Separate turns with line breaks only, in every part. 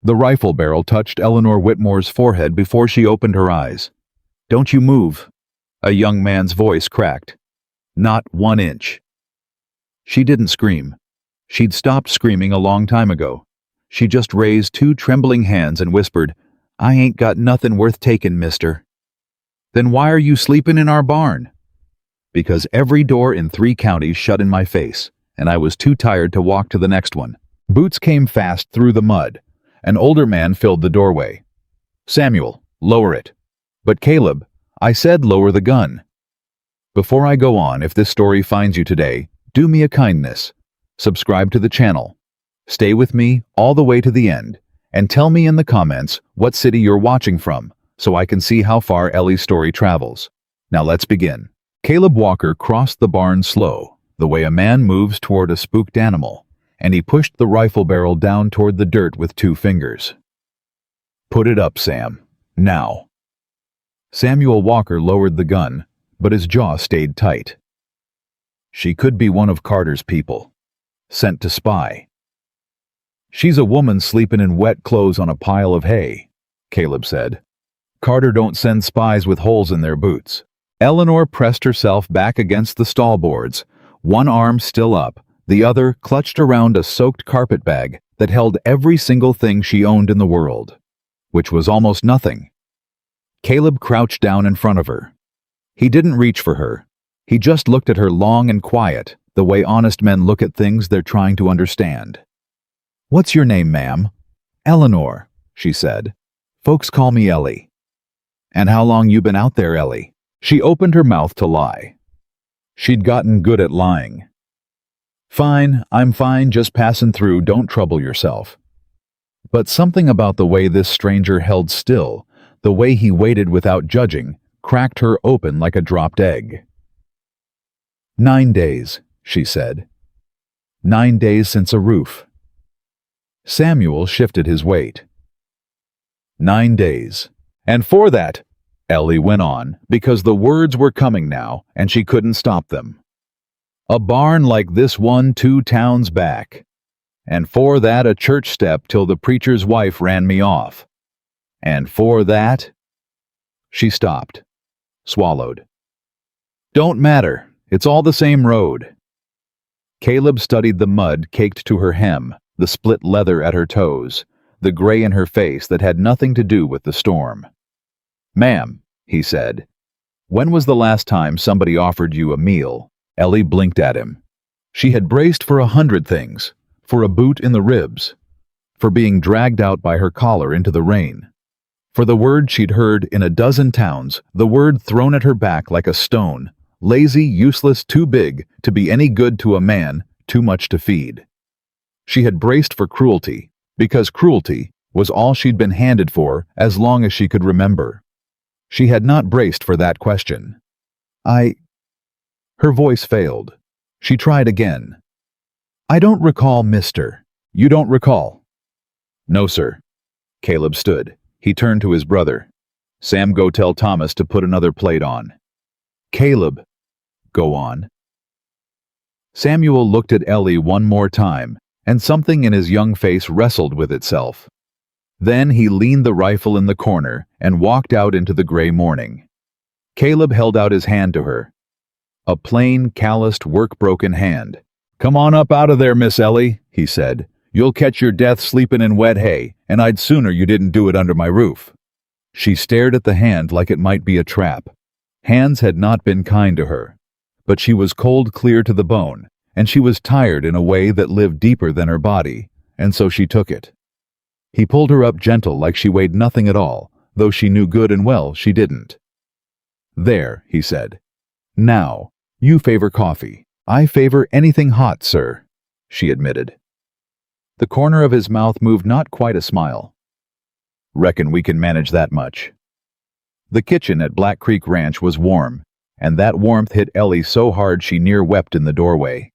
The rifle barrel touched Eleanor Whitmore's forehead before she opened her eyes. "Don't you move," a young man's voice cracked. "Not 1 inch." She didn't scream. She'd stopped screaming a long time ago. She just raised 2 trembling hands and whispered, "I ain't got nothing worth takin', mister." "Then why are you sleepin' in our barn?" "Because every door in 3 counties shut in my face, and I was too tired to walk to the next one." Boots came fast through the mud. An older man filled the doorway. "Samuel, lower it." "But Caleb, I said lower the gun." Before I go on, if this story finds you today, do me a kindness. Subscribe to the channel. Stay with me all the way to the end, and tell me in the comments what city you're watching from, so I can see how far Ellie's story travels. Now let's begin. Caleb Walker crossed the barn slow, the way a man moves toward a spooked animal, and he pushed the rifle barrel down toward the dirt with 2 fingers. "Put it up, Sam. Now." Samuel Walker lowered the gun, but his jaw stayed tight. "She could be one of Carter's people. Sent to spy." "She's a woman sleeping in wet clothes on a pile of hay," Caleb said. "Carter don't send spies with holes in their boots." Eleanor pressed herself back against the stall boards, one arm still up, the other clutched around a soaked carpet bag that held every single thing she owned in the world, which was almost nothing. Caleb crouched down in front of her. He didn't reach for her. He just looked at her long and quiet, the way honest men look at things they're trying to understand. "What's your name, ma'am?" "Eleanor," she said. "Folks call me Ellie." "And how long you been out there, Ellie?" She opened her mouth to lie. She'd gotten good at lying. "Fine, I'm fine, just passing through, don't trouble yourself." But something about the way this stranger held still, the way he waited without judging, cracked her open like a dropped egg. "9 days, she said. 9 days since a roof." Samuel shifted his weight. 9 days. "And for that," Ellie went on, because the words were coming now, and she couldn't stop them. "A barn like this one 2 towns back. And for that a church step till the preacher's wife ran me off. And for that—" She stopped, swallowed. "Don't matter, it's all the same road." Caleb studied the mud caked to her hem, the split leather at her toes, the gray in her face that had nothing to do with the storm. "Ma'am," he said, "when was the last time somebody offered you a meal?" Ellie blinked at him. She had braced for 100 things, for a boot in the ribs, for being dragged out by her collar into the rain, for the word she'd heard in a dozen towns, the word thrown at her back like a stone, lazy, useless, too big to be any good to a man, too much to feed. She had braced for cruelty, because cruelty was all she'd been handed for as long as she could remember. She had not braced for that question. Her voice failed. She tried again. "I don't recall, mister." "You don't recall?" "No, sir." Caleb stood. He turned to his brother. "Sam, go tell Thomas to put another plate on." "Caleb." "Go on." Samuel looked at Ellie one more time, and something in his young face wrestled with itself. Then he leaned the rifle in the corner and walked out into the gray morning. Caleb held out his hand to her. A plain, calloused, work-broken hand. "Come on up out of there, Miss Ellie," he said. "You'll catch your death sleeping in wet hay, and I'd sooner you didn't do it under my roof." She stared at the hand like it might be a trap. Hands had not been kind to her, but she was cold clear to the bone, and she was tired in a way that lived deeper than her body, and so she took it. He pulled her up gentle like she weighed nothing at all, though she knew good and well she didn't. "There," he said. "Now, you favor coffee. I favor anything hot, sir," she admitted. The corner of his mouth moved not quite a smile. "Reckon we can manage that much." The kitchen at Black Creek Ranch was warm, and that warmth hit Ellie so hard she near wept in the doorway.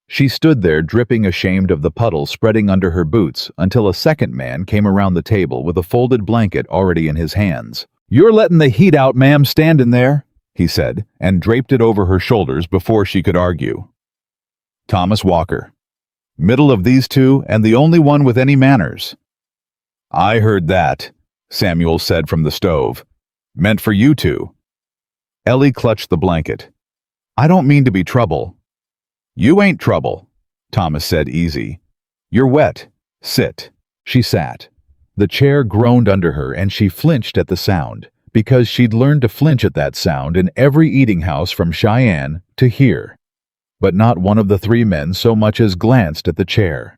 She stood there dripping ashamed of the puddle spreading under her boots until a second man came around the table with a folded blanket already in his hands. "You're letting the heat out, ma'am, standing there," he said, and draped it over her shoulders before she could argue. "Thomas Walker. Middle of these 2 and the only one with any manners." I heard that, Samuel said from the stove. Meant for you two. Ellie clutched the blanket. I don't mean to be trouble. You ain't trouble, Thomas said easy. You're wet. Sit. She sat. The chair groaned under her and she flinched at the sound, because she'd learned to flinch at that sound in every eating house from Cheyenne to here. But not one of the three men so much as glanced at the chair.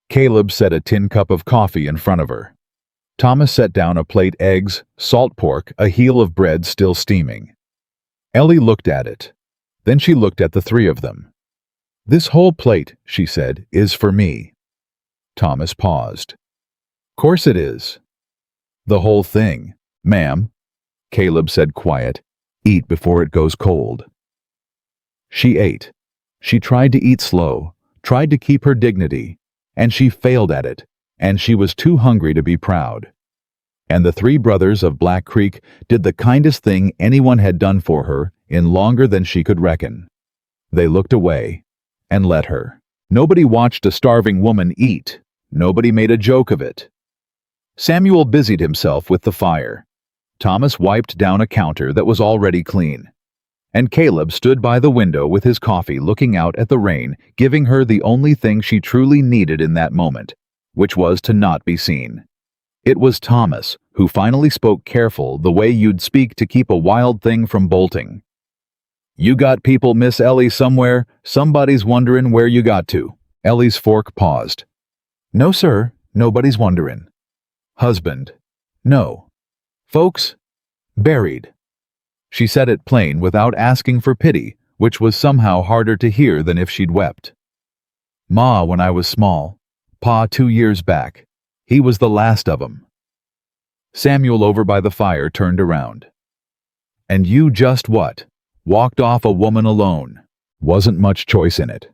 Caleb set a tin cup of coffee in front of her. Thomas set down a plate eggs, salt pork, a heel of bread still steaming. Ellie looked at it. Then she looked at the three of them. This whole plate, she said, is for me. Thomas paused. Course it is. The whole thing, ma'am, Caleb said quiet. Eat before it goes cold. She ate. She tried to eat slow, tried to keep her dignity, and she failed at it, and she was too hungry to be proud. And the three brothers of Black Creek did the kindest thing anyone had done for her in longer than she could reckon. They looked away and let her. Nobody watched a starving woman eat. Nobody made a joke of it. Samuel busied himself with the fire. Thomas wiped down a counter that was already clean. And Caleb stood by the window with his coffee looking out at the rain, giving her the only thing she truly needed in that moment, which was to not be seen. It was Thomas who finally spoke careful the way you'd speak to keep a wild thing from bolting. You got people, Miss Ellie, somewhere? Somebody's wondering where you got to. Ellie's fork paused. No, sir, nobody's wondering. Husband. No. Folks? Buried. She said it plain without asking for pity, which was somehow harder to hear than if she'd wept. Ma when I was small. Pa 2 years back. He was the last of 'em. Samuel over by the fire turned around. And you just what? Walked off a woman alone. Wasn't much choice in it.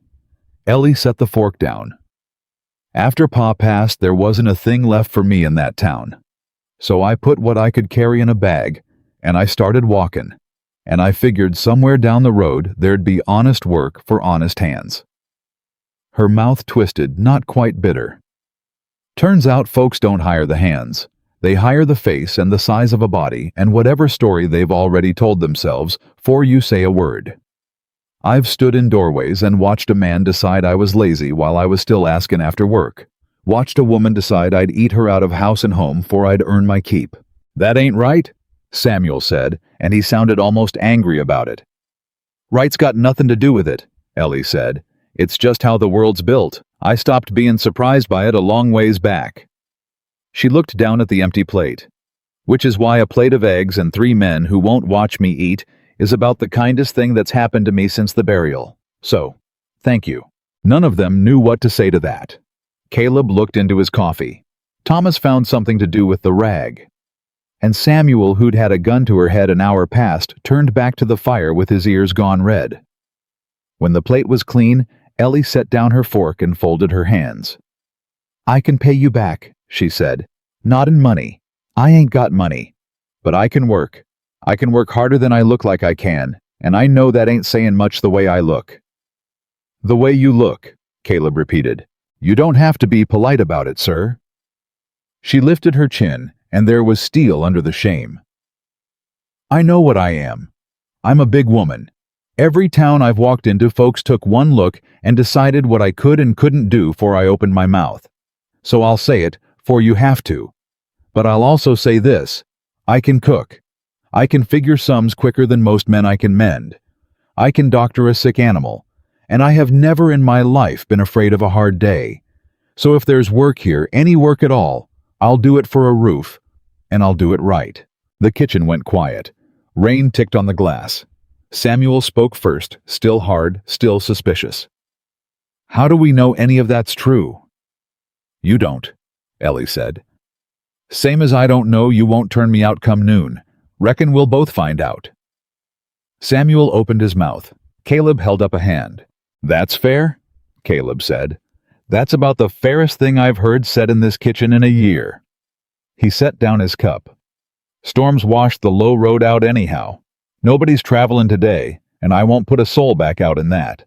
Ellie set the fork down. After Pa passed, there wasn't a thing left for me in that town. So I put what I could carry in a bag, and I started walking, and I figured somewhere down the road there'd be honest work for honest hands. Her mouth twisted, not quite bitter. Turns out folks don't hire the hands. They hire the face and the size of a body and whatever story they've already told themselves 'fore you say a word. I've stood in doorways and watched a man decide I was lazy while I was still asking after work. Watched a woman decide I'd eat her out of house and home 'fore I'd earn my keep. That ain't right, Samuel said, and he sounded almost angry about it. Right's got nothing to do with it, Ellie said. It's just how the world's built. I stopped being surprised by it a long ways back. She looked down at the empty plate. Which is why a plate of eggs and 3 men who won't watch me eat is about the kindest thing that's happened to me since the burial. So, thank you. None of them knew what to say to that. Caleb looked into his coffee. Thomas found something to do with the rag. And Samuel, who'd had a gun to her head an hour past, turned back to the fire with his ears gone red. When the plate was clean, Ellie set down her fork and folded her hands. I can pay you back, she said. Not in money. I ain't got money. But I can work. I can work harder than I look like I can, and I know that ain't saying much the way I look. The way you look, Caleb repeated. You don't have to be polite about it, sir. She lifted her chin, and there was steel under the shame. I know what I am. I'm a big woman. Every town I've walked into, folks took one look and decided what I could and couldn't do 'fore I opened my mouth. So I'll say it, for you have to. But I'll also say this. I can cook. I can figure sums quicker than most men I can mend. I can doctor a sick animal. And I have never in my life been afraid of a hard day. So if there's work here, any work at all, I'll do it for a roof, and I'll do it right. The kitchen went quiet. Rain ticked on the glass. Samuel spoke first, still hard, still suspicious. How do we know any of that's true? You don't, Ellie said. Same as I don't know you won't turn me out come noon. Reckon we'll both find out. Samuel opened his mouth. Caleb held up a hand. That's fair, Caleb said. That's about the fairest thing I've heard said in this kitchen in a year. He set down his cup. Storms washed the low road out anyhow. Nobody's traveling today, and I won't put a soul back out in that.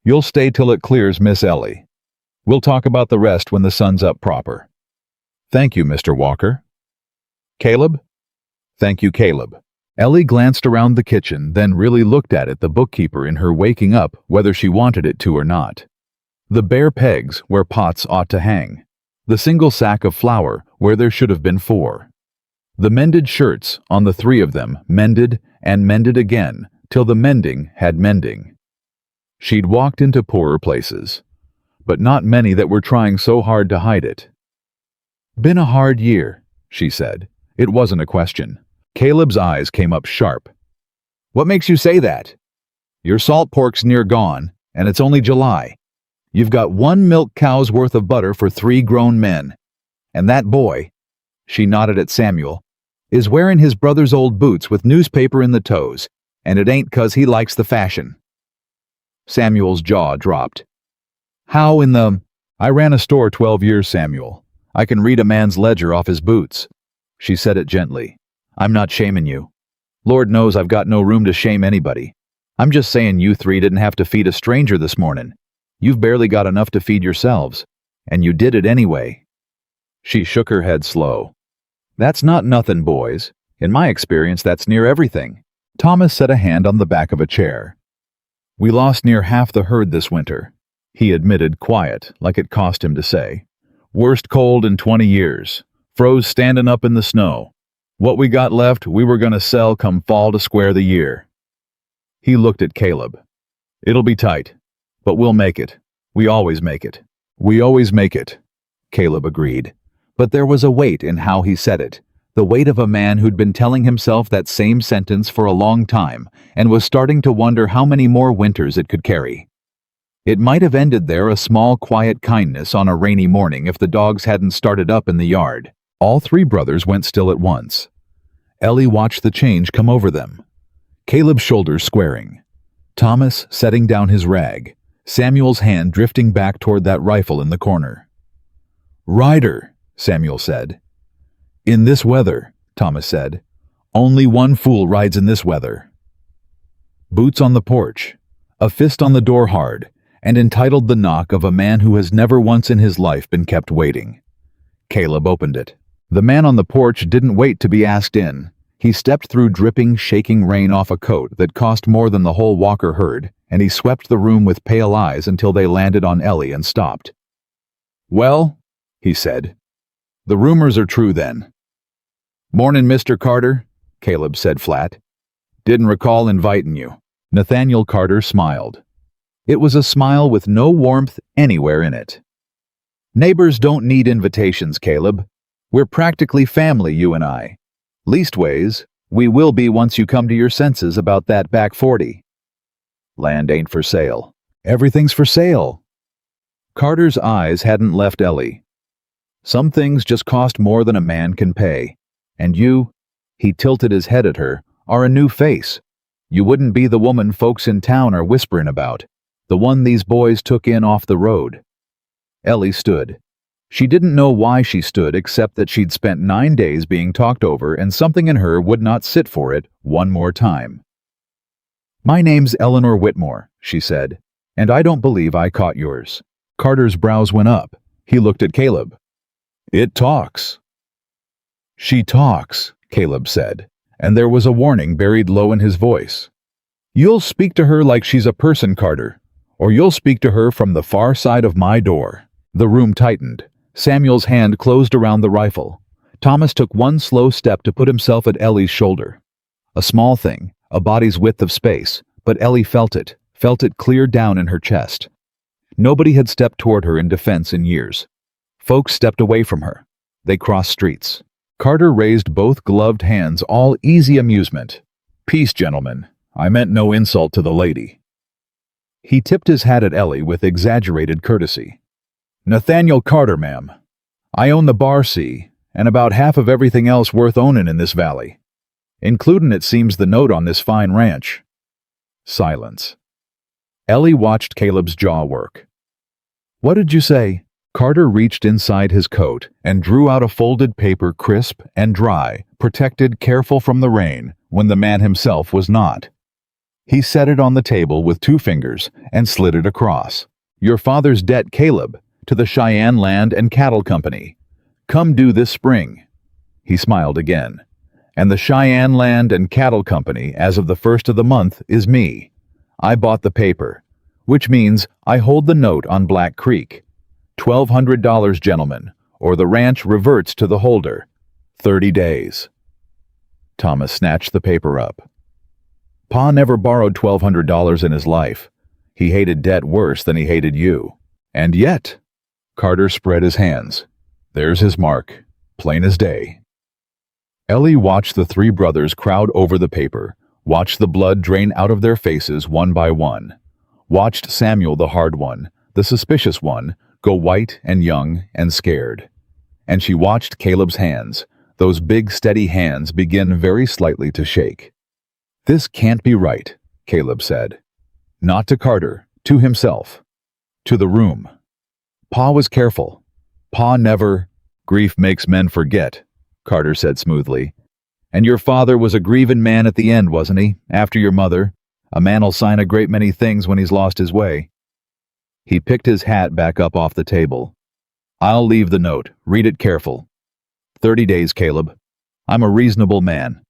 You'll stay till it clears, Miss Ellie. We'll talk about the rest when the sun's up proper. Thank you, Mr. Walker. Caleb? Thank you, Caleb. Ellie glanced around the kitchen, then really looked at it, the bookkeeper in her waking up, whether she wanted it to or not. The bare pegs where pots ought to hang. The single sack of flour where there should have been 4. The mended shirts on the 3 of them, mended and mended again, till the mending had mending. She'd walked into poorer places, but not many that were trying so hard to hide it. Been a hard year, she said. It wasn't a question. Caleb's eyes came up sharp. What makes you say that? Your salt pork's near gone, and it's only July. You've got 1 milk cow's worth of butter for 3 grown men. And that boy, she nodded at Samuel, is wearing his brother's old boots with newspaper in the toes, and it ain't 'cause he likes the fashion. Samuel's jaw dropped. How in the... I ran a store 12 years, Samuel. I can read a man's ledger off his boots. She said it gently. I'm not shaming you. Lord knows I've got no room to shame anybody. I'm just saying you 3 didn't have to feed a stranger this morning. You've barely got enough to feed yourselves, and you did it anyway. She shook her head slow. That's not nothing, boys. In my experience, that's near everything. Thomas set a hand on the back of a chair. We lost near half the herd this winter, he admitted, quiet, like it cost him to say. Worst cold in 20 years. Froze standing up in the snow. What we got left, we were gonna sell come fall to square the year. He looked at Caleb. It'll be tight, but we'll make it. We always make it. We always make it, Caleb agreed. But there was a weight in how he said it, the weight of a man who'd been telling himself that same sentence for a long time and was starting to wonder how many more winters it could carry. It might have ended there, a small, quiet kindness on a rainy morning, if the dogs hadn't started up in the yard. All 3 brothers went still at once. Ellie watched the change come over them. Caleb's shoulders squaring. Thomas setting down his rag. Samuel's hand drifting back toward that rifle in the corner. Ryder, Samuel said. In this weather, Thomas said. Only one fool rides in this weather. Boots on the porch. A fist on the door hard, and entitled the knock of a man who has never once in his life been kept waiting. Caleb opened it. The man on the porch didn't wait to be asked in. He stepped through dripping, shaking rain off a coat that cost more than the whole Walker herd, and he swept the room with pale eyes until they landed on Ellie and stopped. Well, he said, the rumors are true then. Mornin', Mr. Carter, Caleb said flat. Didn't recall inviting you. Nathaniel Carter smiled. It was a smile with no warmth anywhere in it. Neighbors don't need invitations, Caleb. We're practically family, you and I. Leastways, we will be once you come to your senses about that back 40. Land ain't for sale. Everything's for sale. Carter's eyes hadn't left Ellie. Some things just cost more than a man can pay. And you, he tilted his head at her, are a new face. You wouldn't be the woman folks in town are whispering about, the one these boys took in off the road. Ellie stood. She didn't know why she stood, except that she'd spent 9 days being talked over and something in her would not sit for it one more time. My name's Eleanor Whitmore, she said, and I don't believe I caught yours. Carter's brows went up. He looked at Caleb. It talks. She talks, Caleb said, and there was a warning buried low in his voice. You'll speak to her like she's a person, Carter, or you'll speak to her from the far side of my door. The room tightened. Samuel's hand closed around the rifle. Thomas took one slow step to put himself at Ellie's shoulder. A small thing, a body's width of space, but Ellie felt it clear down in her chest. Nobody had stepped toward her in defense in years. Folks stepped away from her. They crossed streets. Carter raised both gloved hands, all easy amusement. Peace, gentlemen. I meant no insult to the lady. He tipped his hat at Ellie with exaggerated courtesy. Nathaniel Carter, ma'am. I own the Bar C, and about half of everything else worth owning in this valley, including, it seems, the note on this fine ranch. Silence. Ellie watched Caleb's jaw work. What did you say? Carter reached inside his coat and drew out a folded paper, crisp and dry, protected, careful from the rain, when the man himself was not. He set it on the table with 2 fingers and slid it across. Your father's debt, Caleb, to the Cheyenne Land and Cattle Company. Come due this spring." He smiled again. "And the Cheyenne Land and Cattle Company, as of the 1st of the month, is me. I bought the paper, which means I hold the note on Black Creek. $1,200, gentlemen, or the ranch reverts to the holder. 30 days. Thomas snatched the paper up. Pa never borrowed $1,200 in his life. He hated debt worse than he hated you. And yet, Carter spread his hands. There's his mark, plain as day. Ellie watched the three brothers crowd over the paper, watched the blood drain out of their faces one by one, watched Samuel, the hard one, the suspicious one, go white and young and scared. And she watched Caleb's hands, those big steady hands, begin very slightly to shake. "This can't be right," Caleb said. Not to Carter, to himself. To the room. Pa was careful. Pa never— "Grief makes men forget," Carter said smoothly. "And your father was a grievin' man at the end, wasn't he, after your mother? A man'll sign a great many things when he's lost his way." He picked his hat back up off the table. "I'll leave the note. Read it careful. 30 days, Caleb. I'm a reasonable man.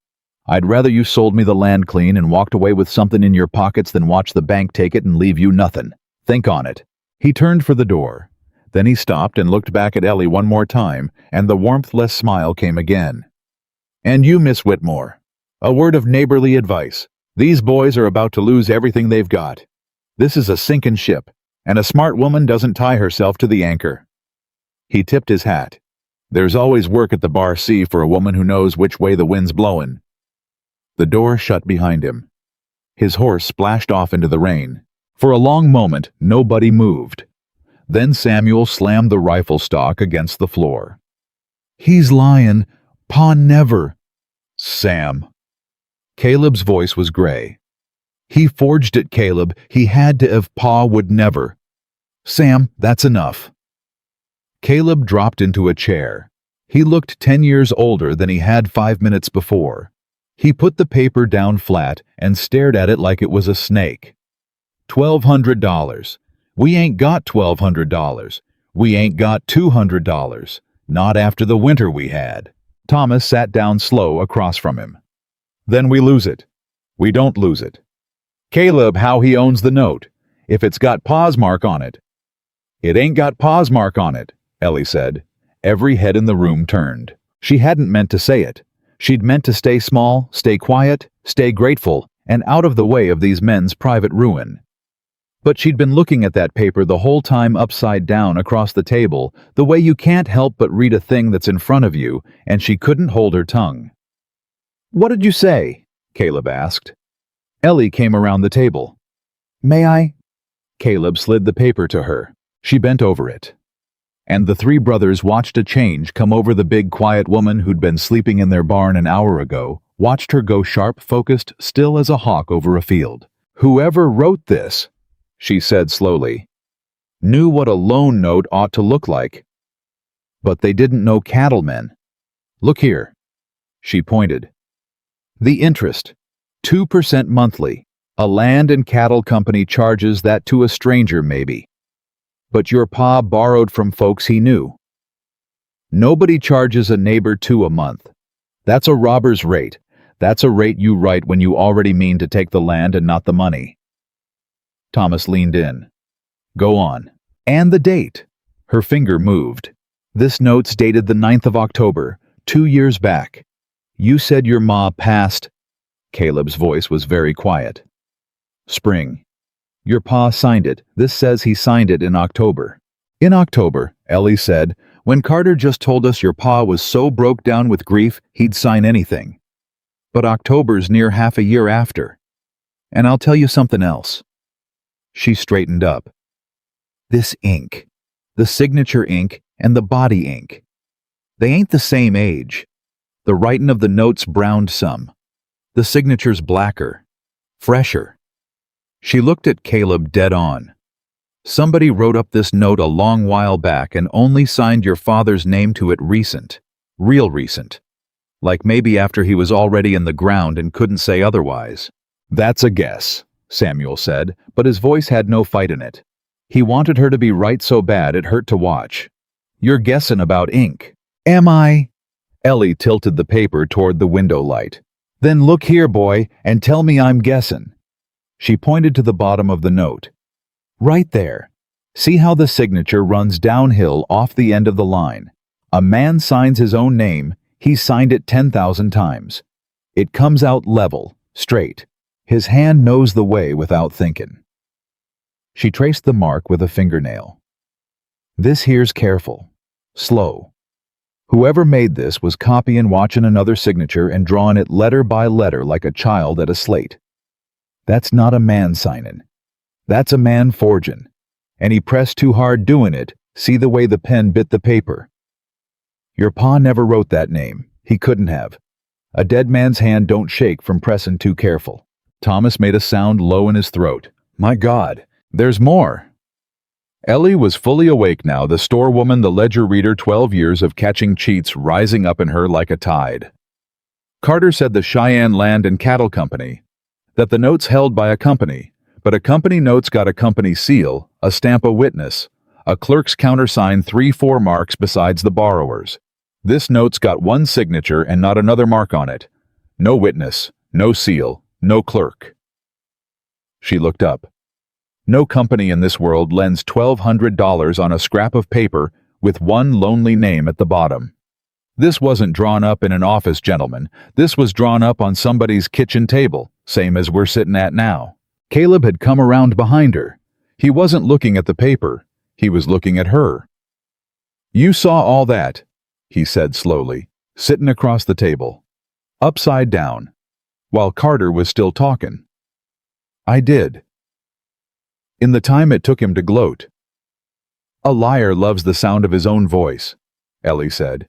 I'd rather you sold me the land clean and walked away with something in your pockets than watch the bank take it and leave you nothing. Think on it." He turned for the door. Then he stopped and looked back at Ellie one more time, and the warmth-less smile came again. "And you, Miss Whitmore, a word of neighborly advice. These boys are about to lose everything they've got. This is a sinking ship, and a smart woman doesn't tie herself to the anchor." He tipped his hat. "There's always work at the Bar C for a woman who knows which way the wind's blowin'." The door shut behind him. His horse splashed off into the rain. For a long moment, nobody moved. Then Samuel slammed the rifle stock against the floor. "He's lyin'. Pa never—" "Sam." Caleb's voice was gray. "He forged it, Caleb. He had to if Pa would never." "Sam, that's enough." Caleb dropped into a chair. He looked 10 years older than he had 5 minutes before. He put the paper down flat and stared at it like it was a snake. $1,200. We ain't got $1,200. We ain't got $200. Not after the winter we had. Thomas sat down slow across from him. "Then we lose it." "We don't lose it." "Caleb, how he owns the note, if it's got Pa's mark on it." "It ain't got Pa's mark on it," Ellie said. Every head in the room turned. She hadn't meant to say it. She'd meant to stay small, stay quiet, stay grateful, and out of the way of these men's private ruin. But she'd been looking at that paper the whole time upside down across the table, the way you can't help but read a thing that's in front of you, and she couldn't hold her tongue. "What did you say?" Caleb asked. Ellie came around the table. "May I?" Caleb slid the paper to her. She bent over it. And the three brothers watched a change come over the big quiet woman who'd been sleeping in their barn an hour ago, watched her go sharp, focused, still as a hawk over a field. "Whoever wrote this," she said slowly, "knew what a loan note ought to look like. But they didn't know cattlemen. Look here." She pointed. "The interest, 2% monthly. A land and cattle company charges that to a stranger, maybe. But your pa borrowed from folks he knew. Nobody charges a neighbor $2 a month. That's a robber's rate. That's a rate you write when you already mean to take the land and not the money." Thomas leaned in. "Go on." "And the date." Her finger moved. "This note's dated the 9th of October, 2 years back. You said your ma passed—" Caleb's voice was very quiet. "Spring. Your pa signed it. This says he signed it in October." "In October," Ellie said, "when Carter just told us your pa was so broke down with grief he'd sign anything. But October's near half a year after. And I'll tell you something else." She straightened up. "This ink, the signature ink and the body ink, they ain't the same age. The writin' of the note's browned some. The signature's blacker, fresher." She looked at Caleb dead on. "Somebody wrote up this note a long while back and only signed your father's name to it recent. Real recent. Like maybe after he was already in the ground and couldn't say otherwise." "That's a guess," Samuel said, but his voice had no fight in it. He wanted her to be right so bad it hurt to watch. "You're guessing about ink." Am I? Ellie tilted the paper toward the window light. Then look here, boy, and tell me I'm guessing. She pointed to the bottom of the note. Right there. See how the signature runs downhill off the end of the line. A man signs his own name, he's signed it 10,000 times. It comes out level, straight. His hand knows the way without thinking. She traced the mark with a fingernail. This here's careful, slow. Whoever made this was copying watching another signature and drawing it letter by letter like a child at a slate. That's not a man signing. That's a man forging. And he pressed too hard doing it, see the way the pen bit the paper. Your pa never wrote that name. He couldn't have. A dead man's hand don't shake from pressing too careful. Thomas made a sound low in his throat. My God, there's more. Ellie was fully awake now, the storewoman, the ledger reader, 12 years of catching cheats rising up in her like a tide. Carter said the Cheyenne Land and Cattle Company, that the note's held by a company, but a company note's got a company seal, a stamp of witness, a clerk's countersign, 3-4 marks besides the borrower's. This note's got one signature and not another mark on it. No witness, no seal, no clerk. She looked up. No company in this world lends $1,200 on a scrap of paper with one lonely name at the bottom. This wasn't drawn up in an office, gentlemen. This was drawn up on somebody's kitchen table, same as we're sitting at now. Caleb had come around behind her. He wasn't looking at the paper. He was looking at her. You saw all that, he said slowly, sitting across the table, upside down, while Carter was still talking. I did. In the time it took him to gloat. A liar loves the sound of his own voice, Ellie said.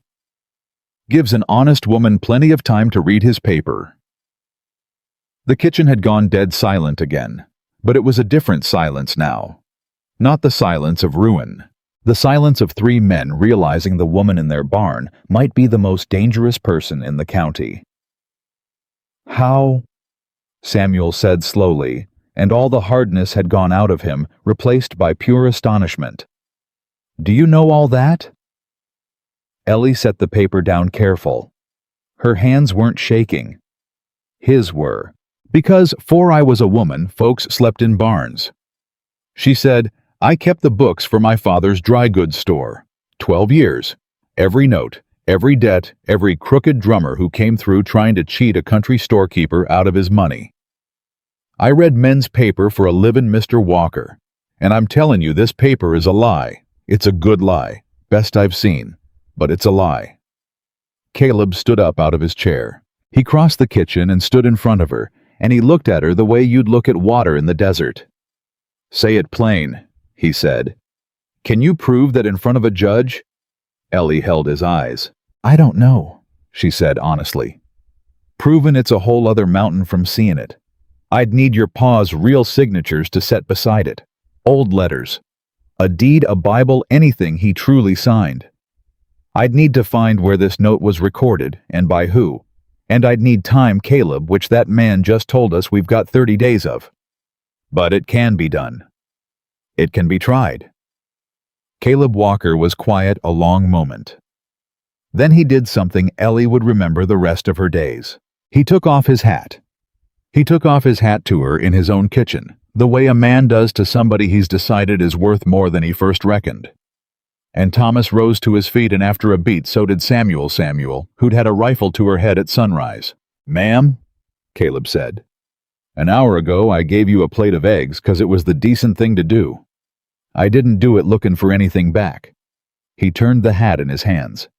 Gives an honest woman plenty of time to read his paper. The kitchen had gone dead silent again, but it was a different silence now. Not the silence of ruin. The silence of 3 men realizing the woman in their barn might be the most dangerous person in the county. How? Samuel said slowly, and all the hardness had gone out of him, replaced by pure astonishment. Do you know all that? Ellie set the paper down careful. Her hands weren't shaking. His were. Because 'fore I was a woman, folks slept in barns. She said, I kept the books for my father's dry goods store. 12 years. Every note, every debt, every crooked drummer who came through trying to cheat a country storekeeper out of his money. I read men's paper for a livin' Mr. Walker, and I'm telling you this paper is a lie. It's a good lie, best I've seen, but it's a lie. Caleb stood up out of his chair. He crossed the kitchen and stood in front of her, and he looked at her the way you'd look at water in the desert. Say it plain, he said. Can you prove that in front of a judge? Ellie held his eyes. I don't know, she said honestly. Proving it's a whole other mountain from seeing it. I'd need your pa's real signatures to set beside it. Old letters. A deed, a Bible, anything he truly signed. I'd need to find where this note was recorded and by who. And I'd need time, Caleb, which that man just told us we've got 30 days of. But it can be done. It can be tried. Caleb Walker was quiet a long moment. Then he did something Ellie would remember the rest of her days. He took off his hat. He took off his hat to her in his own kitchen, the way a man does to somebody he's decided is worth more than he first reckoned. And Thomas rose to his feet, and after a beat so did Samuel, who'd had a rifle to her head at sunrise. Ma'am, Caleb said. An hour ago I gave you a plate of eggs 'cause it was the decent thing to do. I didn't do it looking for anything back. He turned the hat in his hands.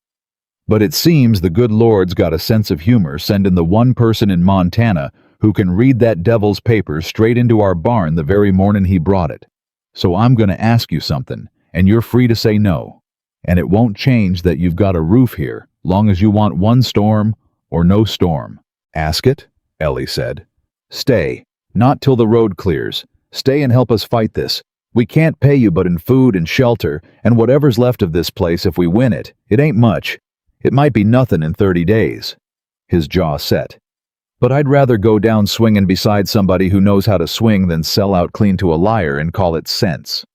But it seems the good Lord's got a sense of humor sending the one person in Montana who can read that devil's paper straight into our barn the very morning he brought it. So I'm going to ask you something, and you're free to say no. And it won't change that you've got a roof here, long as you want one storm or no storm. Ask it, Ellie said. Stay, not till the road clears. Stay and help us fight this. We can't pay you but in food and shelter, and whatever's left of this place if we win it. It ain't much. It might be nothing in 30 days. His jaw set. But I'd rather go down swinging beside somebody who knows how to swing than sell out clean to a liar and call it sense.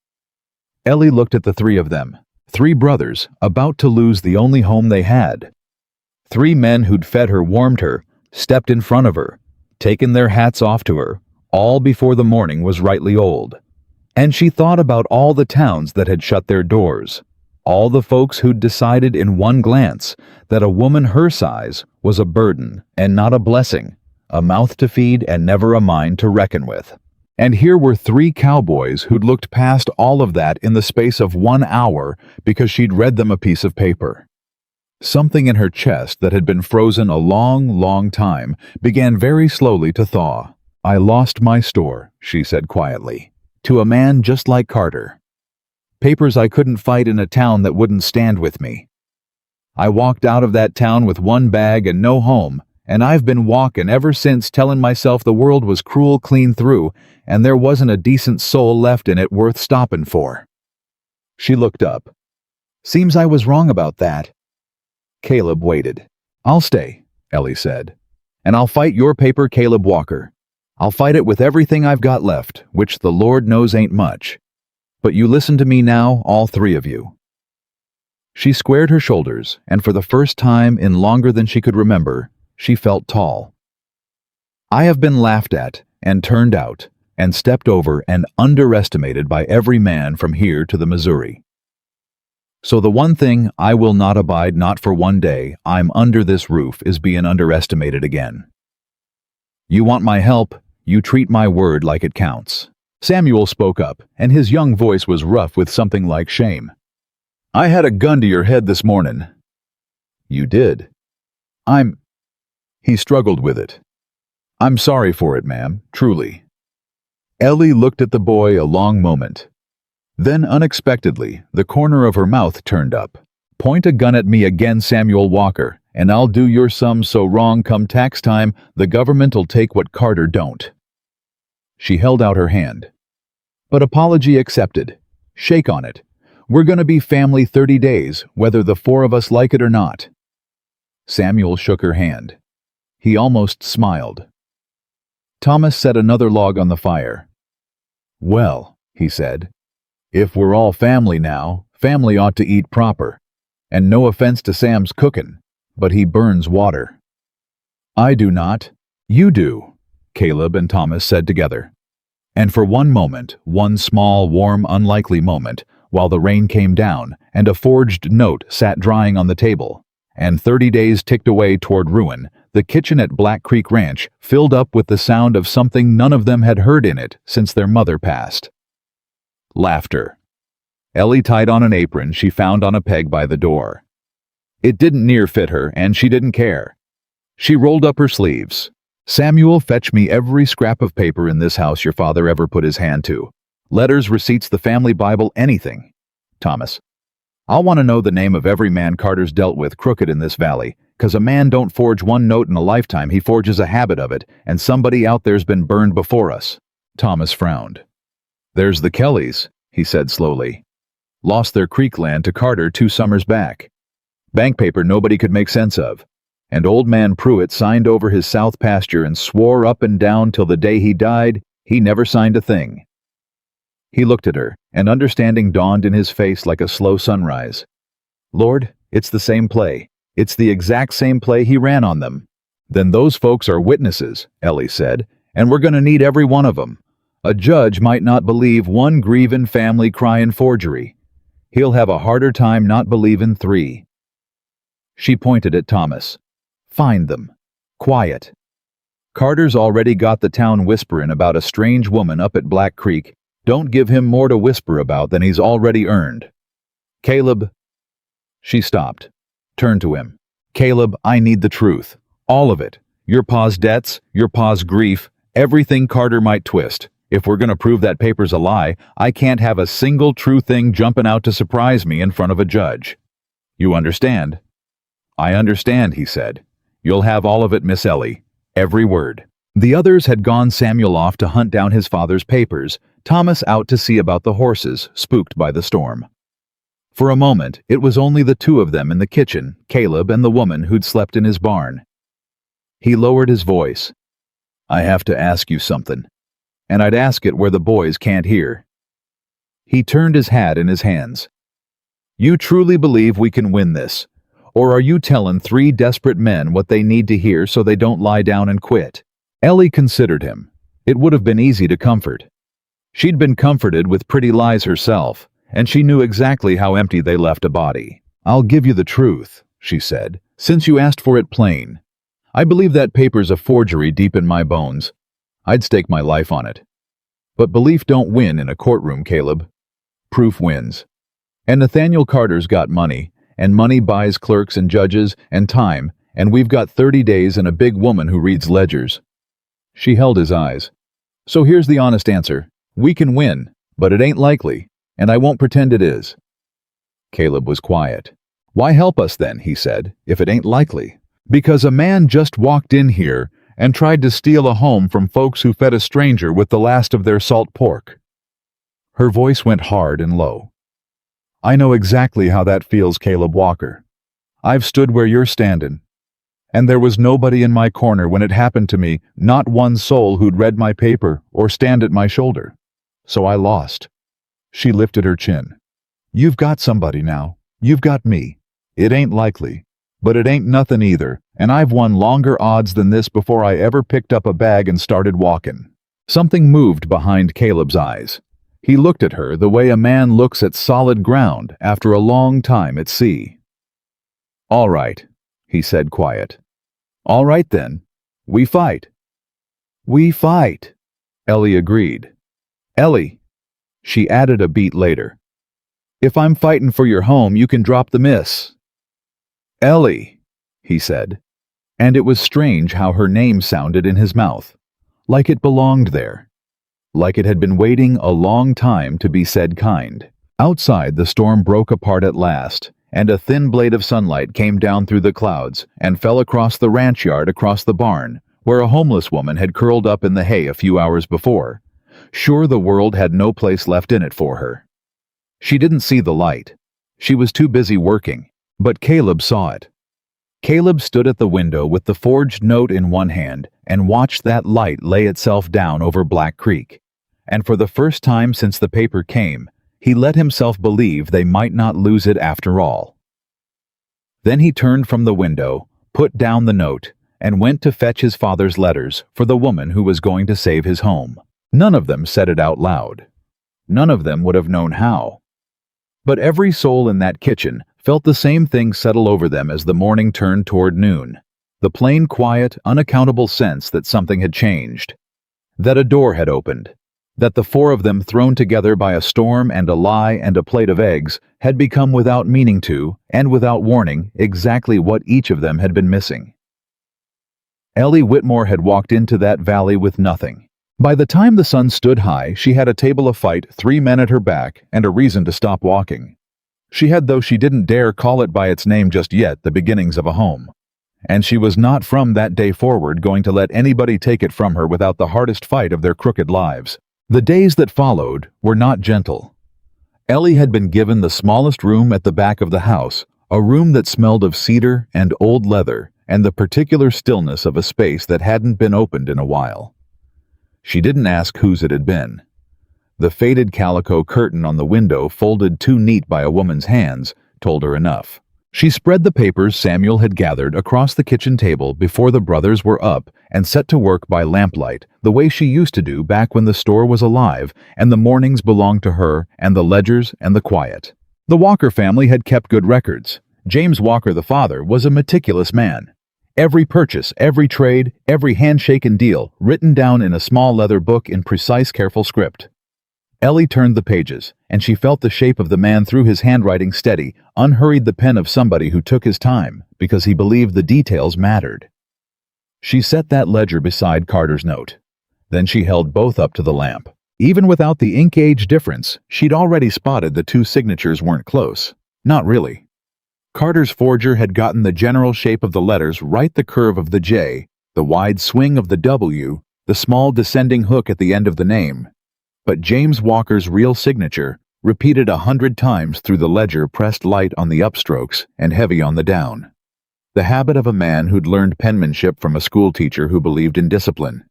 Ellie looked at the 3 of them. 3 brothers, about to lose the only home they had. 3 men who'd fed her, warmed her, stepped in front of her, taken their hats off to her, all before the morning was rightly old. And she thought about all the towns that had shut their doors, all the folks who'd decided in one glance that a woman her size was a burden and not a blessing, a mouth to feed and never a mind to reckon with. And here were 3 cowboys who'd looked past all of that in the space of 1 hour because she'd read them a piece of paper. Something in her chest that had been frozen a long, long time began very slowly to thaw. "I lost my store," she said quietly, "to a man just like Carter. Papers I couldn't fight in a town that wouldn't stand with me. I walked out of that town with 1 bag and no home, and I've been walking ever since telling myself the world was cruel clean through and there wasn't a decent soul left in it worth stopping for." She looked up. "Seems I was wrong about that." Caleb waited. "I'll stay," Ellie said. "And I'll fight your paper, Caleb Walker. I'll fight it with everything I've got left, which the Lord knows ain't much. But you listen to me now, all 3 of you." She squared her shoulders, and for the first time in longer than she could remember, she felt tall. "I have been laughed at, and turned out, and stepped over and underestimated by every man from here to the Missouri. So the one thing I will not abide, not for one day I'm under this roof, is being underestimated again. You want my help, you treat my word like it counts." Samuel spoke up, and his young voice was rough with something like shame. "I had a gun to your head this morning." "You did." He struggled with it. "I'm sorry for it, ma'am, truly." Ellie looked at the boy a long moment. Then, unexpectedly, the corner of her mouth turned up. "Point a gun at me again, Samuel Walker, and I'll do your sum so wrong come tax time the government'll take what Carter don't." She held out her hand. "But apology accepted. Shake on it. We're gonna be family 30 days, whether the 4 of us like it or not." Samuel shook her hand. He almost smiled. Thomas set another log on the fire. "Well," he said, "if we're all family now, family ought to eat proper. And no offense to Sam's cooking, but he burns water." "I do not." "You do," Caleb and Thomas said together. And for one moment, one small, warm, unlikely moment, while the rain came down and a forged note sat drying on the table, and 30 days ticked away toward ruin, the kitchen at Black Creek Ranch filled up with the sound of something none of them had heard in it since their mother passed. Laughter. Ellie tied on an apron she found on a peg by the door. It didn't near fit her, and she didn't care. She rolled up her sleeves. "Samuel, fetch me every scrap of paper in this house your father ever put his hand to. Letters, receipts, the family Bible, anything. Thomas, I'll want to know the name of every man Carter's dealt with crooked in this valley, 'cause a man don't forge one note in a lifetime, he forges a habit of it, and somebody out there's been burned before us." Thomas frowned. "There's the Kellys," he said slowly. "Lost their creek land to Carter 2 summers back. Bank paper nobody could make sense of. And old man Pruitt signed over his south pasture and swore up and down till the day he died he never signed a thing." He looked at her, and understanding dawned in his face like a slow sunrise. "Lord, it's the same play. It's the exact same play he ran on them." "Then those folks are witnesses," Ellie said, "and we're going to need every one of them. A judge might not believe one grievin' family cryin' forgery. He'll have a harder time not believin' 3. She pointed at Thomas. "Find them. Quiet. Carter's already got the town whisperin' about a strange woman up at Black Creek. Don't give him more to whisper about than he's already earned. Caleb." She stopped, turned to him. "Caleb, I need the truth. All of it. Your pa's debts, your pa's grief, everything Carter might twist. If we're going to prove that paper's a lie, I can't have a single true thing jumping out to surprise me in front of a judge. You understand?" "I understand," he said. "You'll have all of it, Miss Ellie. Every word." The others had gone, Samuel off to hunt down his father's papers, Thomas out to see about the horses, spooked by the storm. For a moment, it was only the 2 of them in the kitchen, Caleb and the woman who'd slept in his barn. He lowered his voice. "I have to ask you something, and I'd ask it where the boys can't hear." He turned his hat in his hands. You truly believe we can win this? Or are you telling three desperate men what they need to hear so they don't lie down and quit? Ellie considered him. It would have been easy to comfort. She'd been comforted with pretty lies herself, and she knew exactly how empty they left a body. I'll give you the truth, she said, since you asked for it plain. I believe that paper's a forgery deep in my bones. I'd stake my life on it. But belief don't win in a courtroom, Caleb. Proof wins. And Nathaniel Carter's got money, and money buys clerks and judges and time, and we've got 30 days and a big woman who reads ledgers. She held his eyes. So here's the honest answer. We can win, but it ain't likely, and I won't pretend it is. Caleb was quiet. Why help us then, he said, if it ain't likely? Because a man just walked in here and tried to steal a home from folks who fed a stranger with the last of their salt pork. Her voice went hard and low. I know exactly how that feels, Caleb Walker. I've stood where you're standing. And there was nobody in my corner when it happened to me, not one soul who'd read my paper or stand at my shoulder. So I lost. She lifted her chin. You've got somebody now. You've got me. It ain't likely. But it ain't nothing either, and I've won longer odds than this before I ever picked up a bag and started walking. Something moved behind Caleb's eyes. He looked at her the way a man looks at solid ground after a long time at sea. All right, he said quiet. All right then. We fight. We fight, Ellie agreed. Ellie, she added a beat later. If I'm fighting for your home, you can drop the miss. Ellie, he said, and it was strange how her name sounded in his mouth, like it belonged there. Like it had been waiting a long time to be said kind. Outside, the storm broke apart at last, and a thin blade of sunlight came down through the clouds and fell across the ranch yard across the barn, where a homeless woman had curled up in the hay a few hours before, sure the world had no place left in it for her. She didn't see the light. She was too busy working, but Caleb saw it. Caleb stood at the window with the forged note in one hand and watched that light lay itself down over Black Creek. And for the first time since the paper came, he let himself believe they might not lose it after all. Then he turned from the window, put down the note, and went to fetch his father's letters for the woman who was going to save his home. None of them said it out loud. None of them would have known how. But every soul in that kitchen felt the same thing settle over them as the morning turned toward noon, the plain, quiet, unaccountable sense that something had changed, that a door had opened, that the four of them thrown together by a storm and a lie and a plate of eggs had become without meaning to, and without warning, exactly what each of them had been missing. Ellie Whitmore had walked into that valley with nothing. By the time the sun stood high, she had a table of fight, 3 men at her back, and a reason to stop walking. She had, though she didn't dare call it by its name just yet, the beginnings of a home. And she was not from that day forward going to let anybody take it from her without the hardest fight of their crooked lives. The days that followed were not gentle. Ellie had been given the smallest room at the back of the house, a room that smelled of cedar and old leather and the particular stillness of a space that hadn't been opened in a while. She didn't ask whose it had been. The faded calico curtain on the window, folded too neat by a woman's hands, told her enough. She spread the papers Samuel had gathered across the kitchen table before the brothers were up and set to work by lamplight, the way she used to do back when the store was alive and the mornings belonged to her and the ledgers and the quiet. The Walker family had kept good records. James Walker, the father, was a meticulous man. Every purchase, every trade, every handshake and deal written down in a small leather book in precise, careful script. Ellie turned the pages, and she felt the shape of the man through his handwriting steady, unhurried the pen of somebody who took his time because he believed the details mattered. She set that ledger beside Carter's note. Then she held both up to the lamp. Even without the ink age difference, she'd already spotted the two signatures weren't close. Not really. Carter's forger had gotten the general shape of the letters right, the curve of the J, the wide swing of the W, the small descending hook at the end of the name. But James Walker's real signature, repeated 100 times through the ledger, pressed light on the upstrokes and heavy on the down. The habit of a man who'd learned penmanship from a schoolteacher who believed in discipline.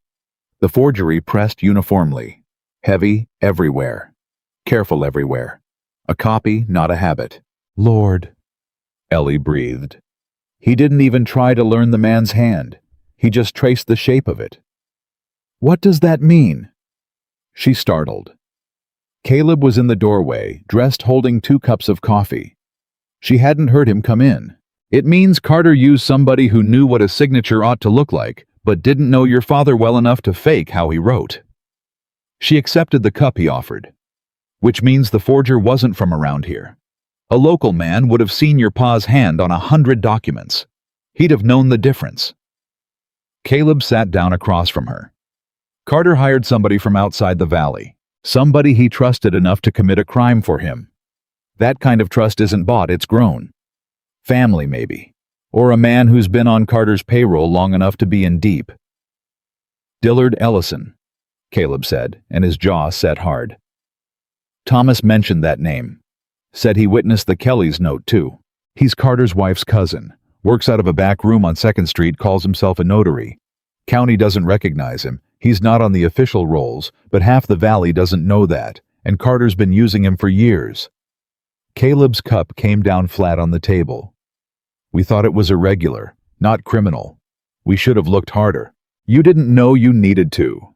The forgery pressed uniformly, heavy everywhere, careful everywhere. A copy, not a habit. Lord, Ellie breathed. He didn't even try to learn the man's hand. He just traced the shape of it. What does that mean? She startled. Caleb was in the doorway, dressed holding 2 cups of coffee. She hadn't heard him come in. It means Carter used somebody who knew what a signature ought to look like, but didn't know your father well enough to fake how he wrote. She accepted the cup he offered. Which means the forger wasn't from around here. A local man would have seen your pa's hand on 100 documents. He'd have known the difference. Caleb sat down across from her. Carter hired somebody from outside the valley. Somebody he trusted enough to commit a crime for him. That kind of trust isn't bought, it's grown. Family, maybe. Or a man who's been on Carter's payroll long enough to be in deep. Dillard Ellison, Caleb said, and his jaw set hard. Thomas mentioned that name. Said he witnessed the Kellys' note, too. He's Carter's wife's cousin. Works out of a back room on 2nd Street, calls himself a notary. County doesn't recognize him. He's not on the official rolls, but half the valley doesn't know that, and Carter's been using him for years. Caleb's cup came down flat on the table. We thought it was irregular, not criminal. We should have looked harder. You didn't know you needed to.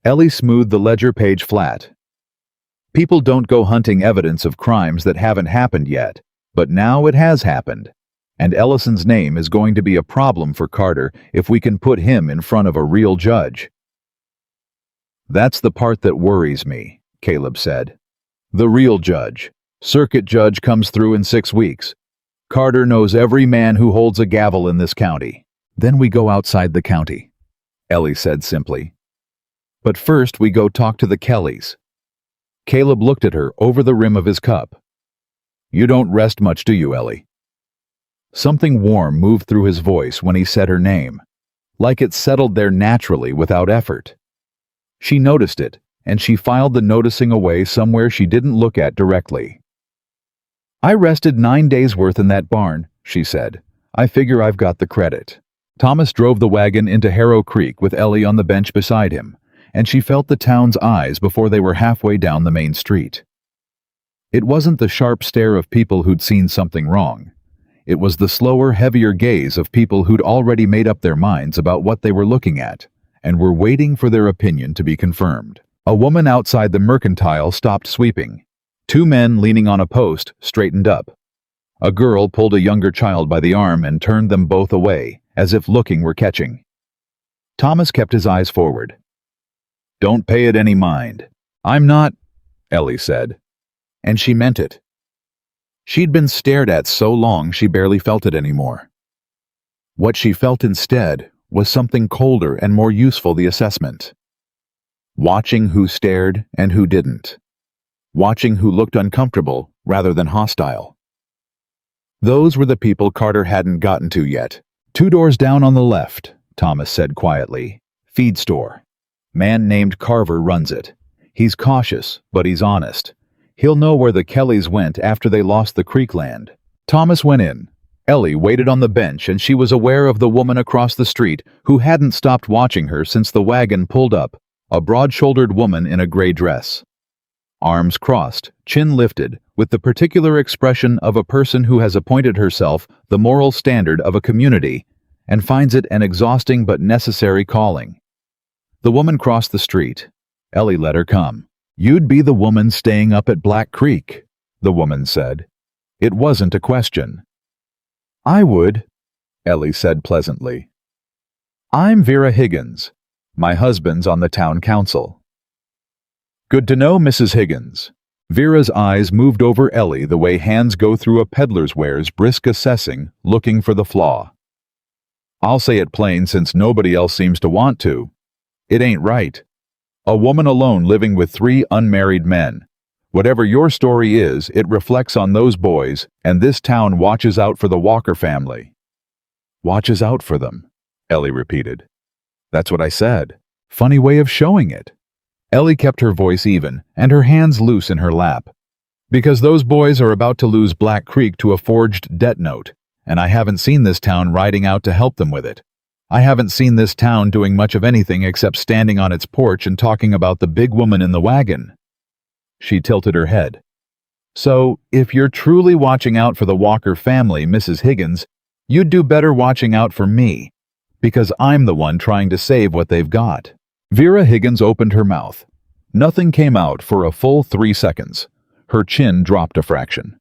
Ellie smoothed the ledger page flat. People don't go hunting evidence of crimes that haven't happened yet, but now it has happened. And Ellison's name is going to be a problem for Carter if we can put him in front of a real judge. That's the part that worries me, Caleb said. The real judge. Circuit judge comes through in 6 weeks. Carter knows every man who holds a gavel in this county. Then we go outside the county, Ellie said simply. But first we go talk to the Kellys. Caleb looked at her over the rim of his cup. You don't rest much, do you, Ellie? Something warm moved through his voice when he said her name, like it settled there naturally without effort. She noticed it, and she filed the noticing away somewhere she didn't look at directly. I rested 9 days' worth in that barn, she said. I figure I've got the credit. Thomas drove the wagon into Harrow Creek with Ellie on the bench beside him, and she felt the town's eyes before they were halfway down the main street. It wasn't the sharp stare of people who'd seen something wrong. It was the slower, heavier gaze of people who'd already made up their minds about what they were looking at, and were waiting for their opinion to be confirmed. A woman outside the mercantile stopped sweeping. 2 men leaning on a post straightened up. A girl pulled a younger child by the arm and turned them both away, as if looking were catching. Thomas kept his eyes forward. Don't pay it any mind. I'm not, Ellie said. And she meant it. She'd been stared at so long she barely felt it anymore. What she felt instead was something colder and more useful, the assessment. Watching who stared and who didn't. Watching who looked uncomfortable rather than hostile. Those were the people Carter hadn't gotten to yet. 2 doors down on the left, Thomas said quietly. Feed store. Man named Carver runs it. He's cautious, but he's honest. He'll know where the Kellys went after they lost the creek land. Thomas went in. Ellie waited on the bench, and she was aware of the woman across the street who hadn't stopped watching her since the wagon pulled up, a broad-shouldered woman in a gray dress. Arms crossed, chin lifted, with the particular expression of a person who has appointed herself the moral standard of a community and finds it an exhausting but necessary calling. The woman crossed the street. Ellie let her come. You'd be the woman staying up at Black Creek, the woman said. It wasn't a question. I would, Ellie said pleasantly. I'm Vera Higgins. My husband's on the town council. Good to know, Mrs. Higgins. Vera's eyes moved over Ellie the way hands go through a peddler's wares, brisk assessing, looking for the flaw. I'll say it plain since nobody else seems to want to. It ain't right. A woman alone living with 3 unmarried men. Whatever your story is, it reflects on those boys, and this town watches out for the Walker family. Watches out for them, Ellie repeated. That's what I said. Funny way of showing it. Ellie kept her voice even, and her hands loose in her lap. Because those boys are about to lose Black Creek to a forged debt note, and I haven't seen this town riding out to help them with it. I haven't seen this town doing much of anything except standing on its porch and talking about the big woman in the wagon. She tilted her head. So, if you're truly watching out for the Walker family, Mrs. Higgins, you'd do better watching out for me, because I'm the one trying to save what they've got." Vera Higgins opened her mouth. Nothing came out for a full 3 seconds. Her chin dropped a fraction.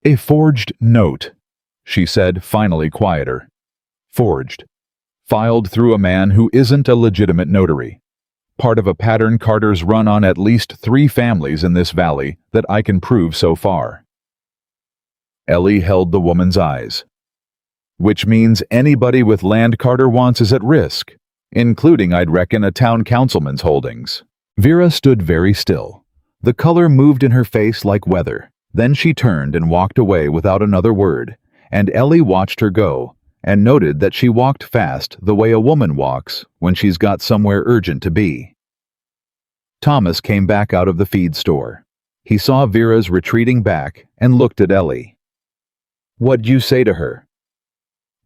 "A forged note," she said, finally quieter. "Forged. Filed through a man who isn't a legitimate notary. Part of a pattern Carter's run on at least 3 families in this valley that I can prove so far." Ellie held the woman's eyes. "Which means anybody with land Carter wants is at risk, including, I'd reckon, a town councilman's holdings." Vera stood very still. The color moved in her face like weather. Then she turned and walked away without another word, and Ellie watched her go, and noted that she walked fast the way a woman walks when she's got somewhere urgent to be. Thomas came back out of the feed store. He saw Vera's retreating back and looked at Ellie. "What'd you say to her?"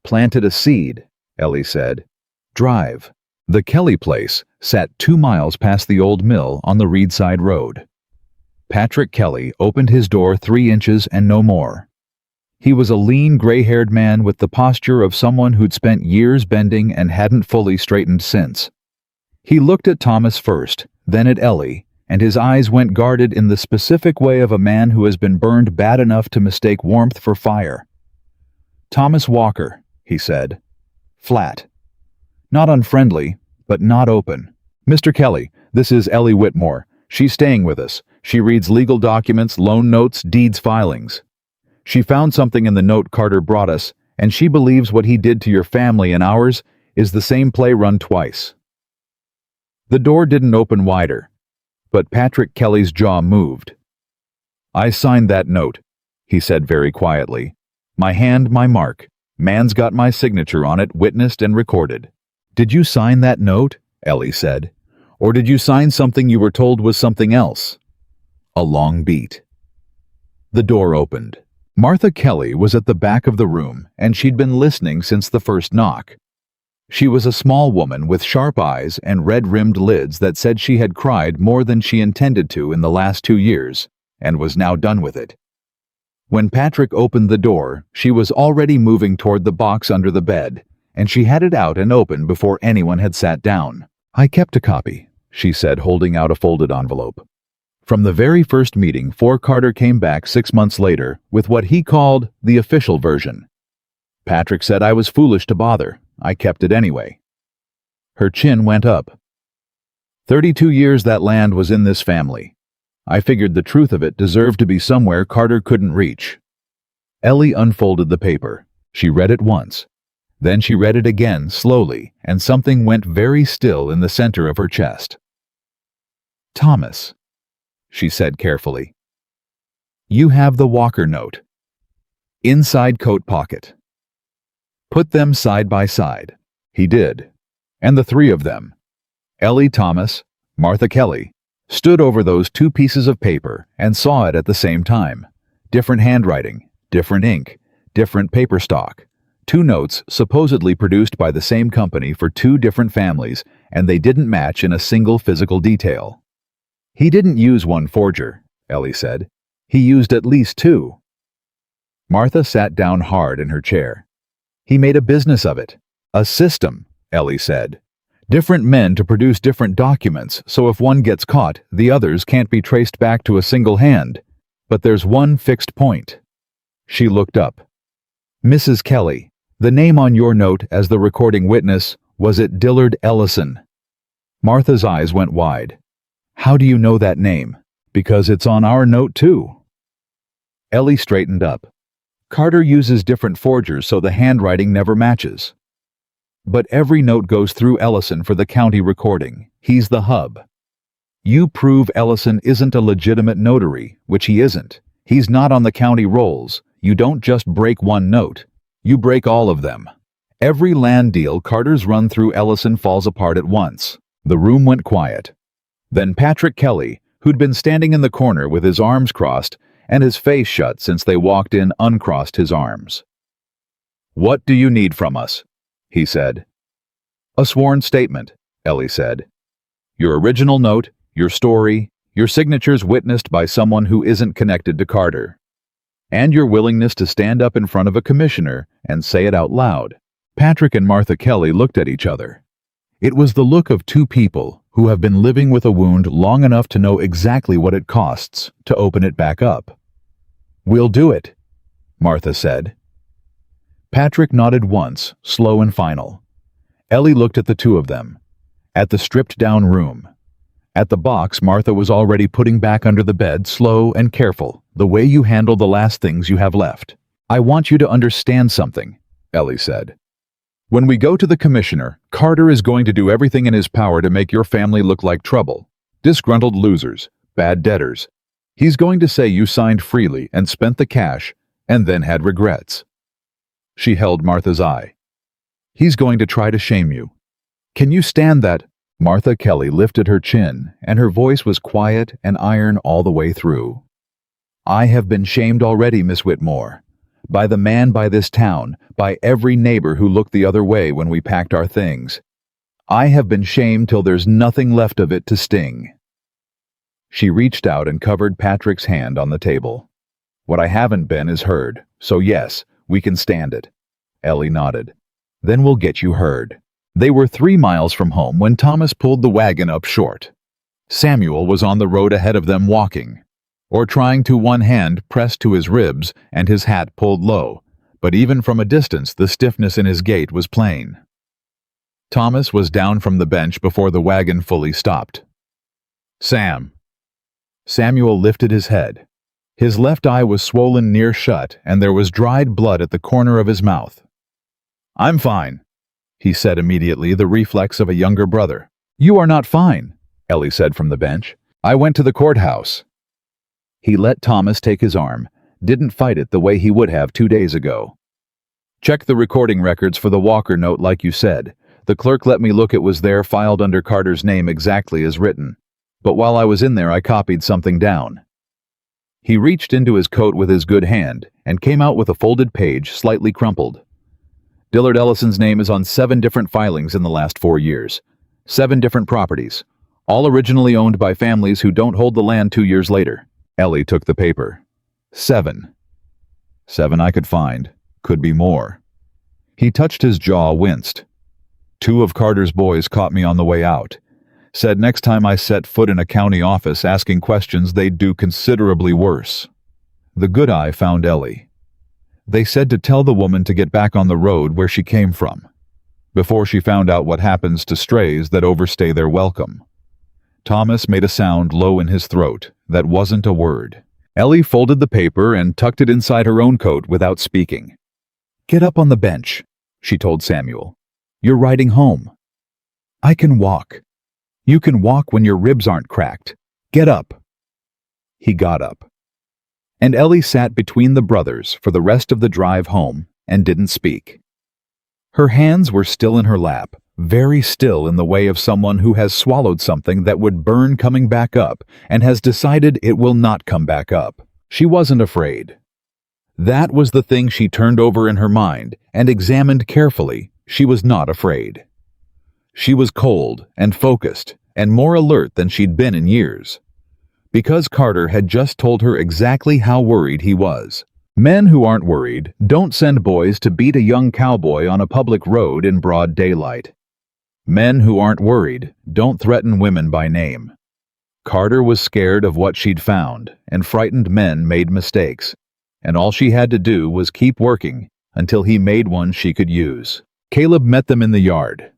"Planted a seed," Ellie said. "Drive." The Kelly place sat 2 miles past the old mill on the Reedside Road. Patrick Kelly opened his door 3 inches and no more. He was a lean, gray-haired man with the posture of someone who'd spent years bending and hadn't fully straightened since. He looked at Thomas first, then at Ellie, and his eyes went guarded in the specific way of a man who has been burned bad enough to mistake warmth for fire. "Thomas Walker," he said. Flat. Not unfriendly, but not open. "Mr. Kelly, this is Ellie Whitmore. She's staying with us. She reads legal documents, loan notes, deeds filings. She found something in the note Carter brought us, and she believes what he did to your family and ours is the same play run twice." The door didn't open wider, but Patrick Kelly's jaw moved. "I signed that note," he said very quietly. "My hand, my mark. Man's got my signature on it, witnessed and recorded." "Did you sign that note?" Ellie said. "Or did you sign something you were told was something else?" A long beat. The door opened. Martha Kelly was at the back of the room, and she'd been listening since the first knock. She was a small woman with sharp eyes and red-rimmed lids that said she had cried more than she intended to in the last 2 years, and was now done with it. When Patrick opened the door, she was already moving toward the box under the bed, and she had it out and open before anyone had sat down. "I kept a copy," she said, holding out a folded envelope. From the very first meeting, Carter came back 6 months later with what he called the official version. "Patrick said I was foolish to bother. I kept it anyway." Her chin went up. 32 years that land was in this family. I figured the truth of it deserved to be somewhere Carter couldn't reach." Ellie unfolded the paper. She read it once. Then she read it again, slowly, and something went very still in the center of her chest. "Thomas," she said carefully, "you have the Walker note. Inside coat pocket. Put them side by side." He did. And the 3 of them, Ellie Thomas, Martha Kelly, stood over those 2 pieces of paper and saw it at the same time. Different handwriting, different ink, different paper stock. 2 notes supposedly produced by the same company for 2 different families, and they didn't match in a single physical detail. "He didn't use one forger," Ellie said. "He used at least 2. Martha sat down hard in her chair. "He made a business of it. A system," Ellie said. "Different men to produce different documents, so if one gets caught, the others can't be traced back to a single hand. But there's one fixed point." She looked up. "Mrs. Kelly, the name on your note as the recording witness, was it Dillard Ellison?" Martha's eyes went wide. "How do you know that name?" "Because it's on our note too." Ellie straightened up. "Carter uses different forgers so the handwriting never matches. But every note goes through Ellison for the county recording. He's the hub. You prove Ellison isn't a legitimate notary, which he isn't. He's not on the county rolls. You don't just break one note. You break all of them. Every land deal Carter's run through Ellison falls apart at once." The room went quiet. Then Patrick Kelly, who'd been standing in the corner with his arms crossed and his face shut since they walked in, uncrossed his arms. "What do you need from us?" he said. "A sworn statement," Ellie said. "Your original note, your story, Your signatures witnessed by someone who isn't connected to Carter. And your willingness to stand up in front of a commissioner and say it out loud. Patrick and Martha Kelly looked at each other. It was the look of two people who have been living with a wound long enough to know exactly what it costs to open it back up. "We'll do it," Martha said. Patrick nodded once, slow and final. Ellie looked at the two of them, at the stripped-down room, at the box Martha was already putting back under the bed, slow and careful, the way you handle the last things you have left. "I want you to understand something," Ellie said. "When we go to the commissioner, Carter is going to do everything in his power to make your family look like trouble, disgruntled losers, bad debtors. He's going to say you signed freely and spent the cash and then had regrets." She held Martha's eye. "He's going to try to shame you. Can you stand that?" Martha Kelly lifted her chin, and her voice was quiet and iron all the way through. "I have been shamed already, Miss Whitmore. By the man by this town, by every neighbor who looked the other way when we packed our things. I have been shamed till there's nothing left of it to sting." She reached out and covered Patrick's hand on the table. "What I haven't been is heard, so yes, we can stand it." Ellie nodded. "Then we'll get you heard." They were 3 miles from home when Thomas pulled the wagon up short. Samuel was on the road ahead of them walking, or trying to, one hand pressed to his ribs and his hat pulled low, but even from a distance the stiffness in his gait was plain. Thomas was down from the bench before the wagon fully stopped. "Sam." Samuel lifted his head. His left eye was swollen near shut, and there was dried blood at the corner of his mouth. "I'm fine," he said immediately, the reflex of a younger brother. "You are not fine," Ellie said from the bench. "I went to the courthouse." He let Thomas take his arm, didn't fight it the way he would have 2 days ago. "Check the recording records for the Walker note like you said. The clerk let me look, it was there filed under Carter's name exactly as written. But while I was in there I copied something down." He reached into his coat with his good hand and came out with a folded page, slightly crumpled. "Dillard Ellison's name is on 7 different filings in the last 4 years. 7 different properties, all originally owned by families who don't hold the land 2 years later." Ellie took the paper. 7. 7 I could find. Could be more. He touched his jaw, winced. 2 of Carter's boys caught me on the way out. Said next time I set foot in a county office asking questions they'd do considerably worse. The good eye found Ellie. They said to tell the woman to get back on the road where she came from, before she found out what happens to strays that overstay their welcome. Thomas made a sound low in his throat that wasn't a word. Ellie folded the paper and tucked it inside her own coat without speaking. "Get up on the bench," she told Samuel. "You're riding home." "I can walk." "You can walk when your ribs aren't cracked. Get up." He got up. And Ellie sat between the brothers for the rest of the drive home and didn't speak. Her hands were still in her lap, very still in the way of someone who has swallowed something that would burn coming back up and has decided it will not come back up. She wasn't afraid. That was the thing she turned over in her mind and examined carefully. She was not afraid. She was cold and focused and more alert than she'd been in years. Because Carter had just told her exactly how worried he was. Men who aren't worried don't send boys to beat a young cowboy on a public road in broad daylight. Men who aren't worried don't threaten women by name. Carter was scared of what she'd found, and frightened men made mistakes, and all she had to do was keep working until he made one she could use. Caleb met them in the yard.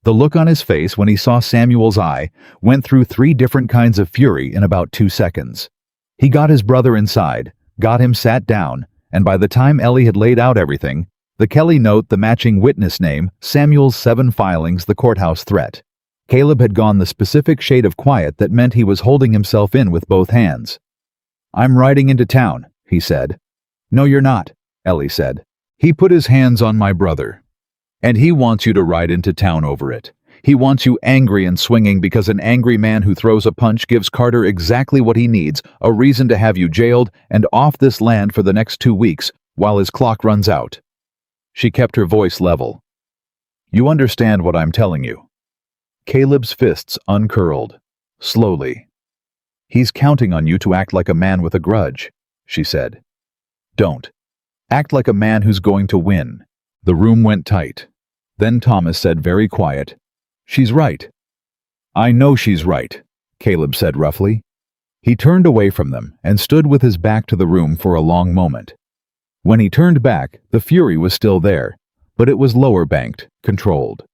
The look on his face when he saw Samuel's eye went through 3 different kinds of fury in about 2 seconds. He got his brother inside, got him sat down, and by the time Ellie had laid out everything, the Kelly note, the matching witness name, Samuel's 7 filings, the courthouse threat, Caleb had gone the specific shade of quiet that meant he was holding himself in with both hands. "I'm riding into town," he said. "No, you're not," Ellie said. "He put his hands on my brother. And he wants you to ride into town over it. He wants you angry and swinging because an angry man who throws a punch gives Carter exactly what he needs, a reason to have you jailed and off this land for the next 2 weeks while his clock runs out." She kept her voice level. "You understand what I'm telling you?" Caleb's fists uncurled, slowly. He's counting on you to act like a man with a grudge, she said. Don't. Act like a man who's going to win. The room went tight. Then Thomas said very quiet, "She's right." "I know she's right," Caleb said roughly. He turned away from them and stood with his back to the room for a long moment. When he turned back, the fury was still there, but it was lower banked, controlled.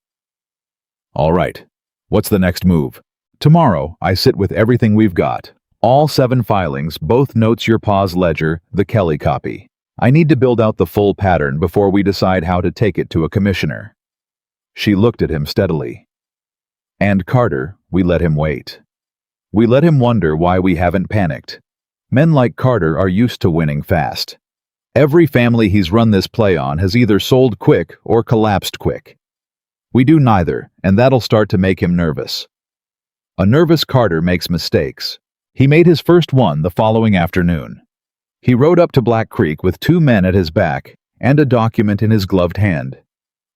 "All right. What's the next move? Tomorrow, I sit with everything we've got. All 7 filings, both notes your pa's ledger, the Kelly copy. I need to build out the full pattern before we decide how to take it to a commissioner." She looked at him steadily. "And Carter, we let him wait. We let him wonder why we haven't panicked. Men like Carter are used to winning fast. Every family he's run this play on has either sold quick or collapsed quick. We do neither, and that'll start to make him nervous. A nervous Carter makes mistakes. He made his first one the following afternoon. He rode up to Black Creek with 2 men at his back and a document in his gloved hand.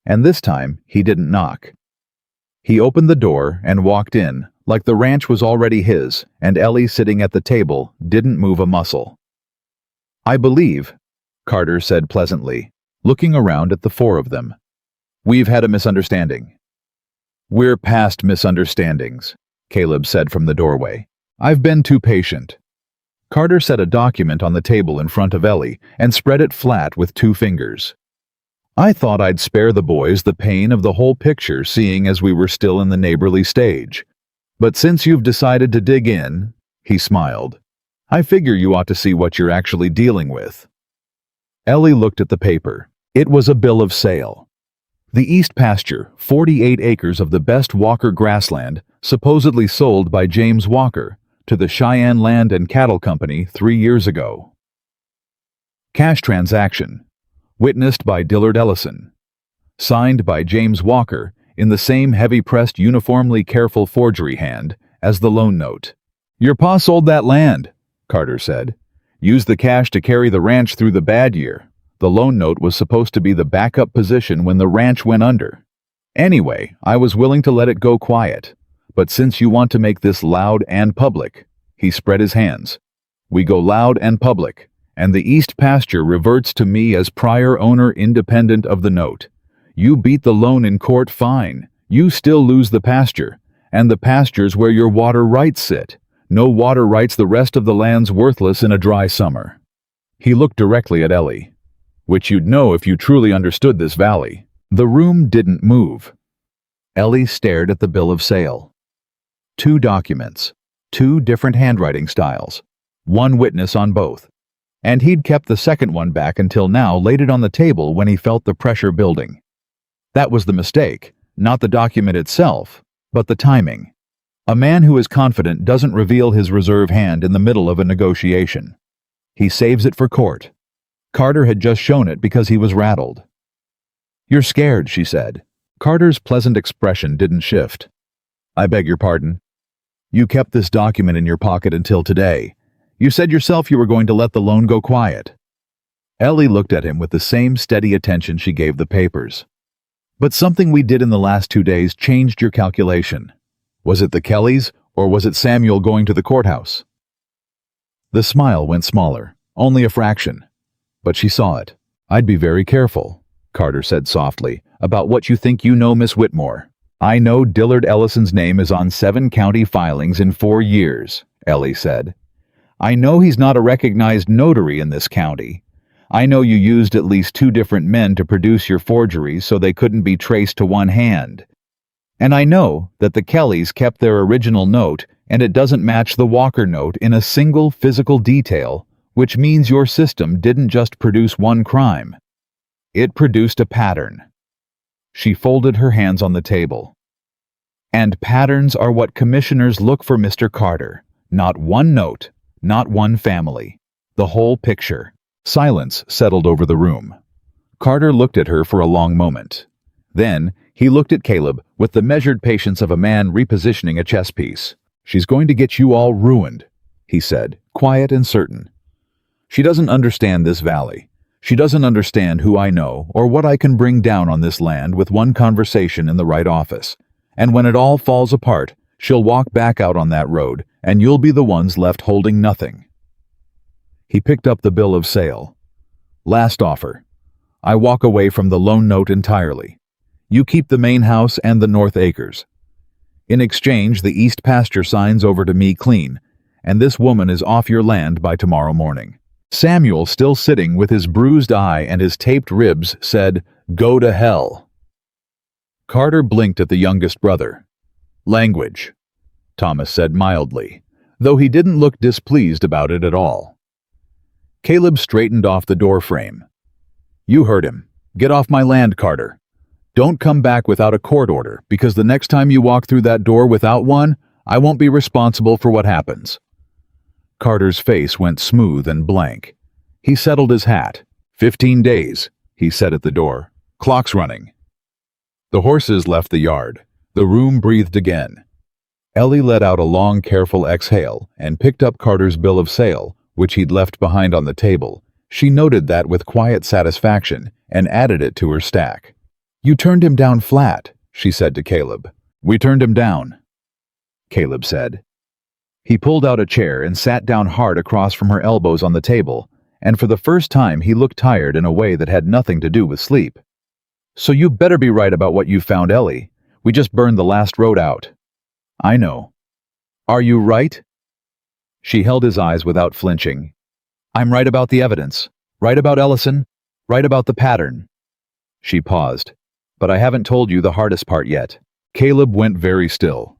And this time, he didn't knock. He opened the door and walked in, like the ranch was already his, and Ellie sitting at the table didn't move a muscle. "I believe," Carter said pleasantly, looking around at the 4 of them. "We've had a misunderstanding." "We're past misunderstandings," Caleb said from the doorway. "I've been too patient." Carter set a document on the table in front of Ellie and spread it flat with 2 fingers. "I thought I'd spare the boys the pain of the whole picture, seeing as we were still in the neighborly stage. But since you've decided to dig in," he smiled, "I figure you ought to see what you're actually dealing with." Ellie looked at the paper. It was a bill of sale. The East Pasture, 48 acres of the best Walker grassland, supposedly sold by James Walker to the Cheyenne Land and Cattle Company 3 years ago. Cash transaction. Witnessed by Dillard Ellison. Signed by James Walker in the same heavy-pressed, uniformly careful forgery hand as the loan note. "Your pa sold that land," Carter said. "Used the cash to carry the ranch through the bad year. The loan note was supposed to be the backup position when the ranch went under. Anyway, I was willing to let it go quiet. But since you want to make this loud and public," he spread his hands, "we go loud and public, and the East Pasture reverts to me as prior owner independent of the note. You beat the loan in court, fine. You still lose the pasture, and the pasture's where your water rights sit. No water rights, the rest of the land's worthless in a dry summer." He looked directly at Ellie. "Which you'd know if you truly understood this valley." The room didn't move. Ellie stared at the bill of sale. 2 documents, 2 different handwriting styles, 1 witness on both. And he'd kept the second one back until now, laid it on the table when he felt the pressure building. That was the mistake, not the document itself, but the timing. A man who is confident doesn't reveal his reserve hand in the middle of a negotiation. He saves it for court. Carter had just shown it because he was rattled. "You're scared," she said. Carter's pleasant expression didn't shift. "I beg your pardon. You kept this document in your pocket until today. You said yourself you were going to let the loan go quiet." Ellie looked at him with the same steady attention she gave the papers. "But something we did in the last 2 days changed your calculation. Was it the Kellys, or was it Samuel going to the courthouse?" The smile went smaller, only a fraction. But she saw it. "I'd be very careful," Carter said softly, "about what you think you know, Miss Whitmore. I know Dillard Ellison's name is on 7 county filings in 4 years, Ellie said. "I know he's not a recognized notary in this county. I know you used at least 2 different men to produce your forgeries so they couldn't be traced to one hand. And I know that the Kellys kept their original note and it doesn't match the Walker note in a single physical detail, which means your system didn't just produce one crime. It produced a pattern." She folded her hands on the table. "And patterns are what commissioners look for, Mr. Carter. Not one note, not one family. The whole picture." Silence settled over the room. Carter looked at her for a long moment. Then he looked at Caleb with the measured patience of a man repositioning a chess piece. "She's going to get you all ruined," he said, quiet and certain. "She doesn't understand this valley. She doesn't understand who I know or what I can bring down on this land with one conversation in the right office. And when it all falls apart, She'll walk back out on that road, and you'll be the ones left holding nothing. He picked up the bill of sale. Last offer. I walk away from the loan note entirely. You keep the main house and the north acres. In exchange, the east pasture signs over to me clean, and this woman is off your land by tomorrow morning. Samuel, still sitting with his bruised eye and his taped ribs, said, "Go to hell." Carter blinked at the youngest brother. "Language," Thomas said mildly, though he didn't look displeased about it at all. Caleb straightened off the doorframe. "You heard him. Get off my land, Carter. Don't come back without a court order, because the next time you walk through that door without one, I won't be responsible for what happens." Carter's face went smooth and blank. He settled his hat. 15 days, he said at the door. "Clock's running." The horses left the yard. The room breathed again. Ellie let out a long, careful exhale and picked up Carter's bill of sale, which he'd left behind on the table. She noted that with quiet satisfaction and added it to her stack. "You turned him down flat," she said to Caleb. "We turned him down," Caleb said. He pulled out a chair and sat down hard across from her elbows on the table, and for the first time he looked tired in a way that had nothing to do with sleep. "So you better be right about what you found, Ellie. We just burned the last road out." "I know." "Are you right?" She held his eyes without flinching. "I'm right about the evidence, right about Ellison, right about the pattern." She paused. "But I haven't told you the hardest part yet." Caleb went very still.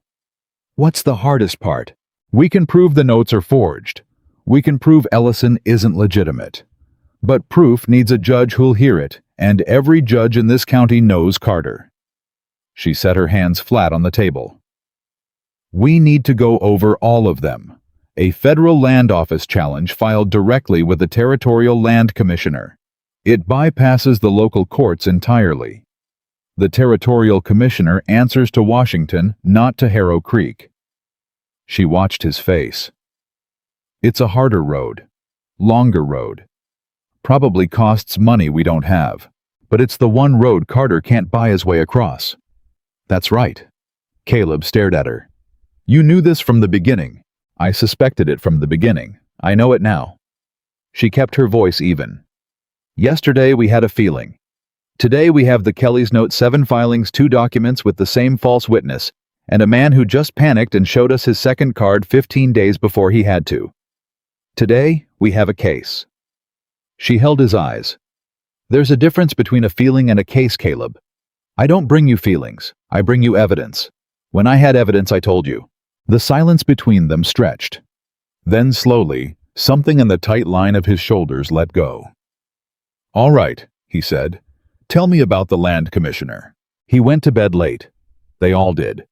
"What's the hardest part?" "We can prove the notes are forged. We can prove Ellison isn't legitimate. But proof needs a judge who'll hear it, and every judge in this county knows Carter." She set her hands flat on the table. "We need to go over all of them. A federal land office challenge filed directly with the Territorial Land Commissioner. It bypasses the local courts entirely. The Territorial Commissioner answers to Washington, not to Harrow Creek." She watched his face. "It's a harder road, longer road. Probably costs money we don't have, but it's the one road Carter can't buy his way across." "That's right." Caleb stared at her. "You knew this from the beginning." "I suspected it from the beginning. I know it now." She kept her voice even. "Yesterday we had a feeling. Today we have the Kelly's Note 7 filings, 2 documents with the same false witness, and a man who just panicked and showed us his second card 15 days before he had to. Today, we have a case." She held his eyes. "There's a difference between a feeling and a case, Caleb. I don't bring you feelings. I bring you evidence. When I had evidence, I told you." The silence between them stretched. Then slowly, something in the tight line of his shoulders let go. "All right," he said. "Tell me about the land commissioner." He went to bed late. They all did.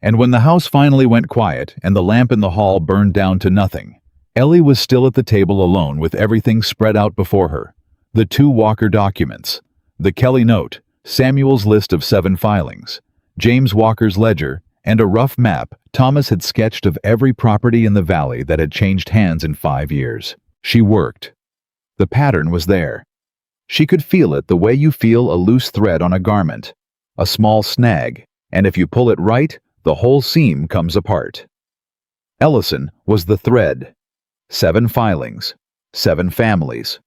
And when the house finally went quiet and the lamp in the hall burned down to nothing, Ellie was still at the table alone with everything spread out before her. The 2 Walker documents, the Kelly note, Samuel's list of 7 filings, James Walker's ledger, and a rough map Thomas had sketched of every property in the valley that had changed hands in 5 years. She worked. The pattern was there. She could feel it the way you feel a loose thread on a garment, a small snag, and if you pull it right, the whole seam comes apart. Ellison was the thread. 7 filings, 7 families.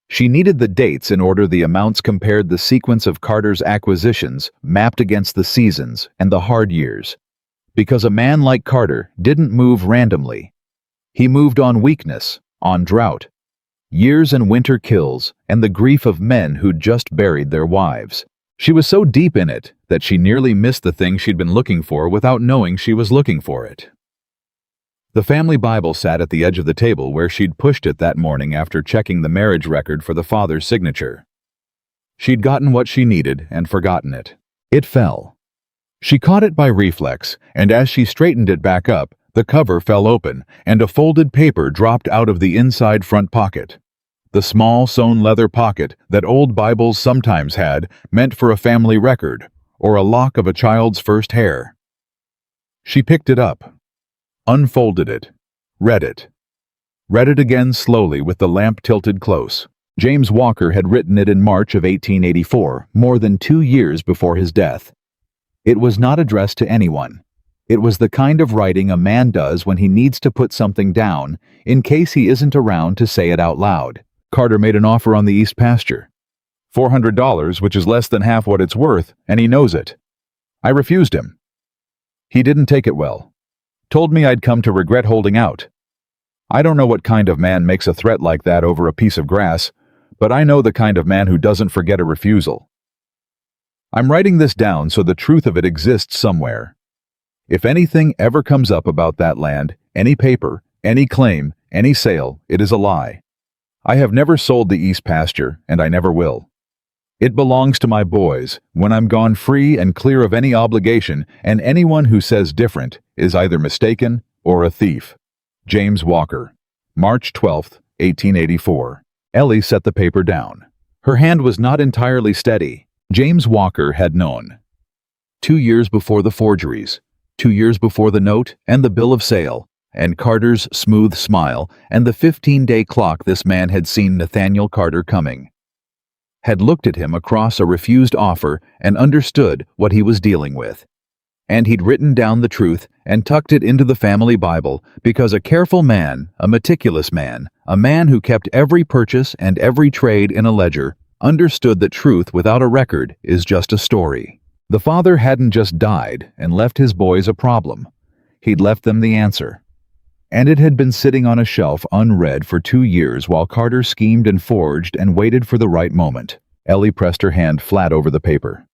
She needed the dates in order the amounts compared the sequence of Carter's acquisitions mapped against the seasons and the hard years. Because a man like Carter didn't move randomly. He moved on weakness, on drought, years and winter kills, and the grief of men who'd just buried their wives. She was so deep in it that she nearly missed the thing she'd been looking for without knowing she was looking for it. The family Bible sat at the edge of the table where she'd pushed it that morning after checking the marriage record for the father's signature. She'd gotten what she needed and forgotten it. It fell. She caught it by reflex, and as she straightened it back up, the cover fell open and a folded paper dropped out of the inside front pocket. The small sewn leather pocket that old Bibles sometimes had, meant for a family record or a lock of a child's first hair. She picked it up, unfolded it, read it again slowly with the lamp tilted close. James Walker had written it in March of 1884, more than 2 years before his death. It was not addressed to anyone. It was the kind of writing a man does when he needs to put something down, in case he isn't around to say it out loud. Carter made an offer on the east pasture. $400, which is less than half what it's worth, and he knows it. I refused him. He didn't take it well. Told me I'd come to regret holding out. I don't know what kind of man makes a threat like that over a piece of grass, but I know the kind of man who doesn't forget a refusal. I'm writing this down so the truth of it exists somewhere. If anything ever comes up about that land, any paper, any claim, any sale, it is a lie. I have never sold the east pasture, and I never will. It belongs to my boys when I'm gone free and clear of any obligation, and anyone who says different is either mistaken or a thief. James Walker, March 12, 1884. Ellie set the paper down. Her hand was not entirely steady. James Walker had known. 2 years before the forgeries, 2 years before the note and the bill of sale, and Carter's smooth smile, and the 15-day clock, this man had seen Nathaniel Carter coming. Had looked at him across a refused offer and understood what he was dealing with. And he'd written down the truth and tucked it into the family Bible because a careful man, a meticulous man, a man who kept every purchase and every trade in a ledger, understood that truth without a record is just a story. The father hadn't just died and left his boys a problem. He'd left them the answer. And it had been sitting on a shelf unread for 2 years while Carter schemed and forged and waited for the right moment. Ellie pressed her hand flat over the paper.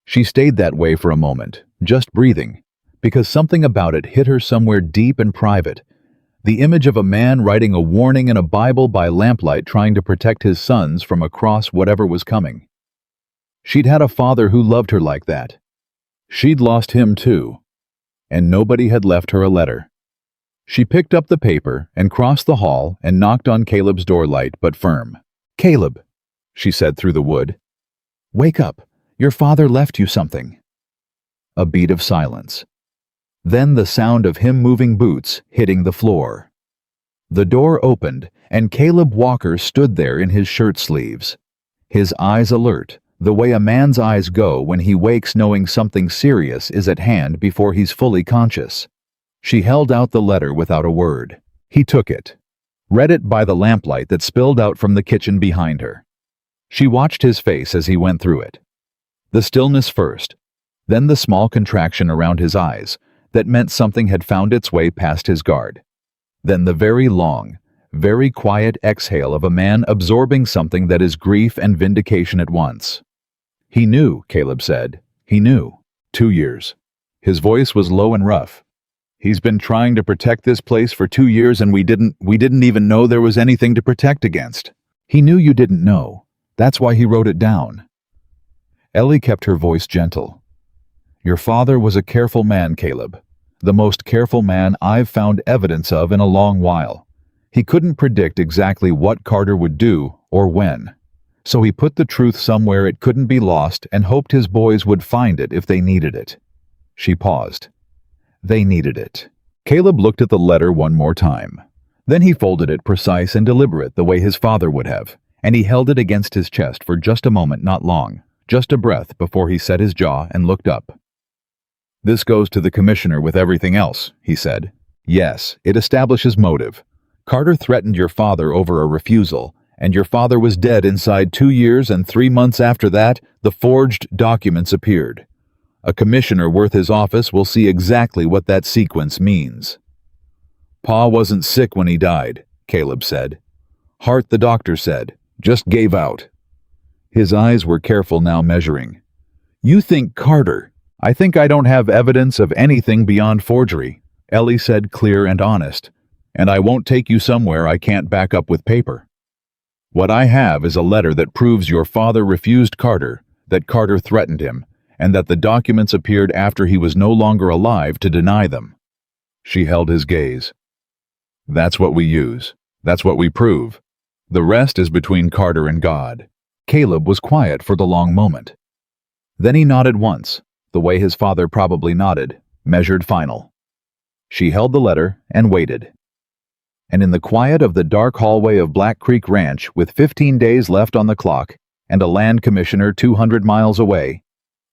She stayed that way for a moment, just breathing, because something about it hit her somewhere deep and private. The image of a man writing a warning in a Bible by lamplight trying to protect his sons from across whatever was coming. She'd had a father who loved her like that. She'd lost him too, and nobody had left her a letter. She picked up the paper and crossed the hall and knocked on Caleb's door, light but firm. "Caleb," she said through the wood. "Wake up. Your father left you something." A beat of silence. Then the sound of him moving boots hitting the floor. The door opened, and Caleb Walker stood there in his shirt sleeves, his eyes alert, the way a man's eyes go when he wakes knowing something serious is at hand before he's fully conscious. She held out the letter without a word. He took it, read it by the lamplight that spilled out from the kitchen behind her. She watched his face as he went through it. The stillness first, then the small contraction around his eyes that meant something had found its way past his guard. Then the very long, very quiet exhale of a man absorbing something that is grief and vindication at once. He knew, Caleb said. He knew. 2 years. His voice was low and rough. He's been trying to protect this place for 2 years, and we didn't even know there was anything to protect against. He knew you didn't know. That's why he wrote it down. Ellie kept her voice gentle. Your father was a careful man, Caleb. The most careful man I've found evidence of in a long while. He couldn't predict exactly what Carter would do or when. So he put the truth somewhere it couldn't be lost and hoped his boys would find it if they needed it. She paused. They needed it. Caleb looked at the letter one more time. Then he folded it precise and deliberate the way his father would have, and he held it against his chest for just a moment, not long, just a breath before he set his jaw and looked up. This goes to the commissioner with everything else, he said. Yes, it establishes motive. Carter threatened your father over a refusal, and your father was dead inside 2 years, and 3 months after that, the forged documents appeared. A commissioner worth his office will see exactly what that sequence means. Pa wasn't sick when he died, Caleb said. Heart, the doctor said, just gave out. His eyes were careful now, measuring. You think Carter? I think I don't have evidence of anything beyond forgery, Ellie said, clear and honest, and I won't take you somewhere I can't back up with paper. What I have is a letter that proves your father refused Carter, that Carter threatened him, and that the documents appeared after he was no longer alive to deny them. She held his gaze. That's what we use. That's what we prove. The rest is between Carter and God. Caleb was quiet for the long moment. Then he nodded once, the way his father probably nodded, measured final. She held the letter and waited. And in the quiet of the dark hallway of Black Creek Ranch, with 15 days left on the clock and a land commissioner 200 miles away,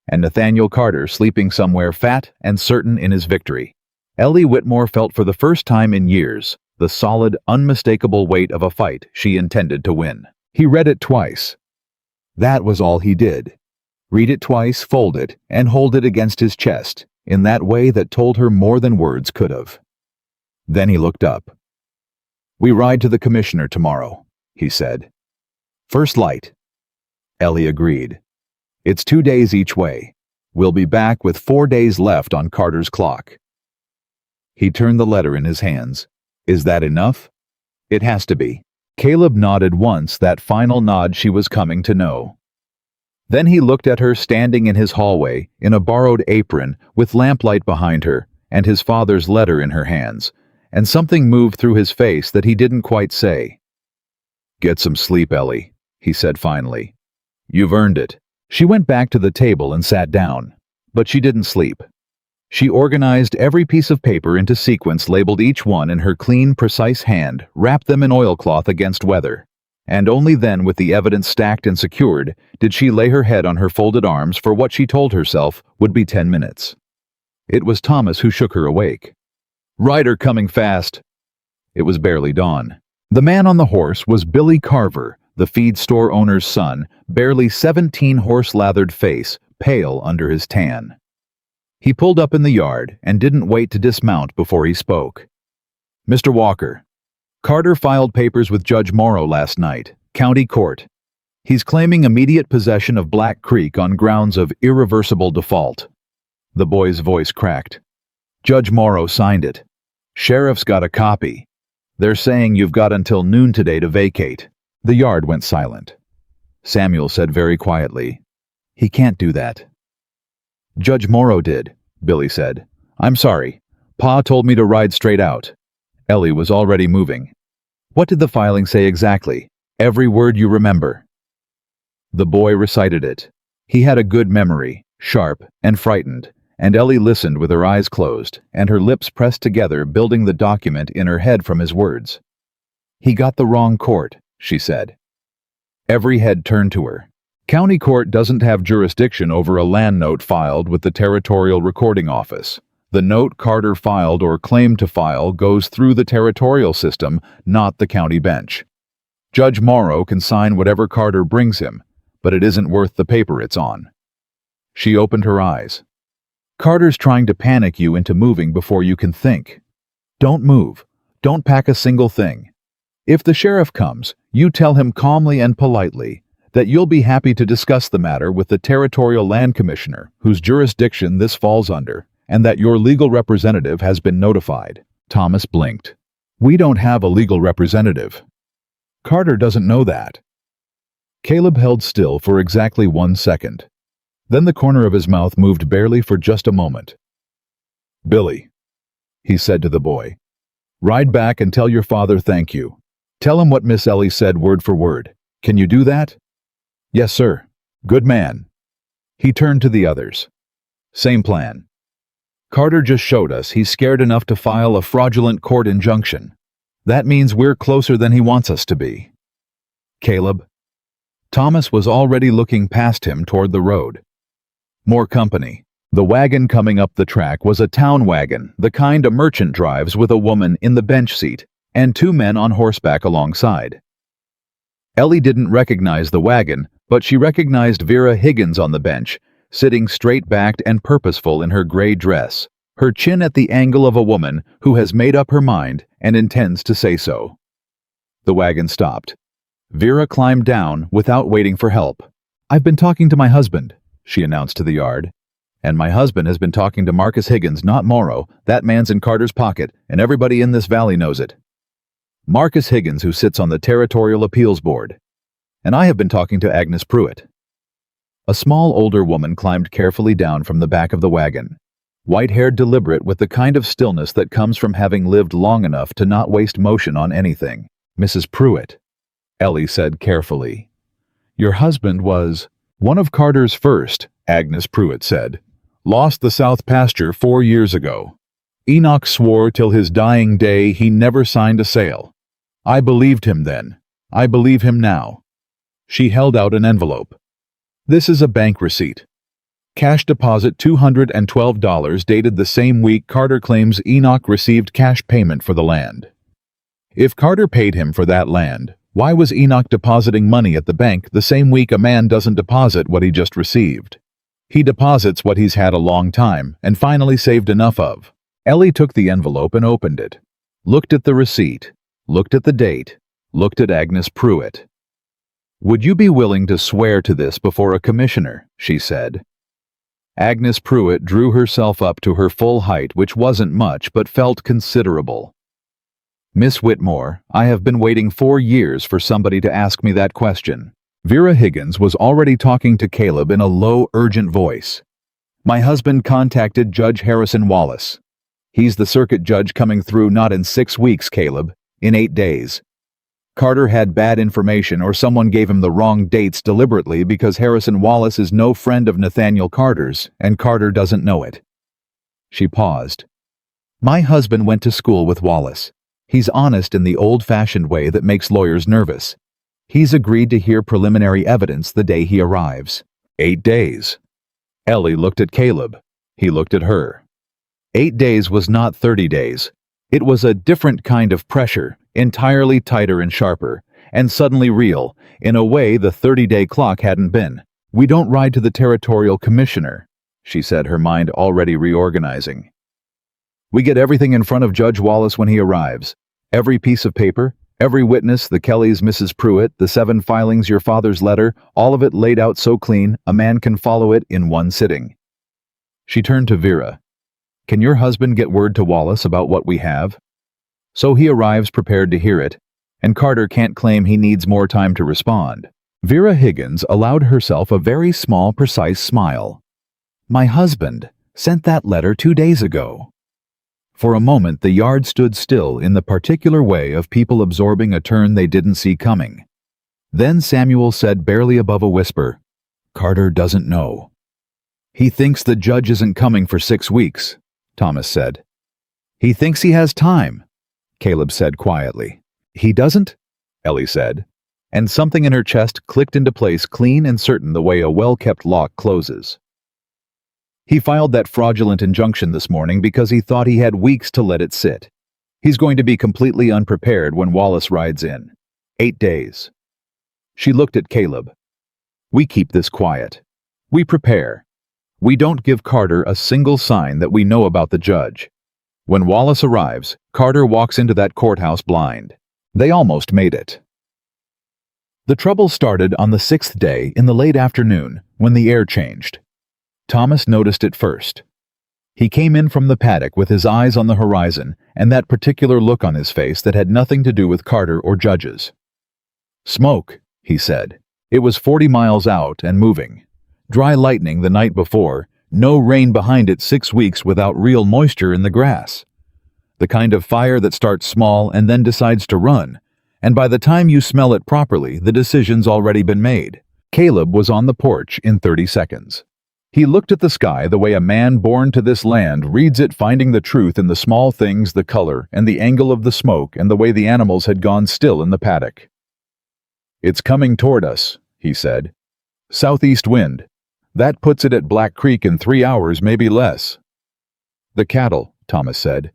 and Nathaniel Carter sleeping somewhere fat and certain in his victory. Ellie Whitmore felt for the first time in years the solid, unmistakable weight of a fight she intended to win. He read it twice. That was all he did. Read it twice, fold it, and hold it against his chest, in that way that told her more than words could have. Then he looked up. "We ride to the commissioner tomorrow," he said. "First light." Ellie agreed. "It's 2 days each way. We'll be back with 4 days left on Carter's clock." He turned the letter in his hands. "Is that enough?" "It has to be." Caleb nodded once, that final nod she was coming to know. Then he looked at her standing in his hallway, in a borrowed apron, with lamplight behind her, and his father's letter in her hands, and something moved through his face that he didn't quite say. "Get some sleep, Ellie," he said finally. "You've earned it." She went back to the table and sat down, but she didn't sleep. She organized every piece of paper into sequence, labeled each one in her clean, precise hand, wrapped them in oilcloth against weather, and only then, with the evidence stacked and secured, did she lay her head on her folded arms for what she told herself would be 10 minutes. It was Thomas who shook her awake. "Rider coming fast." It was barely dawn. The man on the horse was Billy Carver, the feed store owner's son, barely 17, horse-lathered face, pale under his tan. He pulled up in the yard and didn't wait to dismount before he spoke. "Mr. Walker, Carter filed papers with Judge Morrow last night, county court. He's claiming immediate possession of Black Creek on grounds of irreversible default." The boy's voice cracked. "Judge Morrow signed it. Sheriff's got a copy. They're saying you've got until noon today to vacate." The yard went silent. Samuel said very quietly, "He can't do that." "Judge Morrow did," Billy said. "I'm sorry. Pa told me to ride straight out." Ellie was already moving. "What did the filing say exactly? Every word you remember." The boy recited it. He had a good memory, sharp and frightened, and Ellie listened with her eyes closed and her lips pressed together, building the document in her head from his words. "He got the wrong court," she said. Every head turned to her. County court doesn't have jurisdiction over a land note filed with the Territorial Recording Office. The note Carter filed or claimed to file goes through the territorial system, not the county bench. Judge Morrow can sign whatever Carter brings him, but it isn't worth the paper it's on. She opened her eyes. "Carter's trying to panic you into moving before you can think. Don't move. Don't pack a single thing. If the sheriff comes, you tell him calmly and politely that you'll be happy to discuss the matter with the Territorial Land Commissioner, whose jurisdiction this falls under, and that your legal representative has been notified." Thomas blinked. "We don't have a legal representative." "Carter doesn't know that." Caleb held still for exactly 1 second. Then the corner of his mouth moved barely for just a moment. "Billy," he said to the boy, "ride back and tell your father thank you. Tell him what Miss Ellie said word for word. Can you do that?" "Yes, sir." "Good man." He turned to the others. "Same plan. Carter just showed us he's scared enough to file a fraudulent court injunction. That means we're closer than he wants us to be." "Caleb." Thomas was already looking past him toward the road. More company. The wagon coming up the track was a town wagon, the kind a merchant drives, with a woman in the bench seat and 2 men on horseback alongside. Ellie didn't recognize the wagon, but she recognized Vera Higgins on the bench, sitting straight-backed and purposeful in her gray dress, her chin at the angle of a woman who has made up her mind and intends to say so. The wagon stopped. Vera climbed down without waiting for help. "I've been talking to my husband," she announced to the yard. "And my husband has been talking to Marcus Higgins, not Morrow. That man's in Carter's pocket, and everybody in this valley knows it. Marcus Higgins, who sits on the Territorial Appeals Board. And I have been talking to Agnes Pruitt." A small older woman climbed carefully down from the back of the wagon, white-haired, deliberate, with the kind of stillness that comes from having lived long enough to not waste motion on anything. "Mrs. Pruitt," Ellie said carefully. "Your husband was one of Carter's first," Agnes Pruitt said. "Lost the South Pasture 4 years ago. Enoch swore till his dying day he never signed a sale. I believed him then. I believe him now." She held out an envelope. "This is a bank receipt." Cash deposit $212 dated the same week Carter claims Enoch received cash payment for the land. If Carter paid him for that land, why was Enoch depositing money at the bank the same week a man doesn't deposit what he just received? He deposits what he's had a long time and finally saved enough of. Ellie took the envelope and opened it. Looked at the receipt. Looked at the date. Looked at Agnes Pruitt. "Would you be willing to swear to this before a commissioner?" she said. Agnes Pruitt drew herself up to her full height, which wasn't much but felt considerable. "Miss Whitmore, I have been waiting 4 years for somebody to ask me that question." Vera Higgins was already talking to Caleb in a low, urgent voice. "My husband contacted Judge Harrison Wallace. He's the circuit judge coming through not in 6 weeks, Caleb, in 8 days. Carter had bad information or someone gave him the wrong dates deliberately because Harrison Wallace is no friend of Nathaniel Carter's and Carter doesn't know it." She paused. "My husband went to school with Wallace. He's honest in the old-fashioned way that makes lawyers nervous. He's agreed to hear preliminary evidence the day he arrives." 8 days. Ellie looked at Caleb. He looked at her. 8 days was not 30 days. It was a different kind of pressure, entirely tighter and sharper, and suddenly real, in a way the 30-day clock hadn't been. "We don't ride to the territorial commissioner," she said, her mind already reorganizing. "We get everything in front of Judge Wallace when he arrives. Every piece of paper, every witness, the Kellys, Mrs. Pruitt, the 7 filings, your father's letter, all of it laid out so clean, a man can follow it in one sitting." She turned to Vera. "Can your husband get word to Wallace about what we have? So he arrives prepared to hear it, and Carter can't claim he needs more time to respond." Vera Higgins allowed herself a very small, precise smile. "My husband sent that letter 2 days ago." For a moment the yard stood still in the particular way of people absorbing a turn they didn't see coming. Then Samuel said barely above a whisper, "Carter doesn't know." "He thinks the judge isn't coming for 6 weeks, Thomas said. "He thinks he has time," Caleb said quietly. "He doesn't?" Ellie said, and something in her chest clicked into place clean and certain the way a well-kept lock closes. "He filed that fraudulent injunction this morning because he thought he had weeks to let it sit. He's going to be completely unprepared when Wallace rides in. 8 days. She looked at Caleb. "We keep this quiet. We prepare. We don't give Carter a single sign that we know about the judge. When Wallace arrives, Carter walks into that courthouse blind." They almost made it. The trouble started on the 6th day in the late afternoon when the air changed. Thomas noticed it first. He came in from the paddock with his eyes on the horizon and that particular look on his face that had nothing to do with Carter or judges. "Smoke," he said. It was 40 miles out and moving. Dry lightning the night before, no rain behind it 6 weeks without real moisture in the grass. The kind of fire that starts small and then decides to run, and by the time you smell it properly, the decision's already been made. Caleb was on the porch in 30 seconds. He looked at the sky the way a man born to this land reads it, finding the truth in the small things, the color, and the angle of the smoke, and the way the animals had gone still in the paddock. "It's coming toward us," he said. "Southeast wind. That puts it at Black Creek in 3 hours, maybe less." "The cattle," Thomas said.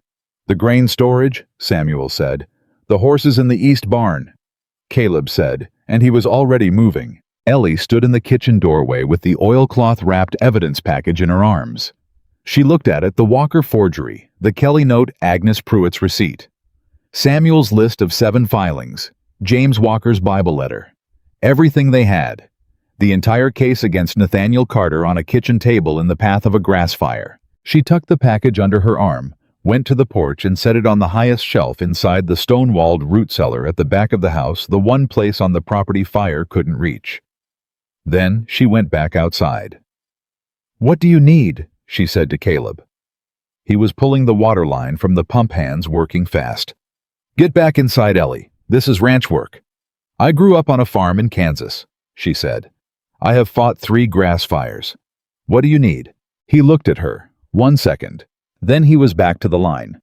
"The grain storage," Samuel said. "The horses in the east barn," Caleb said, and he was already moving. Ellie stood in the kitchen doorway with the oilcloth-wrapped evidence package in her arms. She looked at it, the Walker forgery, the Kelly note, Agnes Pruitt's receipt, Samuel's list of 7 filings, James Walker's Bible letter. Everything they had. The entire case against Nathaniel Carter on a kitchen table in the path of a grass fire. She tucked the package under her arm, went to the porch and set it on the highest shelf inside the stone-walled root cellar at the back of the house, the one place on the property fire couldn't reach. Then she went back outside. "What do you need?" she said to Caleb. He was pulling the water line from the pump hands, working fast. "Get back inside, Ellie. This is ranch work. I grew up on a farm in Kansas," she said. "I have fought 3 grass fires. What do you need?" He looked at her. 1 second. Then he was back to the line.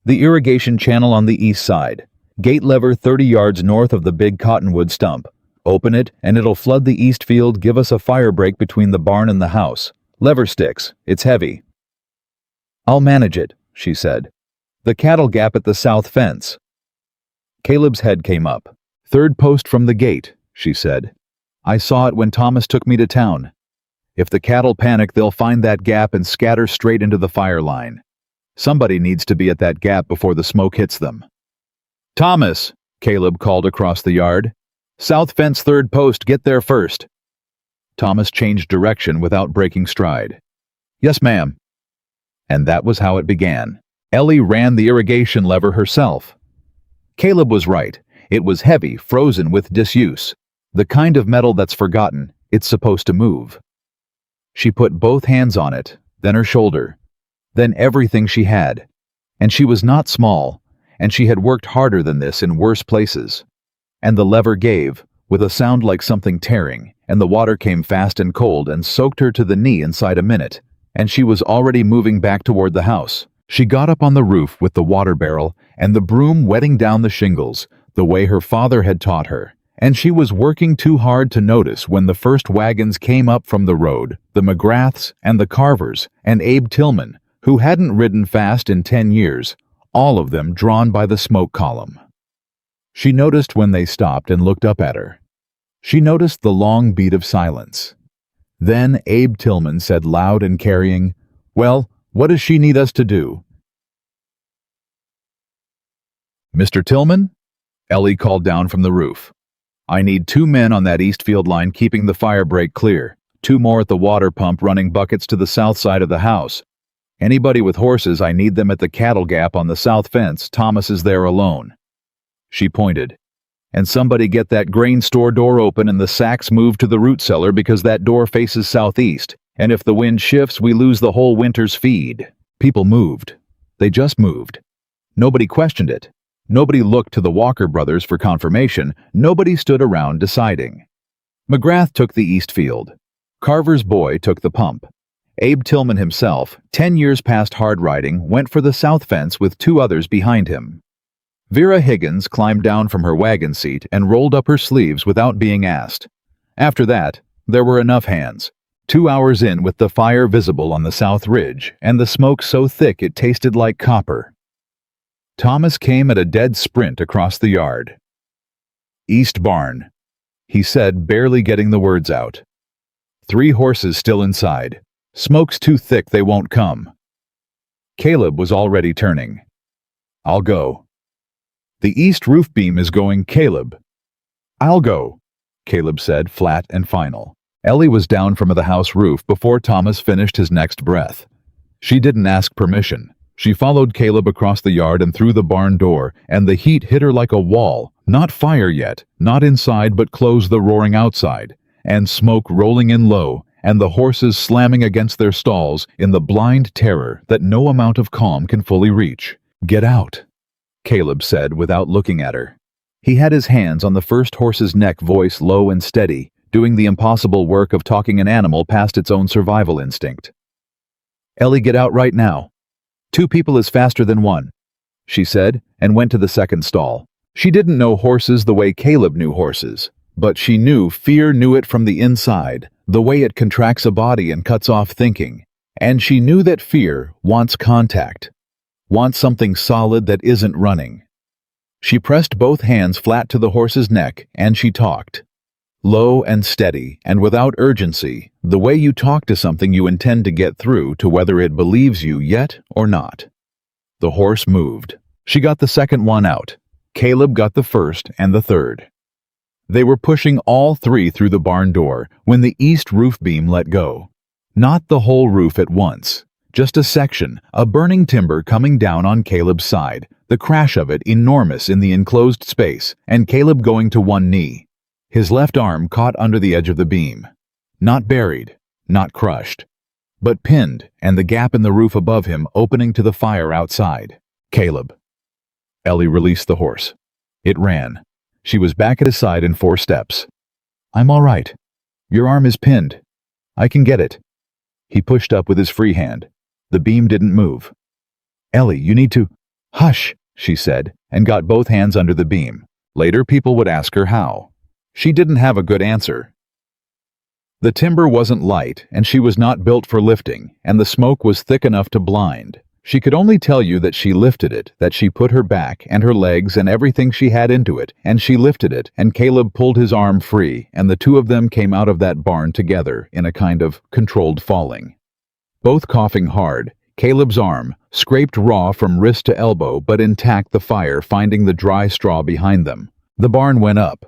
"The irrigation channel on the east side. Gate lever 30 yards north of the big cottonwood stump. Open it, and it'll flood the east field, give us a fire break between the barn and the house. Lever sticks. It's heavy. I'll manage it, she said. The cattle gap at the south fence. Caleb's head came up. Third post from the gate, she said. I saw it when Thomas took me to town. If the cattle panic, they'll find that gap and scatter straight into the fire line. Somebody needs to be at that gap before the smoke hits them. Thomas, Caleb called across the yard. South fence third post, get there first. Thomas changed direction without breaking stride. Yes, ma'am. And that was how it began. Ellie ran the irrigation lever herself. Caleb was right. It was heavy, frozen with disuse. The kind of metal that's forgotten, it's supposed to move. She put both hands on it, then her shoulder, then everything she had. And she was not small, and she had worked harder than this in worse places. And the lever gave, with a sound like something tearing, and the water came fast and cold and soaked her to the knee inside a minute, and she was already moving back toward the house. She got up on the roof with the water barrel and the broom wetting down the shingles, the way her father had taught her, and she was working too hard to notice when the first wagons came up from the road, the McGraths and the Carvers and Abe Tillman, who hadn't ridden fast in 10 years, all of them drawn by the smoke column. She noticed when they stopped and looked up at her. She noticed the long beat of silence. Then Abe Tillman said loud and carrying, "Well, what does she need us to do?" "Mr. Tillman?" Ellie called down from the roof. "I need 2 men on that east field line keeping the fire break clear, 2 more at the water pump running buckets to the south side of the house. Anybody with horses, I need them at the cattle gap on the south fence. Thomas is there alone." She pointed. "And somebody get that grain store door open and the sacks moved to the root cellar because that door faces southeast, and if the wind shifts, we lose the whole winter's feed." People moved. They just moved. Nobody questioned it. Nobody looked to the Walker brothers for confirmation. Nobody stood around deciding. McGrath took the east field. Carver's boy took the pump. Abe Tillman himself, 10 years past hard riding, went for the south fence with 2 others behind him. Vera Higgins climbed down from her wagon seat and rolled up her sleeves without being asked. After that, there were enough hands. 2 hours in with the fire visible on the south ridge and the smoke so thick it tasted like copper. Thomas came at a dead sprint across the yard. "East barn," he said, barely getting the words out. "3 horses still inside. Smoke's too thick, they won't come." Caleb was already turning. "I'll go." "The east roof beam is going, Caleb." "I'll go," Caleb said, flat and final. Ellie was down from the house roof before Thomas finished his next breath. She didn't ask permission. She followed Caleb across the yard and through the barn door, and the heat hit her like a wall. Not fire yet, not inside, but close the roaring outside, and smoke rolling in low, and the horses slamming against their stalls in the blind terror that no amount of calm can fully reach. "Get out," Caleb said without looking at her. He had his hands on the first horse's neck, voice low and steady, doing the impossible work of talking an animal past its own survival instinct. "Ellie, get out right now. 2 people is faster than 1, she said, and went to the second stall. She didn't know horses the way Caleb knew horses, but she knew fear knew it from the inside, the way it contracts a body and cuts off thinking. And she knew that fear wants contact, wants something solid that isn't running. She pressed both hands flat to the horse's neck, and she talked. Low and steady, and without urgency, the way you talk to something you intend to get through to whether it believes you yet or not. The horse moved. She got the second one out. Caleb got the first and the third. They were pushing all 3 through the barn door when the east roof beam let go. Not the whole roof at once, just a section, a burning timber coming down on Caleb's side, the crash of it enormous in the enclosed space, and Caleb going to one knee. His left arm caught under the edge of the beam. Not buried, not crushed, but pinned, and the gap in the roof above him opening to the fire outside. "Caleb." Ellie released the horse. It ran. She was back at his side in 4 steps. "I'm all right. Your arm is pinned. I can get it." He pushed up with his free hand. The beam didn't move. "Ellie, you need to—" "Hush," she said, and got both hands under the beam. Later people would ask her how. She didn't have a good answer. The timber wasn't light, and she was not built for lifting, and the smoke was thick enough to blind. She could only tell you that she lifted it, that she put her back and her legs and everything she had into it, and she lifted it, and Caleb pulled his arm free, and the two of them came out of that barn together in a kind of controlled falling. Both coughing hard, Caleb's arm, scraped raw from wrist to elbow but intact, the fire finding the dry straw behind them. The barn went up.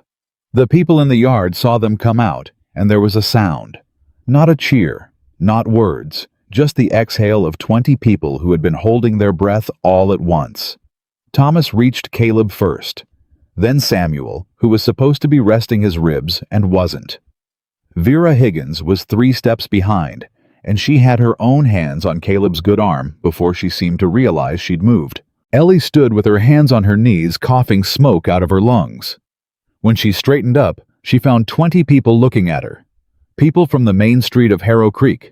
The people in the yard saw them come out, and there was a sound. Not a cheer, not words. Just the exhale of 20 people who had been holding their breath all at once. Thomas reached Caleb first, then Samuel, who was supposed to be resting his ribs and wasn't. Vera Higgins was 3 steps behind, and she had her own hands on Caleb's good arm before she seemed to realize she'd moved. Ellie stood with her hands on her knees, coughing smoke out of her lungs. When she straightened up, she found 20 people looking at her. People from the main street of Harrow Creek.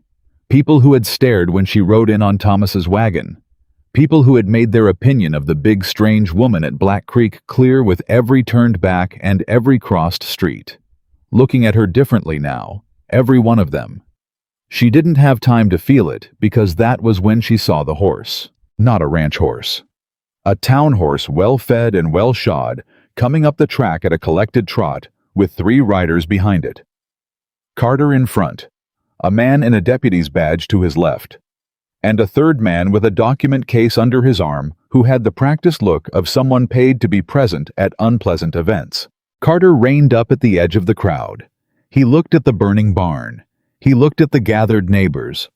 People who had stared when she rode in on Thomas's wagon. People who had made their opinion of the big strange woman at Black Creek clear with every turned back and every crossed street. Looking at her differently now, every one of them. She didn't have time to feel it because that was when she saw the horse. Not a ranch horse. A town horse, well fed and well shod, coming up the track at a collected trot with 3 riders behind it. Carter in front. A man in a deputy's badge to his left, and a third man with a document case under his arm who had the practiced look of someone paid to be present at unpleasant events. Carter reined up at the edge of the crowd. He looked at the burning barn. He looked at the gathered neighbors.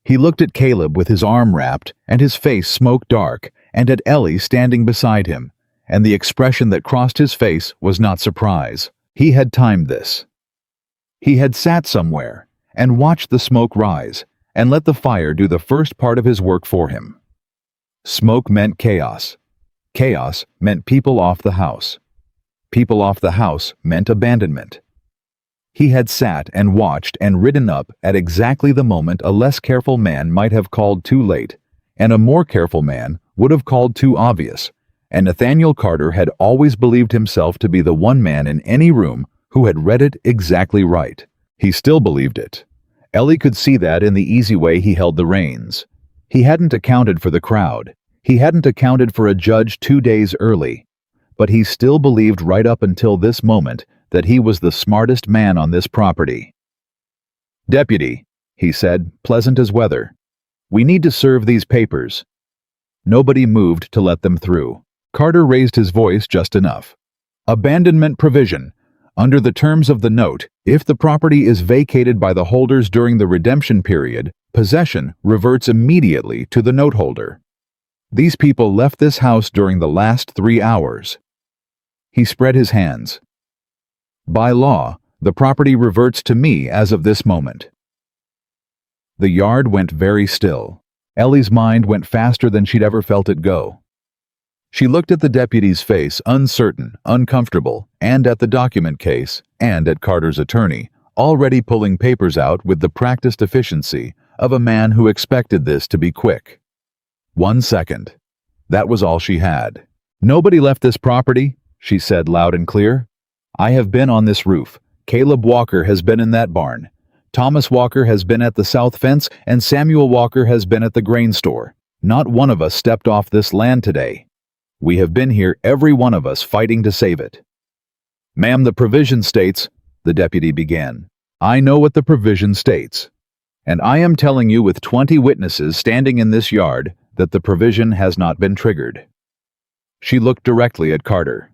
He looked at Caleb with his arm wrapped and his face smoke dark, and at Ellie standing beside him, and the expression that crossed his face was not surprise. He had timed this. He had sat somewhere and watched the smoke rise, and let the fire do the first part of his work for him. Smoke meant chaos. Chaos meant people off the house. People off the house meant abandonment. He had sat and watched and ridden up at exactly the moment a less careful man might have called too late, and a more careful man would have called too obvious, and Nathaniel Carter had always believed himself to be the one man in any room who had read it exactly right. He still believed it. Ellie could see that in the easy way he held the reins. He hadn't accounted for the crowd. He hadn't accounted for a judge 2 days early. But he still believed right up until this moment that he was the smartest man on this property. "Deputy," he said, pleasant as weather. "We need to serve these papers." Nobody moved to let them through. Carter raised his voice just enough. "Abandonment provision. Under the terms of the note, if the property is vacated by the holders during the redemption period, possession reverts immediately to the note holder. These people left this house during the last 3 hours." He spread his hands. "By law, the property reverts to me as of this moment." The yard went very still. Ellie's mind went faster than she'd ever felt it go. She looked at the deputy's face, uncertain, uncomfortable, and at the document case, and at Carter's attorney, already pulling papers out with the practiced efficiency of a man who expected this to be quick. 1 second. That was all she had. "Nobody left this property," she said loud and clear. "I have been on this roof. Caleb Walker has been in that barn. Thomas Walker has been at the south fence, and Samuel Walker has been at the grain store. Not one of us stepped off this land today. We have been here, every one of us, fighting to save it." "Ma'am, the provision states," the deputy began. "I know what the provision states. And I am telling you with 20 witnesses standing in this yard that the provision has not been triggered." She looked directly at Carter.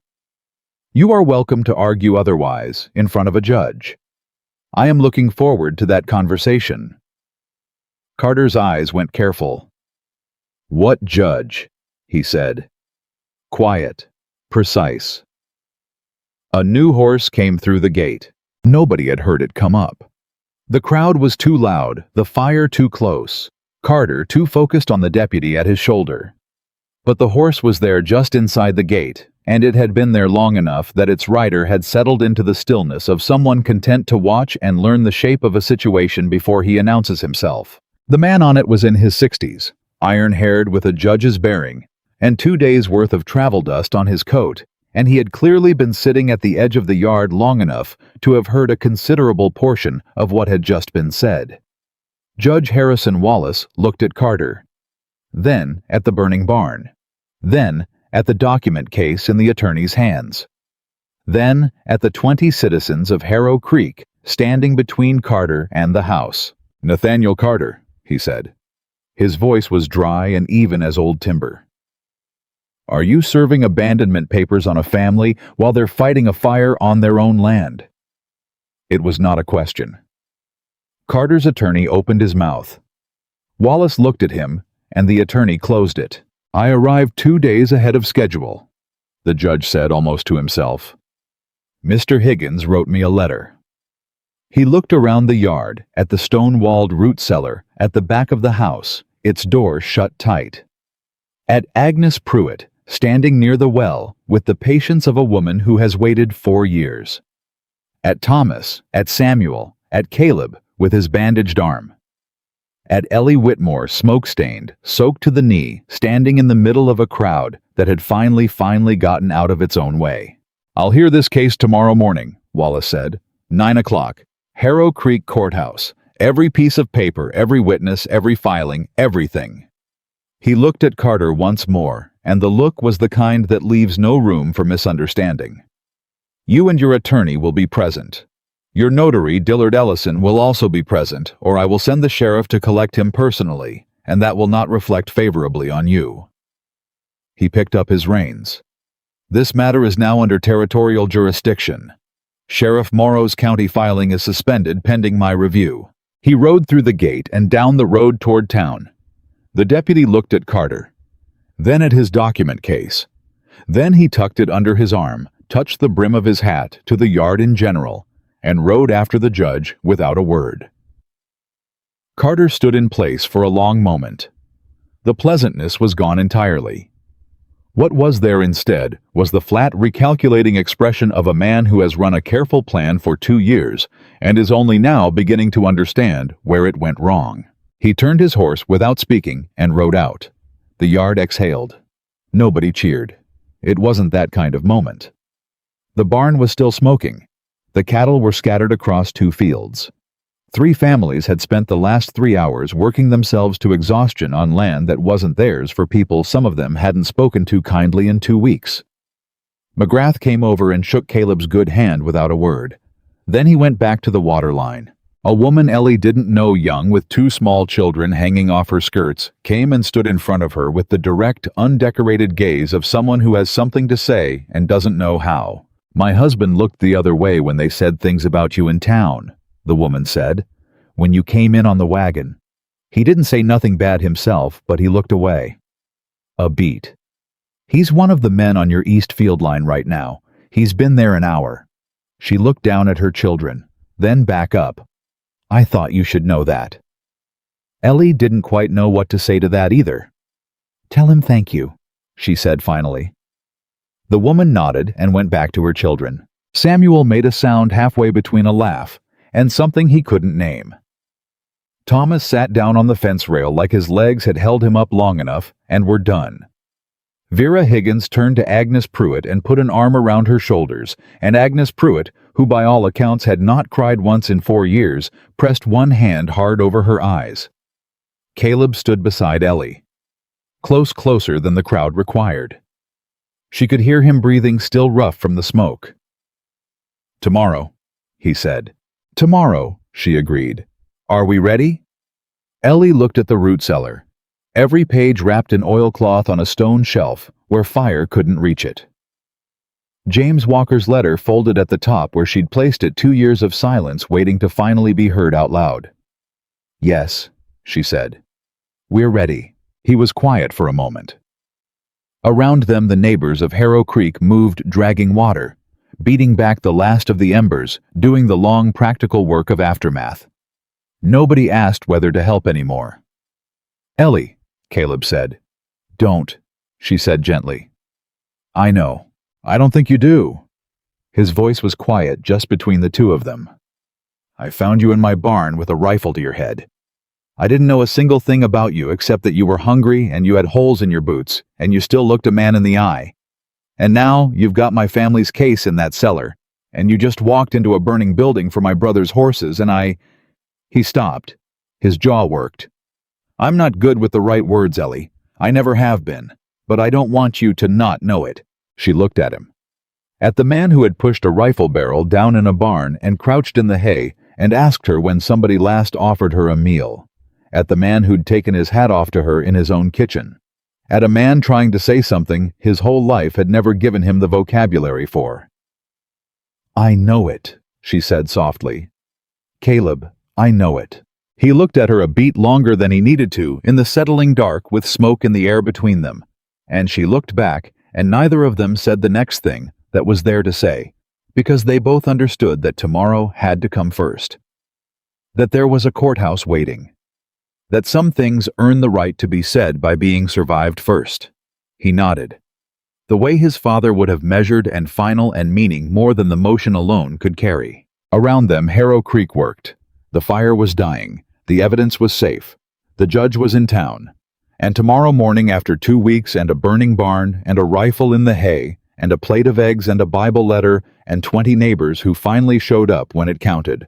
"You are welcome to argue otherwise in front of a judge. I am looking forward to that conversation." Carter's eyes went careful. "What judge?" he said. Quiet, precise. A new horse came through the gate. Nobody had heard it come up. The crowd was too loud, the fire too close, Carter too focused on the deputy at his shoulder. But the horse was there just inside the gate, and it had been there long enough that its rider had settled into the stillness of someone content to watch and learn the shape of a situation before he announces himself. The man on it was in his 60s, iron-haired with a judge's bearing, and 2 days' worth of travel dust on his coat, and he had clearly been sitting at the edge of the yard long enough to have heard a considerable portion of what had just been said. Judge Harrison Wallace looked at Carter, then at the burning barn, then at the document case in the attorney's hands, then at the 20 citizens of Harrow Creek standing between Carter and the house. "Nathaniel Carter," he said. His voice was dry and even as old timber. "Are you serving abandonment papers on a family while they're fighting a fire on their own land?" It was not a question. Carter's attorney opened his mouth. Wallace looked at him, and the attorney closed it. "I arrived 2 days ahead of schedule," the judge said almost to himself. "Mr. Higgins wrote me a letter." He looked around the yard, at the stone-walled root cellar, at the back of the house, its door shut tight. At Agnes Pruitt, standing near the well, with the patience of a woman who has waited 4 years. At Thomas, at Samuel, at Caleb, with his bandaged arm. At Ellie Whitmore, smoke-stained, soaked to the knee, standing in the middle of a crowd that had finally gotten out of its own way. "I'll hear this case tomorrow morning," Wallace said. 9 o'clock. Harrow Creek Courthouse. Every piece of paper, every witness, every filing, everything. He looked at Carter once more, and the look was the kind that leaves no room for misunderstanding. "You and your attorney will be present. Your notary, Dillard Ellison, will also be present, or I will send the sheriff to collect him personally, and that will not reflect favorably on you." He picked up his reins. "This matter is now under territorial jurisdiction. Sheriff Morrow's county filing is suspended pending my review." He rode through the gate and down the road toward town. The deputy looked at Carter, then at his document case. Then he tucked it under his arm, touched the brim of his hat to the yard in general, and rode after the judge without a word. Carter stood in place for a long moment. The pleasantness was gone entirely. What was there instead was the flat, recalculating expression of a man who has run a careful plan for 2 years and is only now beginning to understand where it went wrong. He turned his horse without speaking and rode out. The yard exhaled. Nobody cheered. It wasn't that kind of moment. The barn was still smoking. The cattle were scattered across 2 fields. 3 families had spent the last 3 hours working themselves to exhaustion on land that wasn't theirs for people some of them hadn't spoken to kindly in 2 weeks. McGrath came over and shook Caleb's good hand without a word. Then he went back to the water line. A woman Ellie didn't know, young with 2 small children hanging off her skirts, came and stood in front of her with the direct, undecorated gaze of someone who has something to say and doesn't know how. "My husband looked the other way when they said things about you in town," the woman said, "when you came in on the wagon. He didn't say nothing bad himself, but he looked away." A beat. "He's one of the men on your east field line right now. He's been there an hour." She looked down at her children, then back up. "I thought you should know that." Ellie didn't quite know what to say to that either. "Tell him thank you," she said finally. The woman nodded and went back to her children. Samuel made a sound halfway between a laugh and something he couldn't name. Thomas sat down on the fence rail like his legs had held him up long enough and were done. Vera Higgins turned to Agnes Pruitt and put an arm around her shoulders, and Agnes Pruitt, who by all accounts had not cried once in 4 years, pressed one hand hard over her eyes. Caleb stood beside Ellie, closer than the crowd required. She could hear him breathing still rough from the smoke. "Tomorrow," he said. "Tomorrow," she agreed. "Are we ready?" Ellie looked at the root cellar. Every page wrapped in oilcloth on a stone shelf where fire couldn't reach it. James Walker's letter folded at the top where she'd placed it 2 years of silence waiting to finally be heard out loud. "Yes," she said. "We're ready." He was quiet for a moment. Around them the neighbors of Harrow Creek moved, dragging water, beating back the last of the embers, doing the long practical work of aftermath. Nobody asked whether to help anymore. "Ellie," Caleb said. "Don't," she said gently. "I know. I don't think you do." His voice was quiet just between the 2 of them. "I found you in my barn with a rifle to your head. I didn't know a single thing about you except that you were hungry and you had holes in your boots and you still looked a man in the eye. And now you've got my family's case in that cellar, and you just walked into a burning building for my brother's horses, and I—" He stopped. His jaw worked. "I'm not good with the right words, Ellie. I never have been. But I don't want you to not know it." She looked at him. At the man who had pushed a rifle barrel down in a barn and crouched in the hay and asked her when somebody last offered her a meal. At the man who'd taken his hat off to her in his own kitchen. At a man trying to say something his whole life had never given him the vocabulary for. "I know it," she said softly. "Caleb, I know it." He looked at her a beat longer than he needed to in the settling dark with smoke in the air between them, and she looked back, and neither of them said the next thing that was there to say, because they both understood that tomorrow had to come first. That there was a courthouse waiting. That some things earn the right to be said by being survived first. He nodded. The way his father would have measured and final and meaning more than the motion alone could carry. Around them Harrow Creek worked. The fire was dying. The evidence was safe. The judge was in town. And tomorrow morning, after 2 weeks and a burning barn and a rifle in the hay and a plate of eggs and a Bible letter and 20 neighbors who finally showed up when it counted,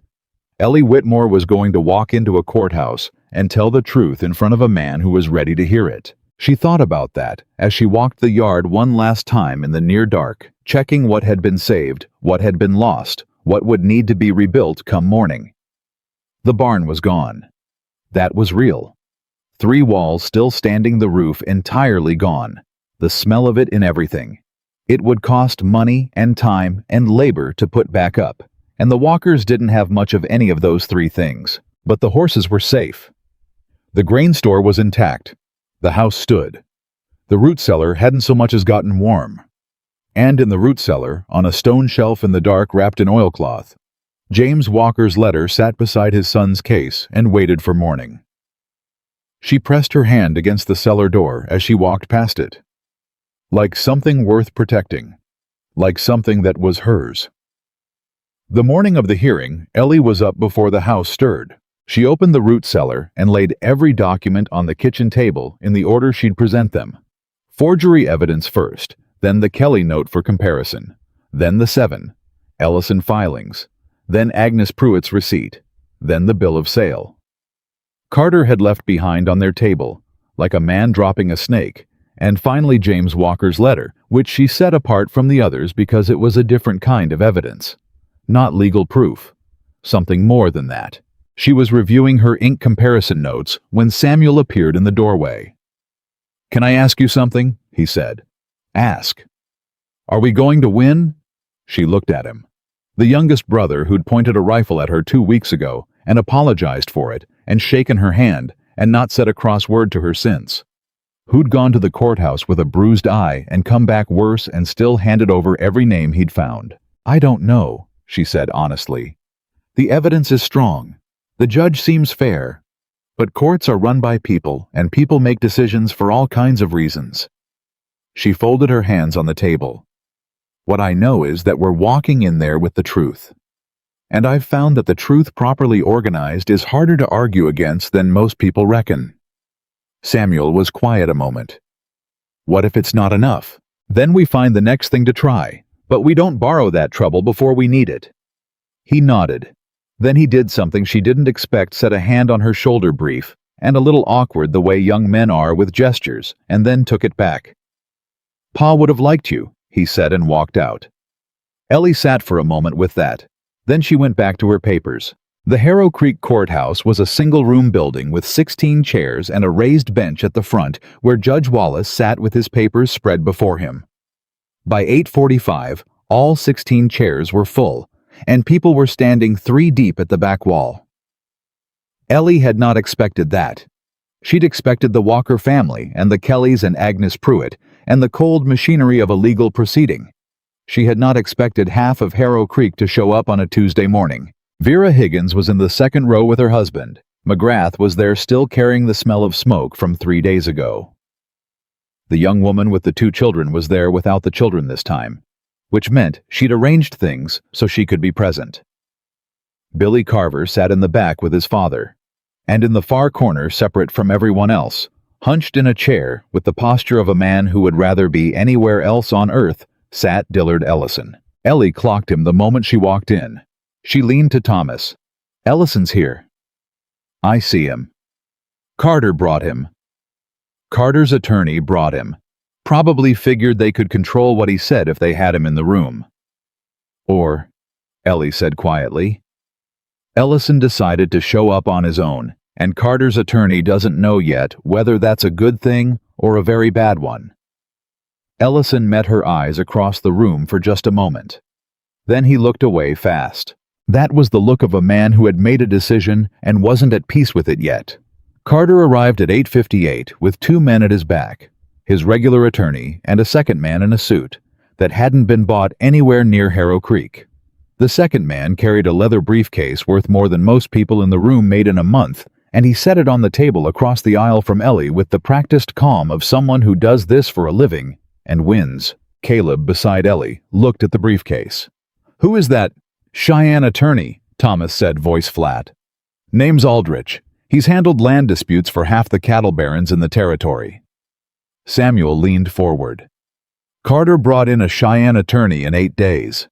Ellie Whitmore was going to walk into a courthouse and tell the truth in front of a man who was ready to hear it. She thought about that as she walked the yard one last time in the near dark, checking what had been saved, what had been lost, what would need to be rebuilt come morning. The barn was gone. That was real. 3 walls still standing, the roof entirely gone, the smell of it in everything. It would cost money and time and labor to put back up, and the Walkers didn't have much of any of those 3 things, but the horses were safe. The grain store was intact. The house stood. The root cellar hadn't so much as gotten warm. And in the root cellar, on a stone shelf in the dark wrapped in oilcloth, James Walker's letter sat beside his son's case and waited for morning. She pressed her hand against the cellar door as she walked past it. Like something worth protecting. Like something that was hers. The morning of the hearing, Ellie was up before the house stirred. She opened the root cellar and laid every document on the kitchen table in the order she'd present them. Forgery evidence first, then the Kelly note for comparison, then the 7, Ellison filings, then Agnes Pruitt's receipt, then the bill of sale. Carter had left behind on their table, like a man dropping a snake, and finally James Walker's letter, which she set apart from the others because it was a different kind of evidence. Not legal proof. Something more than that. She was reviewing her ink comparison notes when Samuel appeared in the doorway. "Can I ask you something?" he said. "Ask." "Are we going to win?" She looked at him. The youngest brother who'd pointed a rifle at her 2 weeks ago and apologized for it and shaken her hand and not said a cross word to her since. Who'd gone to the courthouse with a bruised eye and come back worse and still handed over every name he'd found. "I don't know," she said honestly. "The evidence is strong. The judge seems fair. But courts are run by people, and people make decisions for all kinds of reasons." She folded her hands on the table. "What I know is that we're walking in there with the truth. And I've found that the truth properly organized is harder to argue against than most people reckon." Samuel was quiet a moment. "What if it's not enough? Then we find the next thing to try, but we don't borrow that trouble before we need it." He nodded. Then he did something she didn't expect, set a hand on her shoulder, brief, and a little awkward the way young men are with gestures, and then took it back. "Pa would have liked you," he said and walked out. Ellie sat for a moment with that. Then she went back to her papers. The Harrow Creek Courthouse was a single-room building with 16 chairs and a raised bench at the front where Judge Wallace sat with his papers spread before him. By 8:45, all 16 chairs were full, and people were standing 3 deep at the back wall. Ellie had not expected that. She'd expected the Walker family and the Kellys and Agnes Pruitt and the cold machinery of a legal proceeding. She had not expected half of Harrow Creek to show up on a Tuesday morning. Vera Higgins was in the second row with her husband. McGrath was there still carrying the smell of smoke from 3 days ago. The young woman with the 2 children was there without the children this time, which meant she'd arranged things so she could be present. Billy Carver sat in the back with his father, and in the far corner, separate from everyone else, hunched in a chair with the posture of a man who would rather be anywhere else on earth sat Dillard Ellison. Ellie clocked him the moment she walked in. She leaned to Thomas. "Ellison's here." "I see him." Carter brought him. Carter's attorney brought him. Probably figured they could control what he said if they had him in the room. Or, Ellie said quietly. Ellison decided to show up on his own, and Carter's attorney doesn't know yet whether that's a good thing or a very bad one. Ellison met her eyes across the room for just a moment. Then he looked away fast. That was the look of a man who had made a decision and wasn't at peace with it yet. Carter arrived at 8:58 with two men at his back, his regular attorney and a second man in a suit that hadn't been bought anywhere near Harrow Creek. The second man carried a leather briefcase worth more than most people in the room made in a month, and he set it on the table across the aisle from Ellie with the practiced calm of someone who does this for a living and wins. Caleb, beside Ellie, looked at the briefcase. "Who is that Cheyenne attorney?" Thomas said, voice flat. "Name's Aldrich. He's handled land disputes for half the cattle barons in the territory." Samuel leaned forward. "Carter brought in a Cheyenne attorney in 8 days.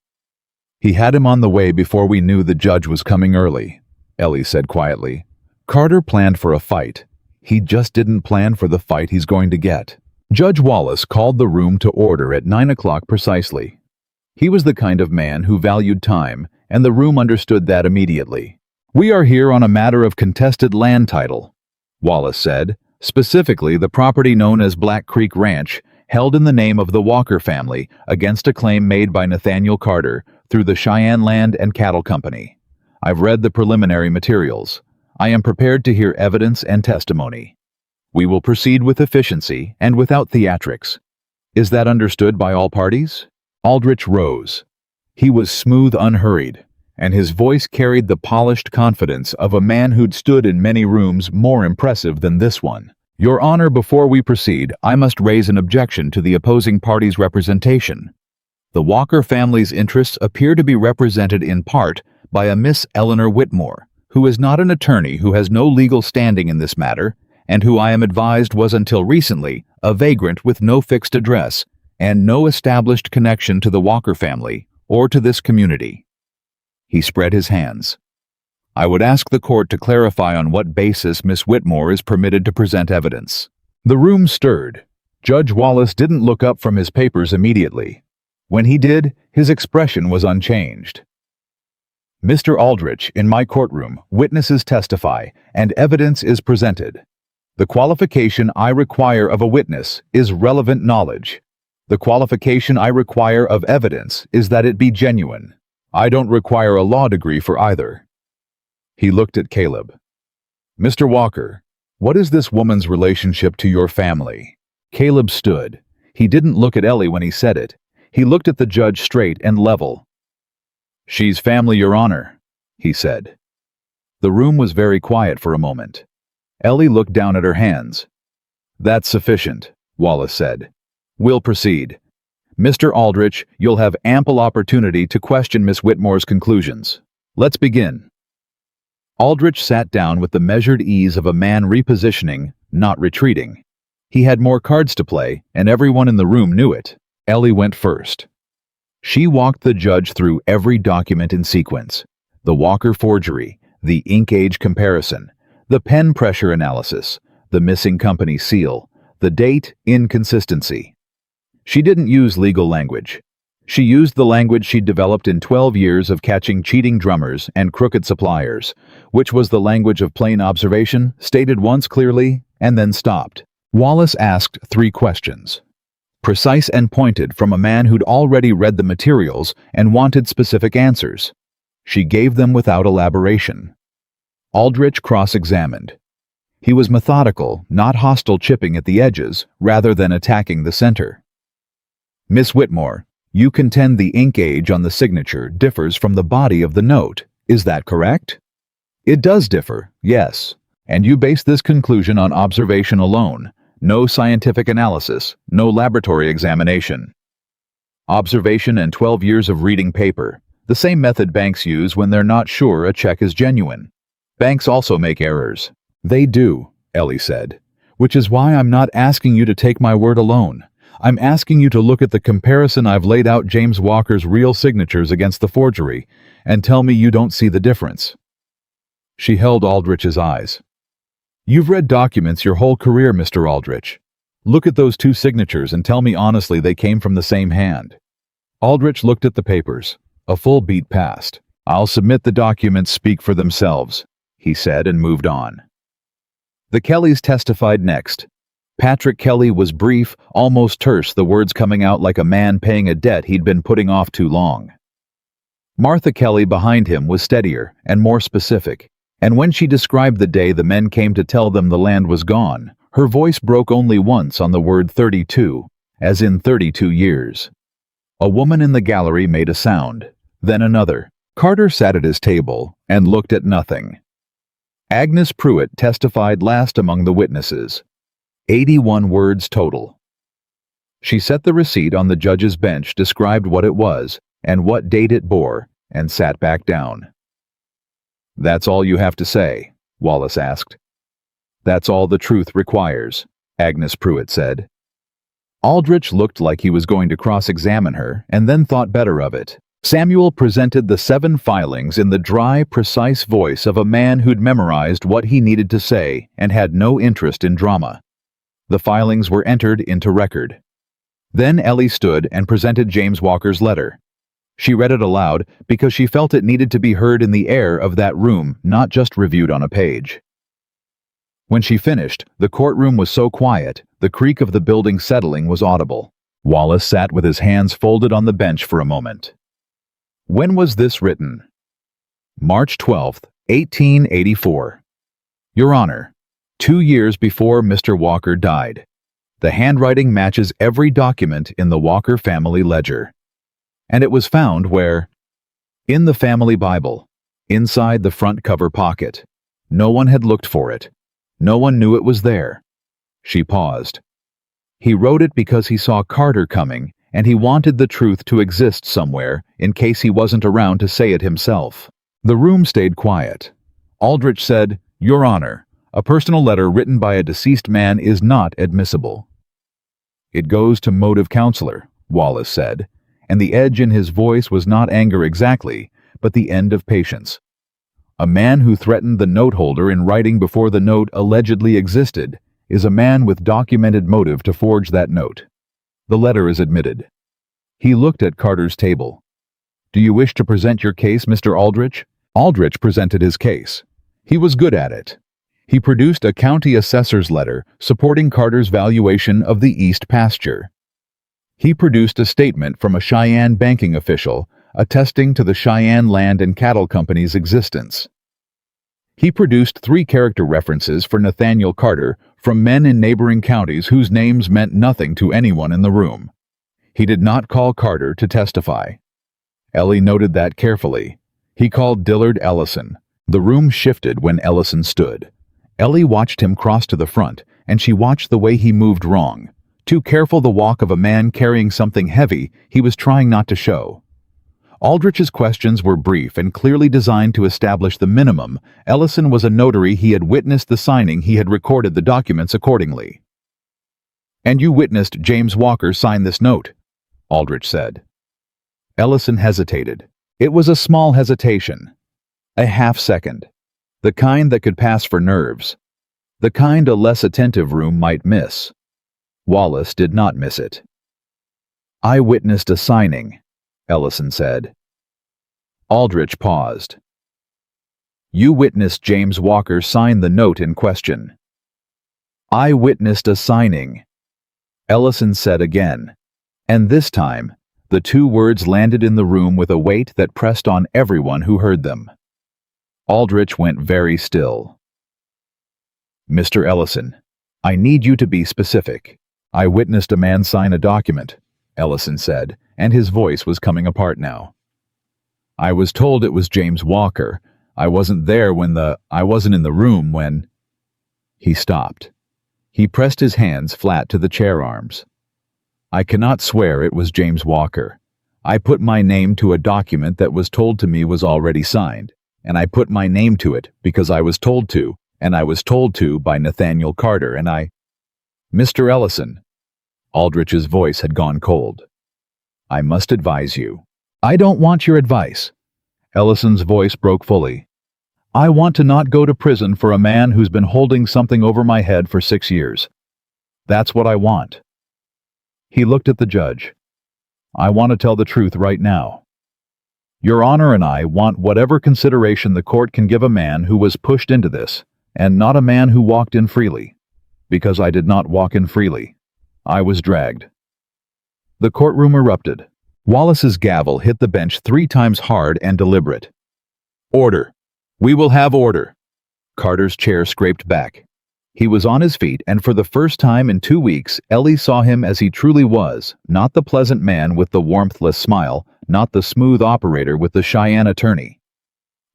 He had him on the way before we knew the judge was coming early," Ellie said quietly. "Carter planned for a fight. He just didn't plan for the fight he's going to get." Judge Wallace called the room to order at 9 o'clock precisely. He was the kind of man who valued time, and the room understood that immediately. "We are here on a matter of contested land title," Wallace said, "specifically the property known as Black Creek Ranch, held in the name of the Walker family against a claim made by Nathaniel Carter through the Cheyenne Land and Cattle Company. I've read the preliminary materials. I am prepared to hear evidence and testimony. We will proceed with efficiency and without theatrics. Is that understood by all parties?" Aldrich rose. He was smooth, unhurried, and his voice carried the polished confidence of a man who'd stood in many rooms more impressive than this one. "Your Honor, before we proceed, I must raise an objection to the opposing party's representation. The Walker family's interests appear to be represented in part by a Miss Eleanor Whitmore, who is not an attorney, who has no legal standing in this matter, and who I am advised was until recently a vagrant with no fixed address and no established connection to the Walker family or to this community." He spread his hands. "I would ask the court to clarify on what basis Miss Whitmore is permitted to present evidence." The room stirred. Judge Wallace didn't look up from his papers immediately. When he did, his expression was unchanged. "Mr. Aldrich, in my courtroom, witnesses testify, and evidence is presented. The qualification I require of a witness is relevant knowledge. The qualification I require of evidence is that it be genuine. I don't require a law degree for either." He looked at Caleb. "Mr. Walker, what is this woman's relationship to your family?" Caleb stood. He didn't look at Ellie when he said it. He looked at the judge straight and level. "She's family, Your Honor," he said. The room was very quiet for a moment. Ellie looked down at her hands. "That's sufficient," Wallace said. "We'll proceed. Mr. Aldrich, you'll have ample opportunity to question Miss Whitmore's conclusions. Let's begin." Aldrich sat down with the measured ease of a man repositioning, not retreating. He had more cards to play, and everyone in the room knew it. Ellie went first. She walked the judge through every document in sequence: the Walker forgery, the ink age comparison, the pen pressure analysis, the missing company seal, the date inconsistency. She didn't use legal language. She used the language she'd developed in 12 years of catching cheating drummers and crooked suppliers, which was the language of plain observation, stated once clearly, and then stopped. Wallace asked 3 questions, precise and pointed, from a man who'd already read the materials and wanted specific answers. She gave them without elaboration. Aldrich cross-examined. He was methodical, not hostile, chipping at the edges rather than attacking the center. "Miss Whitmore, you contend the ink age on the signature differs from the body of the note. Is that correct?" "It does differ, yes. And you base this conclusion on observation alone. No scientific analysis, no laboratory examination." "Observation and 12 years of reading paper. The same method banks use when they're not sure a check is genuine. Banks also make errors." "They do," Ellie said, "which is why I'm not asking you to take my word alone. I'm asking you to look at the comparison I've laid out James Walker's real signatures against the forgery, and tell me you don't see the difference." She held Aldrich's eyes. "You've read documents your whole career, Mr. Aldrich. Look at those two signatures and tell me honestly they came from the same hand." Aldrich looked at the papers. A full beat passed. "I'll submit the documents speak for themselves," he said and moved on. The Kellys testified next. Patrick Kelly was brief, almost terse, the words coming out like a man paying a debt he'd been putting off too long. Martha Kelly behind him was steadier and more specific, and when she described the day the men came to tell them the land was gone, her voice broke only once on the word 32, as in 32 years. A woman in the gallery made a sound, then another. Carter sat at his table and looked at nothing. Agnes Pruitt testified last among the witnesses. 81 words total. She set the receipt on the judge's bench, described what it was and what date it bore, and sat back down. "That's all you have to say?" Wallace asked. "That's all the truth requires," Agnes Pruitt said. Aldrich looked like he was going to cross-examine her, and then thought better of it. Samuel presented the 7 filings in the dry, precise voice of a man who'd memorized what he needed to say and had no interest in drama. The filings were entered into record. Then Ellie stood and presented James Walker's letter. She read it aloud because she felt it needed to be heard in the air of that room, not just reviewed on a page. When she finished, the courtroom was so quiet, the creak of the building settling was audible. Wallace sat with his hands folded on the bench for a moment. "When was this written?" "March 12th, 1884. Your Honor, 2 years before Mr. Walker died. The handwriting matches every document in the Walker family ledger. And it was found where? In the family Bible, inside the front cover pocket. No one had looked for it. No one knew it was there." She paused. "He wrote it because he saw Carter coming, and he wanted the truth to exist somewhere in case he wasn't around to say it himself." The room stayed quiet. Aldrich said, "Your Honor, a personal letter written by a deceased man is not admissible." "It goes to motive counselor," Wallace said, and the edge in his voice was not anger exactly, but the end of patience. "A man who threatened the note holder in writing before the note allegedly existed is a man with documented motive to forge that note. The letter is admitted." He looked at Carter's table. "Do you wish to present your case, Mr. Aldrich?" Aldrich presented his case. He was good at it. He produced a county assessor's letter supporting Carter's valuation of the East pasture. He produced a statement from a Cheyenne banking official attesting to the Cheyenne Land and Cattle Company's existence. He produced 3 character references for Nathaniel Carter from men in neighboring counties whose names meant nothing to anyone in the room. He did not call Carter to testify. Ellie noted that carefully. He called Dillard Ellison. The room shifted when Ellison stood. Ellie watched him cross to the front, and she watched the way he moved wrong. Too careful, the walk of a man carrying something heavy he was trying not to show. Aldrich's questions were brief and clearly designed to establish the minimum. Ellison was a notary. He had witnessed the signing. He had recorded the documents accordingly. "And you witnessed James Walker sign this note?" Aldrich said. Ellison hesitated. It was a small hesitation. A half-second. The kind that could pass for nerves. The kind a less attentive room might miss. Wallace did not miss it. "I witnessed a signing," Ellison said. Aldrich paused. "You witnessed James Walker sign the note in question." "I witnessed a signing," Ellison said again, and this time the 2 words landed in the room with a weight that pressed on everyone who heard them. Aldrich went very still. "Mr. Ellison, I need you to be specific." "I witnessed a man sign a document," Ellison said, and his voice was coming apart now. "I was told it was James Walker. I wasn't there I wasn't in the room when—" He stopped. He pressed his hands flat to the chair arms. "I cannot swear it was James Walker. I put my name to a document that was told to me was already signed, and I put my name to it because I was told to, and I was told to by Nathaniel Carter, and I—" "Mr. Ellison," Aldrich's voice had gone cold. "I must advise you." "I don't want your advice." Ellison's voice broke fully. "I want to not go to prison for a man who's been holding something over my head for 6 years. That's what I want." He looked at the judge. "I want to tell the truth right now. Your Honor and I want whatever consideration the court can give a man who was pushed into this, and not a man who walked in freely. Because I did not walk in freely. I was dragged." The courtroom erupted. Wallace's gavel hit the bench 3 times hard and deliberate. "Order. We will have order." Carter's chair scraped back. He was on his feet, and for the first time in 2 weeks, Ellie saw him as he truly was, not the pleasant man with the warmthless smile, not the smooth operator with the Cheyenne attorney.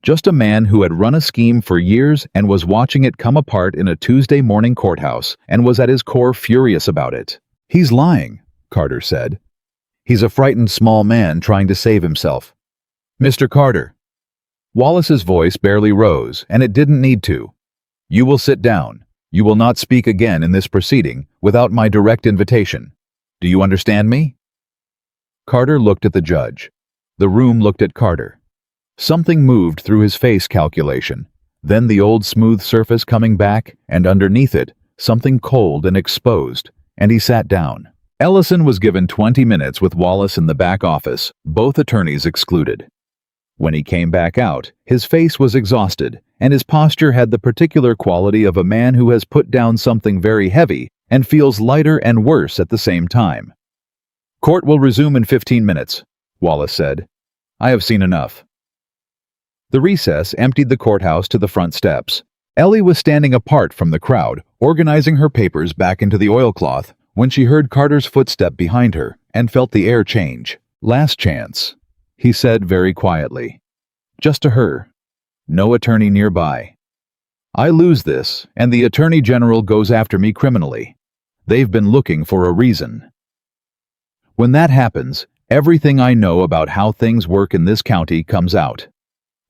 Just a man who had run a scheme for years and was watching it come apart in a Tuesday morning courthouse and was at his core furious about it. "He's lying," Carter said. "He's a frightened small man trying to save himself." "Mr. Carter." Wallace's voice barely rose, and it didn't need to. "You will sit down. You will not speak again in this proceeding without my direct invitation. Do you understand me?" Carter looked at the judge. The room looked at Carter. Something moved through his face calculation, then the old smooth surface coming back, and underneath it, something cold and exposed, and he sat down. Ellison was given 20 minutes with Wallace in the back office, both attorneys excluded. When he came back out, his face was exhausted, and his posture had the particular quality of a man who has put down something very heavy and feels lighter and worse at the same time. "Court will resume in 15 minutes, Wallace said. "I have seen enough." The recess emptied the courthouse to the front steps. Ellie was standing apart from the crowd, organizing her papers back into the oilcloth, when she heard Carter's footstep behind her and felt the air change. "Last chance," he said very quietly. Just to her. No attorney nearby. "I lose this, and the Attorney General goes after me criminally. They've been looking for a reason. When that happens, everything I know about how things work in this county comes out.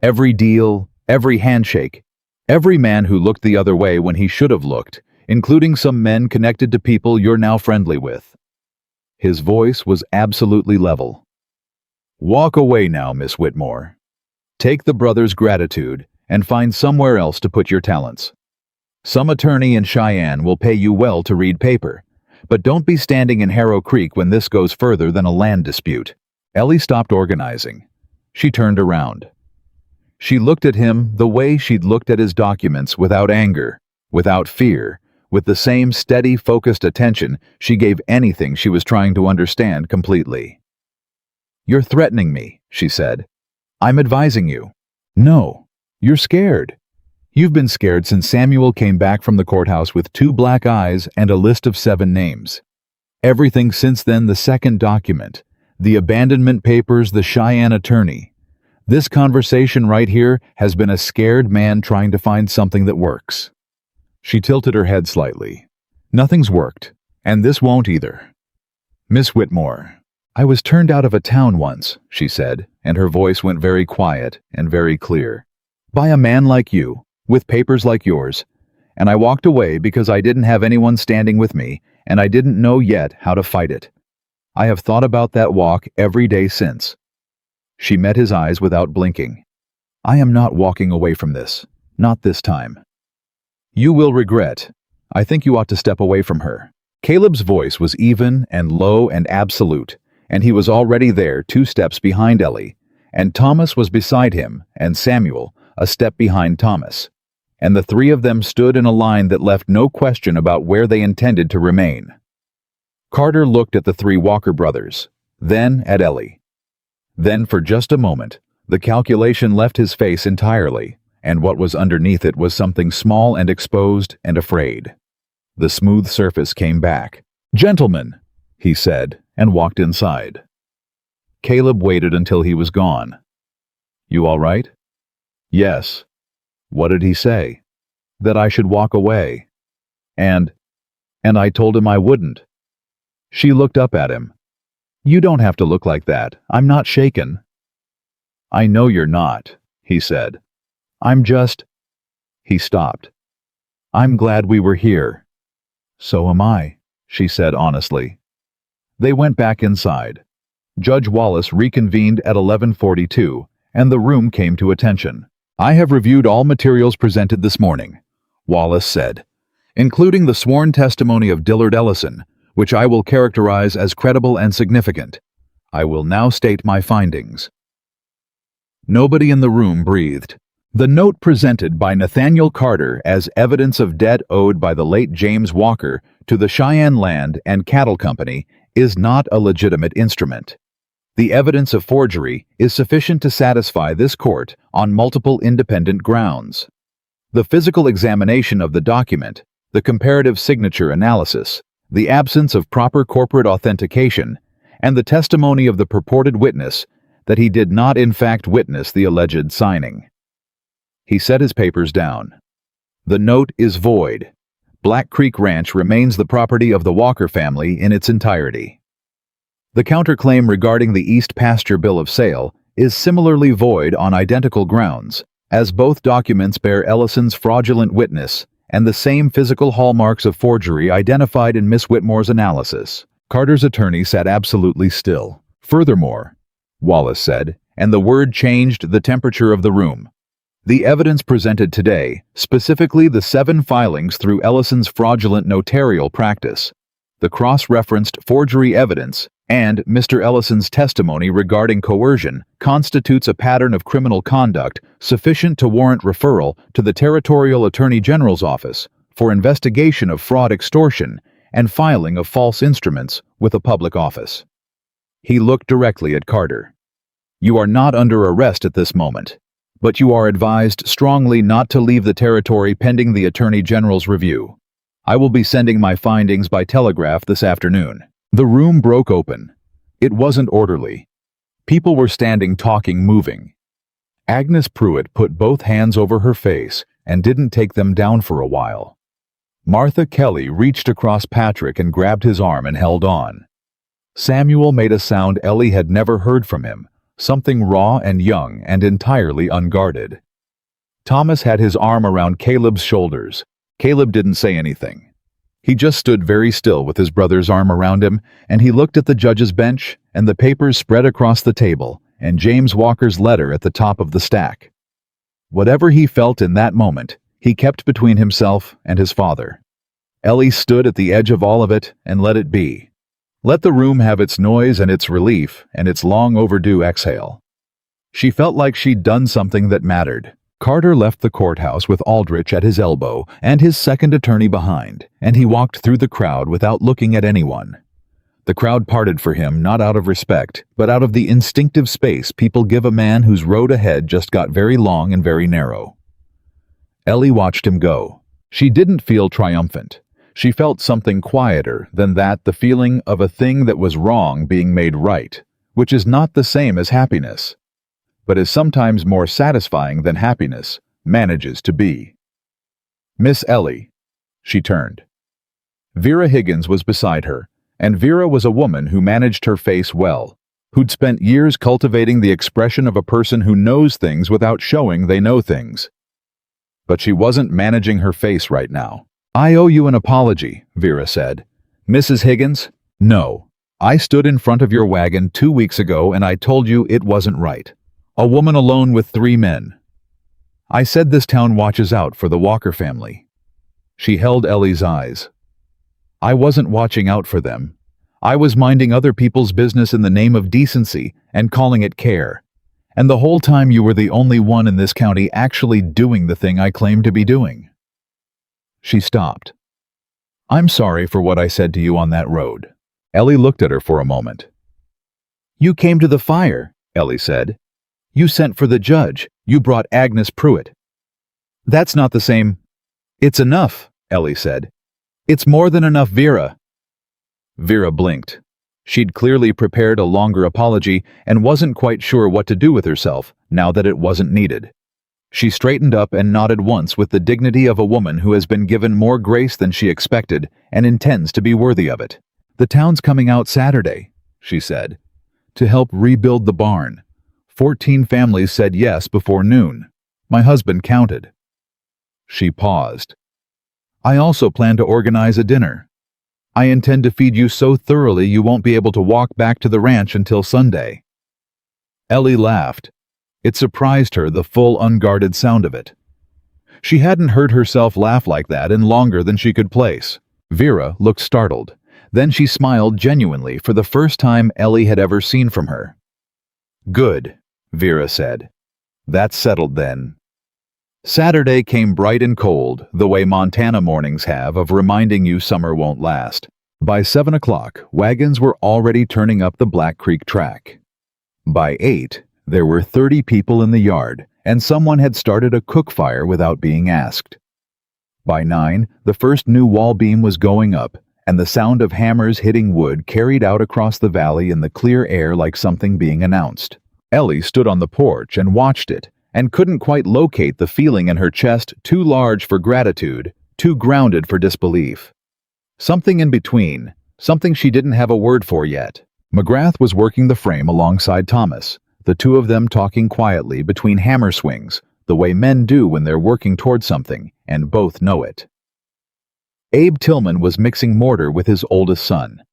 Every deal, every handshake, every man who looked the other way when he should have looked, including some men connected to people you're now friendly with." His voice was absolutely level. "Walk away now, Miss Whitmore. Take the brother's gratitude and find somewhere else to put your talents. Some attorney in Cheyenne will pay you well to read paper, but don't be standing in Harrow Creek when this goes further than a land dispute." Ellie stopped organizing. She turned around. She looked at him the way she'd looked at his documents, without anger, without fear, with the same steady, focused attention she gave anything she was trying to understand completely. "You're threatening me," she said. "I'm advising you." "No, you're scared. You've been scared since Samuel came back from the courthouse with 2 black eyes and a list of 7 names. Everything since then, the second document, the abandonment papers, the Cheyenne attorney. This conversation right here has been a scared man trying to find something that works." She tilted her head slightly. "Nothing's worked, and this won't either. Miss Whitmore, I was turned out of a town once," she said, and her voice went very quiet and very clear. "By a man like you, with papers like yours, and I walked away because I didn't have anyone standing with me, and I didn't know yet how to fight it. I have thought about that walk every day since." She met his eyes without blinking. "I am not walking away from this. Not this time." "You will regret. I think you ought to step away from her." Caleb's voice was even and low and absolute, and he was already there 2 steps behind Ellie, and Thomas was beside him, and Samuel a step behind Thomas, and the 3 of them stood in a line that left no question about where they intended to remain. Carter looked at the 3 Walker brothers, then at Ellie. Then, for just a moment, the calculation left his face entirely, and what was underneath it was something small and exposed and afraid. The smooth surface came back. "Gentlemen," he said, and walked inside. Caleb waited until he was gone. "You all right?" "Yes." "What did he say?" "That I should walk away. And I told him I wouldn't." She looked up at him. "You don't have to look like that. I'm not shaken." "I know you're not," he said. "I'm just—" He stopped. "I'm glad we were here." "So am I," she said honestly. They went back inside. Judge Wallace reconvened at 11:42, and the room came to attention. "I have reviewed all materials presented this morning," Wallace said, "including the sworn testimony of Dillard Ellison, which I will characterize as credible and significant. I will now state my findings." Nobody in the room breathed. The note presented by Nathaniel Carter as evidence of debt owed by the late James Walker to the Cheyenne Land and Cattle Company is not a legitimate instrument. The evidence of forgery is sufficient to satisfy this court on multiple independent grounds. The physical examination of the document, the comparative signature analysis, the absence of proper corporate authentication, and the testimony of the purported witness that he did not in fact witness the alleged signing. He set his papers down. The note is void. Black Creek Ranch remains the property of the Walker family in its entirety. The counterclaim regarding the East Pasture Bill of Sale is similarly void on identical grounds, as both documents bear Ellison's fraudulent witness and the same physical hallmarks of forgery identified in Miss Whitmore's analysis. Carter's attorney sat absolutely still. "Furthermore," Wallace said, and the word changed the temperature of the room, "the evidence presented today, specifically the 7 filings through Ellison's fraudulent notarial practice, the cross-referenced forgery evidence, and Mr. Ellison's testimony regarding coercion, constitutes a pattern of criminal conduct sufficient to warrant referral to the Territorial Attorney General's office for investigation of fraud, extortion, and filing of false instruments with a public office." He looked directly at Carter. "You are not under arrest at this moment, but you are advised strongly not to leave the territory pending the Attorney General's review. I will be sending my findings by telegraph this afternoon." The room broke open. It wasn't orderly. People were standing, talking, moving. Agnes Pruitt put both hands over her face and didn't take them down for a while. Martha Kelly reached across Patrick and grabbed his arm and held on. Samuel made a sound Ellie had never heard from him, something raw and young and entirely unguarded. Thomas had his arm around Caleb's shoulders. Caleb didn't say anything. He just stood very still with his brother's arm around him, and he looked at the judge's bench and the papers spread across the table and James Walker's letter at the top of the stack. Whatever he felt in that moment, he kept between himself and his father. Ellie stood at the edge of all of it and let it be. Let the room have its noise and its relief and its long overdue exhale. She felt like she'd done something that mattered. Carter left the courthouse with Aldrich at his elbow and his second attorney behind, and he walked through the crowd without looking at anyone. The crowd parted for him not out of respect, but out of the instinctive space people give a man whose road ahead just got very long and very narrow. Ellie watched him go. She didn't feel triumphant. She felt something quieter than that, the feeling of a thing that was wrong being made right, which is not the same as happiness, but is sometimes more satisfying than happiness manages to be. "Miss Ellie," she turned. Vera Higgins was beside her, and Vera was a woman who managed her face well, who'd spent years cultivating the expression of a person who knows things without showing they know things. But she wasn't managing her face right now. "I owe you an apology," Vera said. "Mrs. Higgins, no. I stood in front of your wagon 2 weeks ago and I told you it wasn't right. A woman alone with 3 men. I said this town watches out for the Walker family." She held Ellie's eyes. "I wasn't watching out for them. I was minding other people's business in the name of decency and calling it care. And the whole time you were the only one in this county actually doing the thing I claimed to be doing." She stopped. "I'm sorry for what I said to you on that road." Ellie looked at her for a moment. "You came to the fire," Ellie said. "You sent for the judge. You brought Agnes Pruitt." "That's not the same." "It's enough," Ellie said. "It's more than enough, Vera." Vera blinked. She'd clearly prepared a longer apology and wasn't quite sure what to do with herself now that it wasn't needed. She straightened up and nodded once with the dignity of a woman who has been given more grace than she expected and intends to be worthy of it. "The town's coming out Saturday," she said, "to help rebuild the barn. 14 families said yes before noon. My husband counted." She paused. "I also plan to organize a dinner." I intend to feed you so thoroughly you won't be able to walk back to the ranch until Sunday." Ellie laughed. It surprised her, the full, unguarded sound of it. She hadn't heard herself laugh like that in longer than she could place. Vera looked startled. Then she smiled genuinely for the first time Ellie had ever seen from her. "Good," Vera said. "That's settled then." Saturday came bright and cold, the way Montana mornings have of reminding you summer won't last. By 7 o'clock, wagons were already turning up the Black Creek track. By 8, there were 30 people in the yard, and someone had started a cook fire without being asked. By 9, the first new wall beam was going up, and the sound of hammers hitting wood carried out across the valley in the clear air like something being announced. Ellie stood on the porch and watched it, and couldn't quite locate the feeling in her chest, too large for gratitude, too grounded for disbelief. Something in between, something she didn't have a word for yet. McGrath was working the frame alongside Thomas, the two of them talking quietly between hammer swings, the way men do when they're working toward something, and both know it. Abe Tillman was mixing mortar with his oldest son.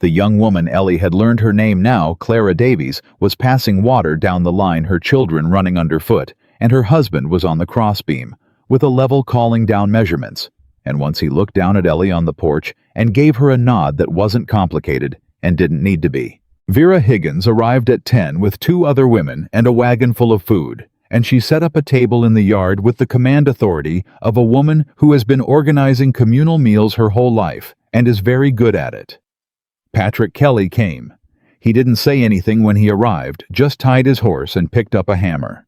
The young woman Ellie had learned her name now, Clara Davies, was passing water down the line, her children running underfoot, and her husband was on the crossbeam, with a level calling down measurements, and once he looked down at Ellie on the porch and gave her a nod that wasn't complicated and didn't need to be. Vera Higgins arrived at 10 with 2 other women and a wagon full of food, and she set up a table in the yard with the command authority of a woman who has been organizing communal meals her whole life and is very good at it. Patrick Kelly came. He didn't say anything when he arrived, just tied his horse and picked up a hammer.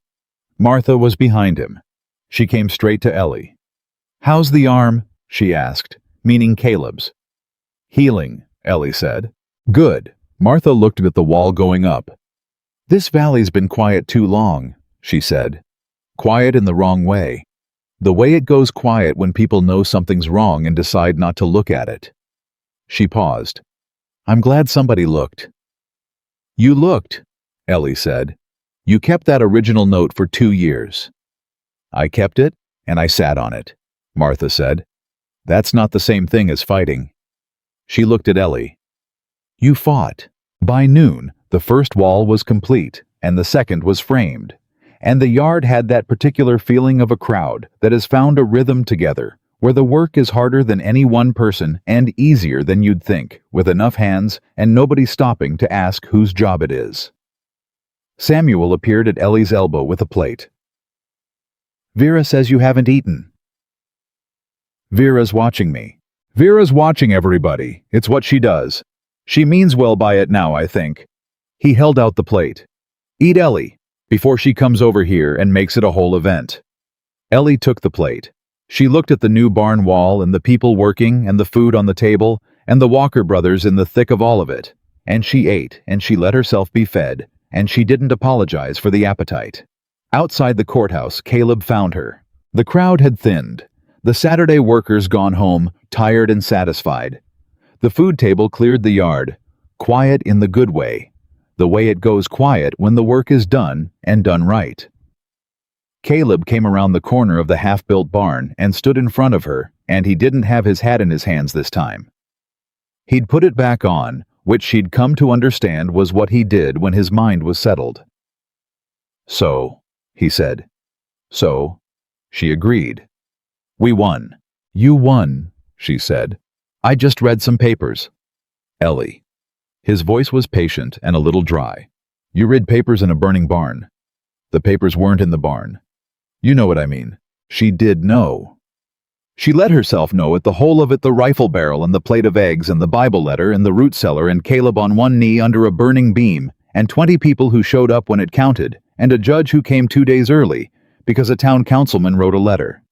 Martha was behind him. She came straight to Ellie. "How's the arm?" she asked, meaning Caleb's. "Healing," Ellie said. "Good." Martha looked at the wall going up. "This valley's been quiet too long," she said. "Quiet in the wrong way. The way it goes quiet when people know something's wrong and decide not to look at it." She paused. "I'm glad somebody looked." "You looked," Ellie said. "You kept that original note for 2 years." "I kept it, and I sat on it," Martha said. "That's not the same thing as fighting." She looked at Ellie. "You fought." By noon, the first wall was complete, and the second was framed. And the yard had that particular feeling of a crowd that has found a rhythm together, where the work is harder than any one person and easier than you'd think, with enough hands and nobody stopping to ask whose job it is. Samuel appeared at Ellie's elbow with a plate. "Vera says you haven't eaten." "Vera's watching me." "Vera's watching everybody. It's what she does. She means well by it now, I think." He held out the plate. "Eat, Ellie, before she comes over here and makes it a whole event." Ellie took the plate. She looked at the new barn wall and the people working and the food on the table and the Walker brothers in the thick of all of it, and she ate and she let herself be fed, and she didn't apologize for the appetite. Outside the courthouse, Caleb found her. The crowd had thinned. The Saturday workers gone home, tired and satisfied. The food table cleared the yard, quiet in the good way, the way it goes quiet when the work is done and done right. Caleb came around the corner of the half-built barn and stood in front of her, and he didn't have his hat in his hands this time. He'd put it back on, which she'd come to understand was what he did when his mind was settled. "So," he said. "So," she agreed. "We won." "You won," she said. "I just read some papers." "Ellie." His voice was patient and a little dry. "You read papers in a burning barn. The papers weren't in the barn. You know what I mean." She did know. She let herself know it, the whole of it, the rifle barrel and the plate of eggs and the Bible letter and the root cellar and Caleb on one knee under a burning beam and 20 people who showed up when it counted and a judge who came 2 days early because a town councilman wrote a letter.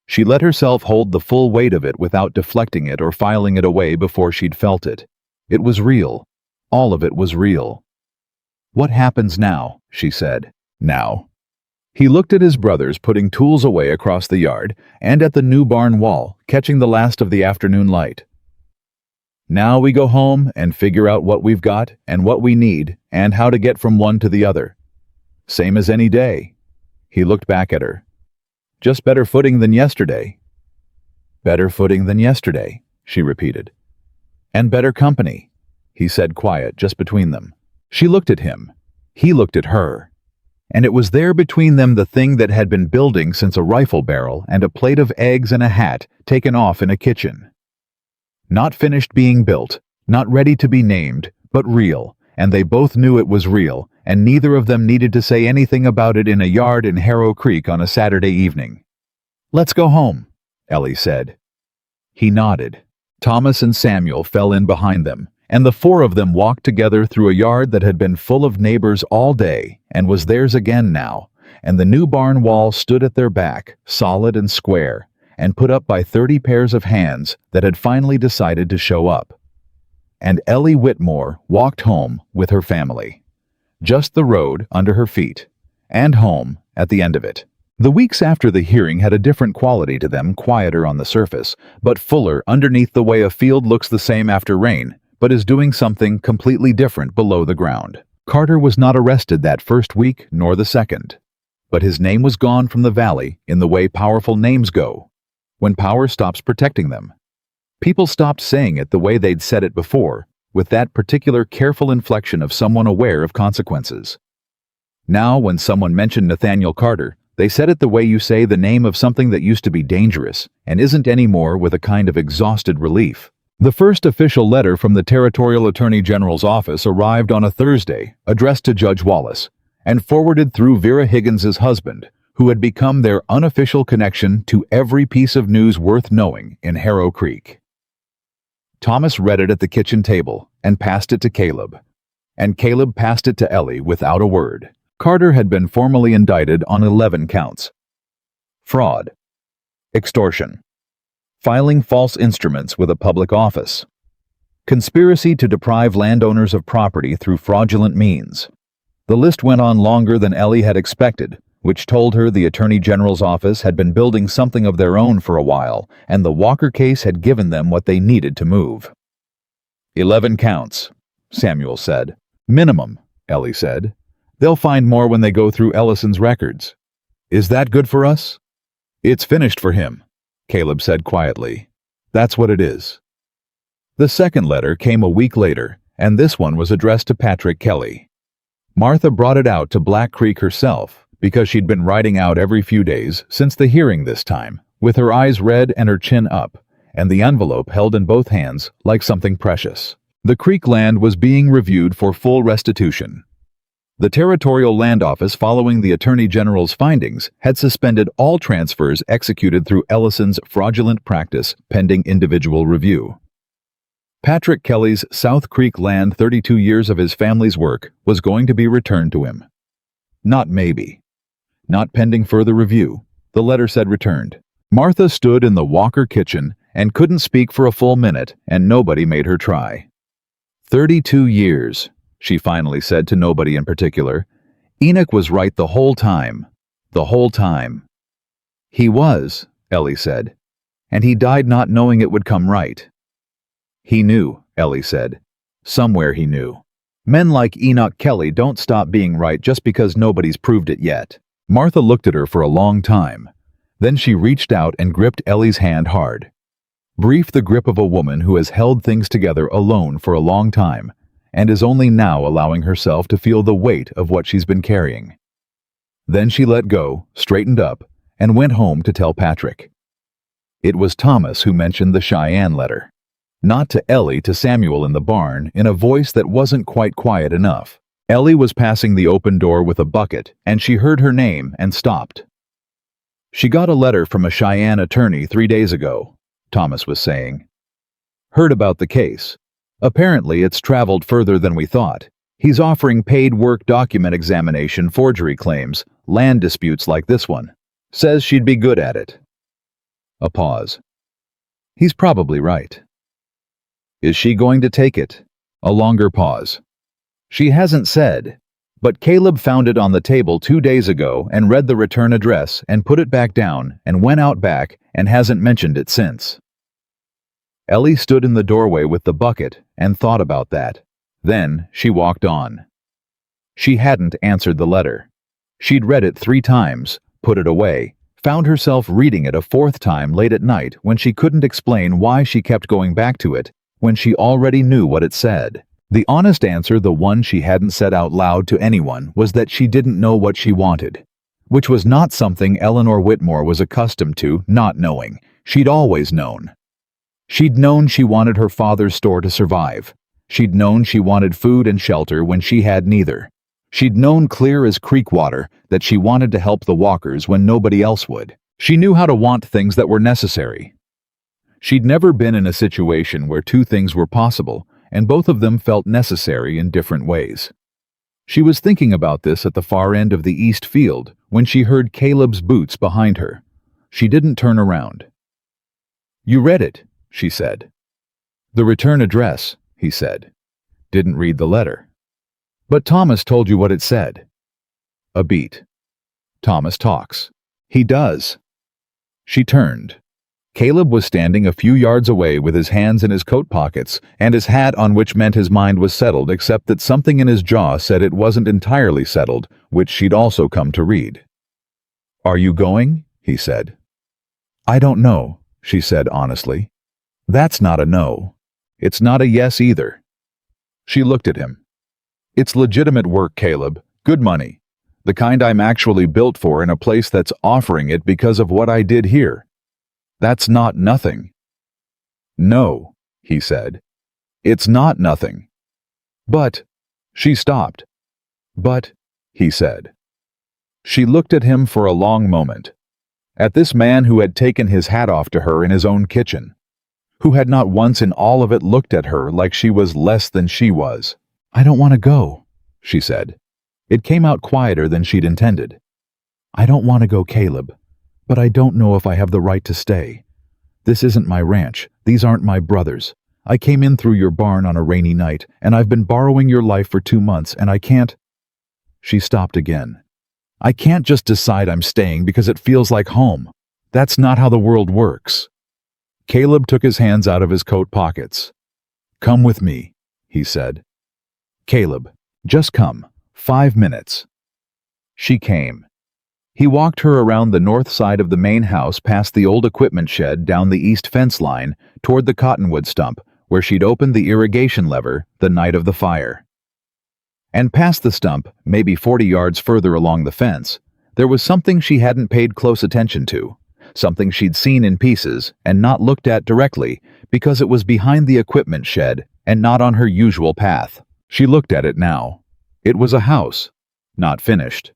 She let herself hold the full weight of it without deflecting it or filing it away before she'd felt it. It was real. All of it was real. "What happens now?" she said. "Now." He looked at his brothers putting tools away across the yard and at the new barn wall, catching the last of the afternoon light. "Now we go home and figure out what we've got and what we need and how to get from one to the other. Same as any day." He looked back at her. "Just better footing than yesterday." "Better footing than yesterday," she repeated. And better company, he said quiet just between them. She looked at him. He looked at her. And it was there between them the thing that had been building since a rifle barrel and a plate of eggs and a hat taken off in a kitchen. Not finished being built, not ready to be named, but real, and they both knew it was real, and neither of them needed to say anything about it in a yard in Harrow Creek on a Saturday evening. "Let's go home," Ellie said. He nodded. Thomas and Samuel fell in behind them, and the four of them walked together through a yard that had been full of neighbors all day and was theirs again now, and the new barn wall stood at their back, solid and square, and put up by 30 pairs of hands that had finally decided to show up. And Ellie Whitmore walked home with her family. Just the road under her feet, and home at the end of it. The weeks after the hearing had a different quality to them, quieter on the surface, but fuller underneath the way a field looks the same after rain, but is doing something completely different below the ground. Carter was not arrested that first week nor the second, but his name was gone from the valley in the way powerful names go, when power stops protecting them. People stopped saying it the way they'd said it before, with that particular careful inflection of someone aware of consequences. Now, when someone mentioned Nathaniel Carter, they said it the way you say the name of something that used to be dangerous and isn't anymore, with a kind of exhausted relief. The first official letter from the Territorial Attorney General's office arrived on a Thursday, addressed to Judge Wallace, and forwarded through Vera Higgins's husband, who had become their unofficial connection to every piece of news worth knowing in Harrow Creek. Thomas read it at the kitchen table and passed it to Caleb, and Caleb passed it to Ellie without a word. Carter had been formally indicted on 11 counts. Fraud, extortion, filing false instruments with a public office, conspiracy to deprive landowners of property through fraudulent means. The list went on longer than Ellie had expected, which told her the Attorney General's office had been building something of their own for a while, and the Walker case had given them what they needed to move. 11 counts, Samuel said. Minimum, Ellie said. They'll find more when they go through Ellison's records. Is that good for us? It's finished for him, Caleb said quietly. That's what it is. The second letter came a week later, and this one was addressed to Patrick Kelly. Martha brought it out to Black Creek herself, because she'd been writing out every few days since the hearing this time, with her eyes red and her chin up, and the envelope held in both hands like something precious. The Creek land was being reviewed for full restitution. The Territorial Land Office, following the Attorney General's findings, had suspended all transfers executed through Ellison's fraudulent practice pending individual review. Patrick Kelly's South Creek land, 32 years of his family's work, was going to be returned to him. Not maybe. Not pending further review, the letter said returned. Martha stood in the Walker kitchen and couldn't speak for a full minute, and nobody made her try. 32 years, she finally said to nobody in particular. Enoch was right the whole time. The whole time. He was, Ellie said, and he died not knowing it would come right. He knew, Ellie said. Somewhere he knew. Men like Enoch Kelly don't stop being right just because nobody's proved it yet. Martha looked at her for a long time. Then she reached out and gripped Ellie's hand hard. Brief, the grip of a woman who has held things together alone for a long time, and is only now allowing herself to feel the weight of what she's been carrying. Then she let go, straightened up, and went home to tell Patrick. It was Thomas who mentioned the Cheyenne letter. Not to Ellie, to Samuel in the barn, in a voice that wasn't quite quiet enough. Ellie was passing the open door with a bucket, and she heard her name and stopped. She got a letter from a Cheyenne attorney 3 days ago, Thomas was saying. Heard about the case. Apparently it's traveled further than we thought. He's offering paid work document examination forgery claims, land disputes like this one. Says she'd be good at it. A pause. He's probably right. Is she going to take it? A longer pause. She hasn't said, but Caleb found it on the table 2 days ago and read the return address and put it back down and went out back and hasn't mentioned it since. Ellie stood in the doorway with the bucket and thought about that. Then she walked on. She hadn't answered the letter. She'd read it 3 times, put it away, found herself reading it a 4th time late at night when she couldn't explain why she kept going back to it, when she already knew what it said. The honest answer, the one she hadn't said out loud to anyone, was that she didn't know what she wanted, which was not something Eleanor Whitmore was accustomed to not knowing. She'd always known. She'd known she wanted her father's store to survive. She'd known she wanted food and shelter when she had neither. She'd known clear as creek water that she wanted to help the walkers when nobody else would. She knew how to want things that were necessary. She'd never been in a situation where two things were possible, and both of them felt necessary in different ways. She was thinking about this at the far end of the east field when she heard Caleb's boots behind her. She didn't turn around. "You read it," she said. "The return address," he said. "Didn't read the letter." "But Thomas told you what it said." A beat. Thomas talks. He does. She turned. Caleb was standing a few yards away with his hands in his coat pockets and his hat on, which meant his mind was settled, except that something in his jaw said it wasn't entirely settled, which she'd also come to read. "Are you going?" he said. "I don't know," she said honestly. "That's not a no. It's not a yes either." She looked at him. "It's legitimate work, Caleb. Good money. The kind I'm actually built for in a place that's offering it because of what I did here. That's not nothing." "No," he said. "It's not nothing." "But," she stopped. "But," he said. She looked at him for a long moment. At this man who had taken his hat off to her in his own kitchen, who had not once in all of it looked at her like she was less than she was. "I don't want to go," she said. It came out quieter than she'd intended. "I don't want to go, Caleb, but I don't know if I have the right to stay. This isn't my ranch. These aren't my brothers. I came in through your barn on a rainy night, and I've been borrowing your life for 2 months, and I can't—" She stopped again. "I can't just decide I'm staying because it feels like home. That's not how the world works." Caleb took his hands out of his coat pockets. "Come with me," he said. "Caleb, just come. 5 minutes." She came. He walked her around the north side of the main house, past the old equipment shed, down the east fence line, toward the cottonwood stump, where she'd opened the irrigation lever the night of the fire. And past the stump, maybe 40 yards further along the fence, there was something she hadn't paid close attention to, something she'd seen in pieces and not looked at directly because it was behind the equipment shed and not on her usual path. She looked at it now. It was a house, not finished.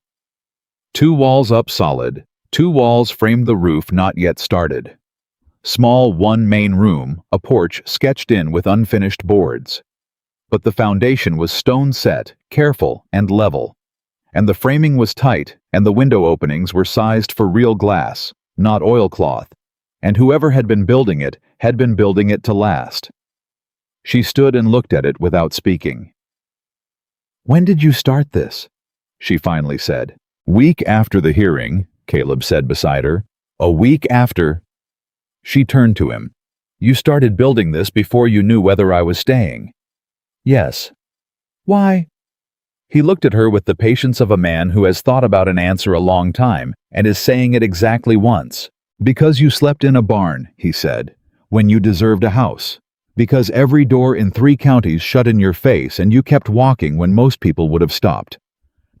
2 walls up solid, 2 walls framed the roof not yet started. Small one main room, a porch sketched in with unfinished boards. But the foundation was stone set, careful and level. And the framing was tight, and the window openings were sized for real glass, not oilcloth. And whoever had been building it had been building it to last. She stood and looked at it without speaking. "When did you start this?" she finally said. "Week after the hearing," Caleb said beside her. "A week after." She turned to him. "You started building this before you knew whether I was staying." "Yes." "Why?" He looked at her with the patience of a man who has thought about an answer a long time and is saying it exactly once. "Because you slept in a barn," he said, "when you deserved a house. Because every door in 3 counties shut in your face and you kept walking when most people would have stopped.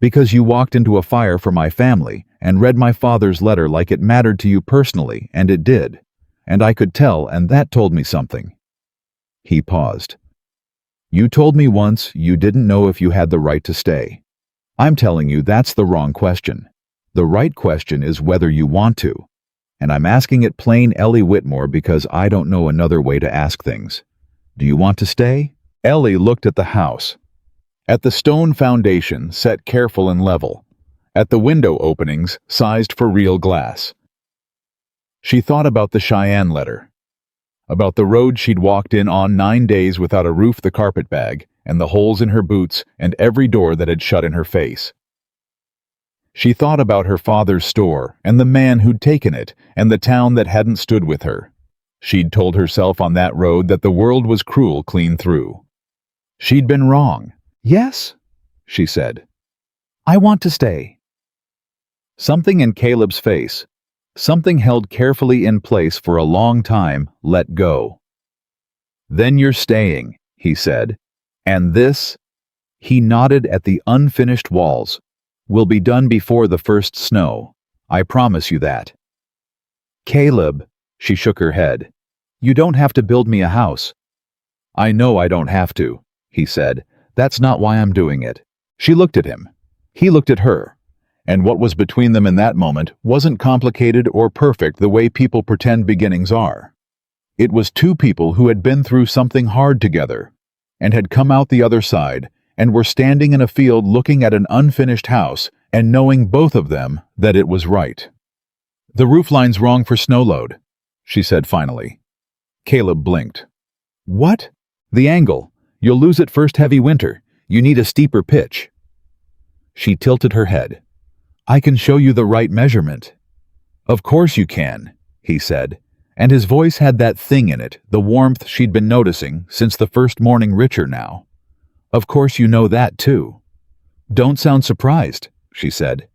Because you walked into a fire for my family and read my father's letter like it mattered to you personally, and it did. And I could tell, and that told me something." He paused. "You told me once you didn't know if you had the right to stay. I'm telling you that's the wrong question. The right question is whether you want to. And I'm asking it plain, Ellie Whitmore, because I don't know another way to ask things. Do you want to stay?" Ellie looked at the house. At the stone foundation, set careful and level. At the window openings, sized for real glass. She thought about the Cheyenne letter. About the road she'd walked in on 9 days without a roof, the carpet bag, and the holes in her boots, and every door that had shut in her face. She thought about her father's store, and the man who'd taken it, and the town that hadn't stood with her. She'd told herself on that road that the world was cruel clean through. She'd been wrong. "Yes," she said. "I want to stay." Something in Caleb's face, something held carefully in place for a long time, let go. Then you're staying, he said. And this? He nodded at the unfinished walls. Will be done before the first snow. I promise you that. Caleb, she shook her head. You don't have to build me a house. I know I don't have to, he said. That's not why I'm doing it. She looked at him. He looked at her. And what was between them in that moment wasn't complicated or perfect the way people pretend beginnings are. It was two people who had been through something hard together, and had come out the other side, and were standing in a field looking at an unfinished house and knowing both of them that it was right. The roofline's wrong for snow load, she said finally. Caleb blinked. What? The angle. You'll lose it first heavy winter. You need a steeper pitch. She tilted her head. I can show you the right measurement. Of course you can, he said, and his voice had that thing in it, the warmth she'd been noticing since the first morning richer now. Of course you know that too. Don't sound surprised, she said.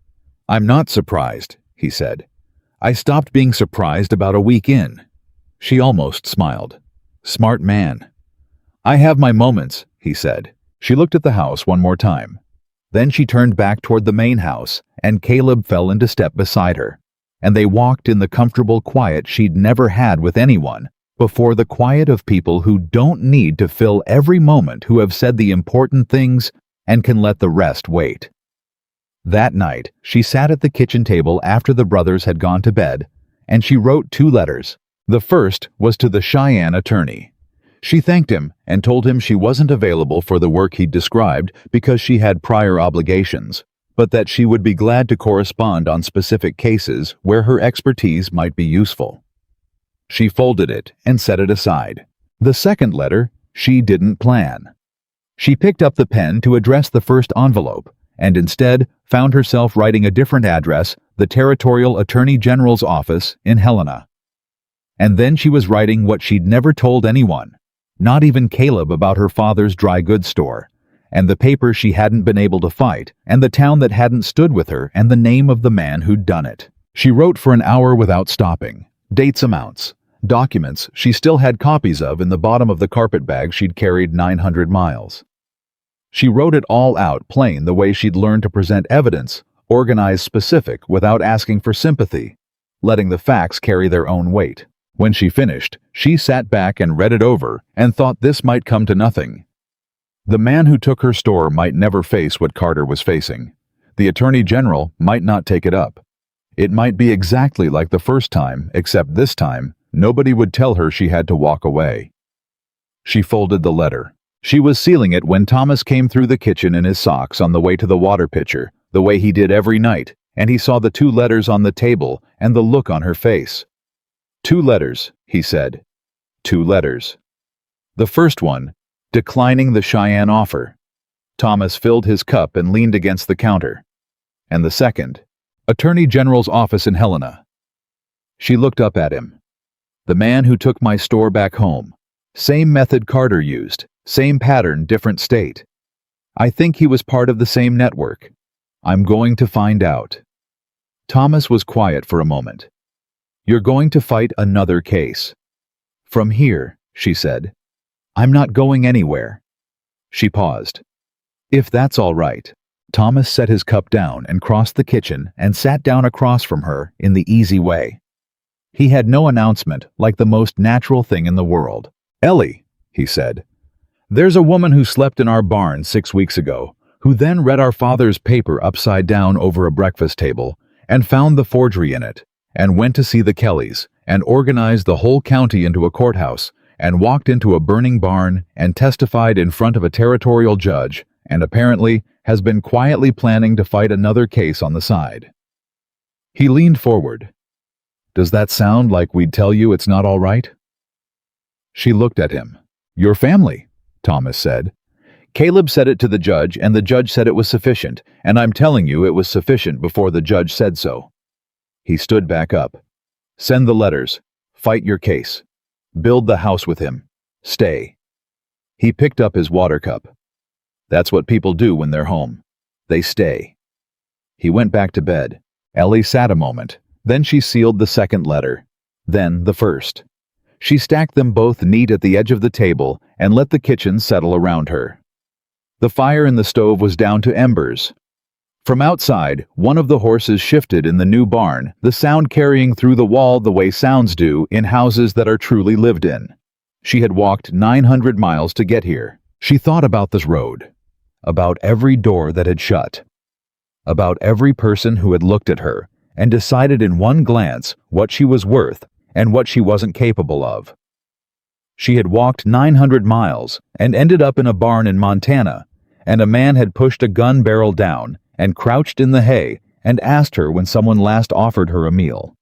I'm not surprised, he said. I stopped being surprised about a week in. She almost smiled. Smart man. I have my moments, he said. She looked at the house one more time. Then she turned back toward the main house, and Caleb fell into step beside her, and they walked in the comfortable quiet she'd never had with anyone before, the quiet of people who don't need to fill every moment, who have said the important things and can let the rest wait. That night, she sat at the kitchen table after the brothers had gone to bed, and she wrote 2 letters. The first was to the Cheyenne attorney. She thanked him and told him she wasn't available for the work he'd described because she had prior obligations, but that she would be glad to correspond on specific cases where her expertise might be useful. She folded it and set it aside. The second letter she didn't plan. She picked up the pen to address the first envelope, and instead found herself writing a different address, the Territorial Attorney General's office in Helena. And then she was writing what she'd never told anyone, not even Caleb, about her father's dry goods store, and the paper she hadn't been able to fight, and the town that hadn't stood with her, and the name of the man who'd done it. She wrote for an hour without stopping, dates, amounts, documents she still had copies of in the bottom of the carpet bag she'd carried 900 miles. She wrote it all out plain, the way she'd learned to present evidence, organized, specific, without asking for sympathy, letting the facts carry their own weight. When she finished, she sat back and read it over and thought this might come to nothing. The man who took her store might never face what Carter was facing. The Attorney General might not take it up. It might be exactly like the first time, except this time, nobody would tell her she had to walk away. She folded the letter. She was sealing it when Thomas came through the kitchen in his socks on the way to the water pitcher, the way he did every night, and he saw the 2 letters on the table and the look on her face. 2 letters, he said. 2 letters. The first one, declining the Cheyenne offer. Thomas filled his cup and leaned against the counter. And the second, Attorney General's office in Helena. She looked up at him. The man who took my store back home. Same method Carter used. Same pattern, different state. I think he was part of the same network. I'm going to find out. Thomas was quiet for a moment. You're going to fight another case. From here, she said. I'm not going anywhere. She paused. If that's all right. Thomas set his cup down and crossed the kitchen and sat down across from her in the easy way. He had no announcement, like the most natural thing in the world. Ellie, he said. There's a woman who slept in our barn 6 weeks ago, who then read our father's paper upside down over a breakfast table and found the forgery in it, and went to see the Kellys, and organized the whole county into a courthouse, and walked into a burning barn and testified in front of a territorial judge, and apparently has been quietly planning to fight another case on the side. He leaned forward. Does that sound like we'd tell you it's not all right? She looked at him. Your family, Thomas said. Caleb said it to the judge, and the judge said it was sufficient, and I'm telling you it was sufficient before the judge said so. He stood back up. Send the letters. Fight your case. Build the house with him. Stay. He picked up his water cup. That's what people do when they're home. They stay. He went back to bed. Ellie sat a moment. Then she sealed the second letter. Then the first. She stacked them both neat at the edge of the table and let the kitchen settle around her. The fire in the stove was down to embers. From outside, one of the horses shifted in the new barn, the sound carrying through the wall the way sounds do in houses that are truly lived in. She had walked 900 miles to get here. She thought about this road, about every door that had shut, about every person who had looked at her and decided in one glance what she was worth and what she wasn't capable of. She had walked 900 miles and ended up in a barn in Montana, and a man had pushed a gun barrel down and crouched in the hay and asked her when someone last offered her a meal.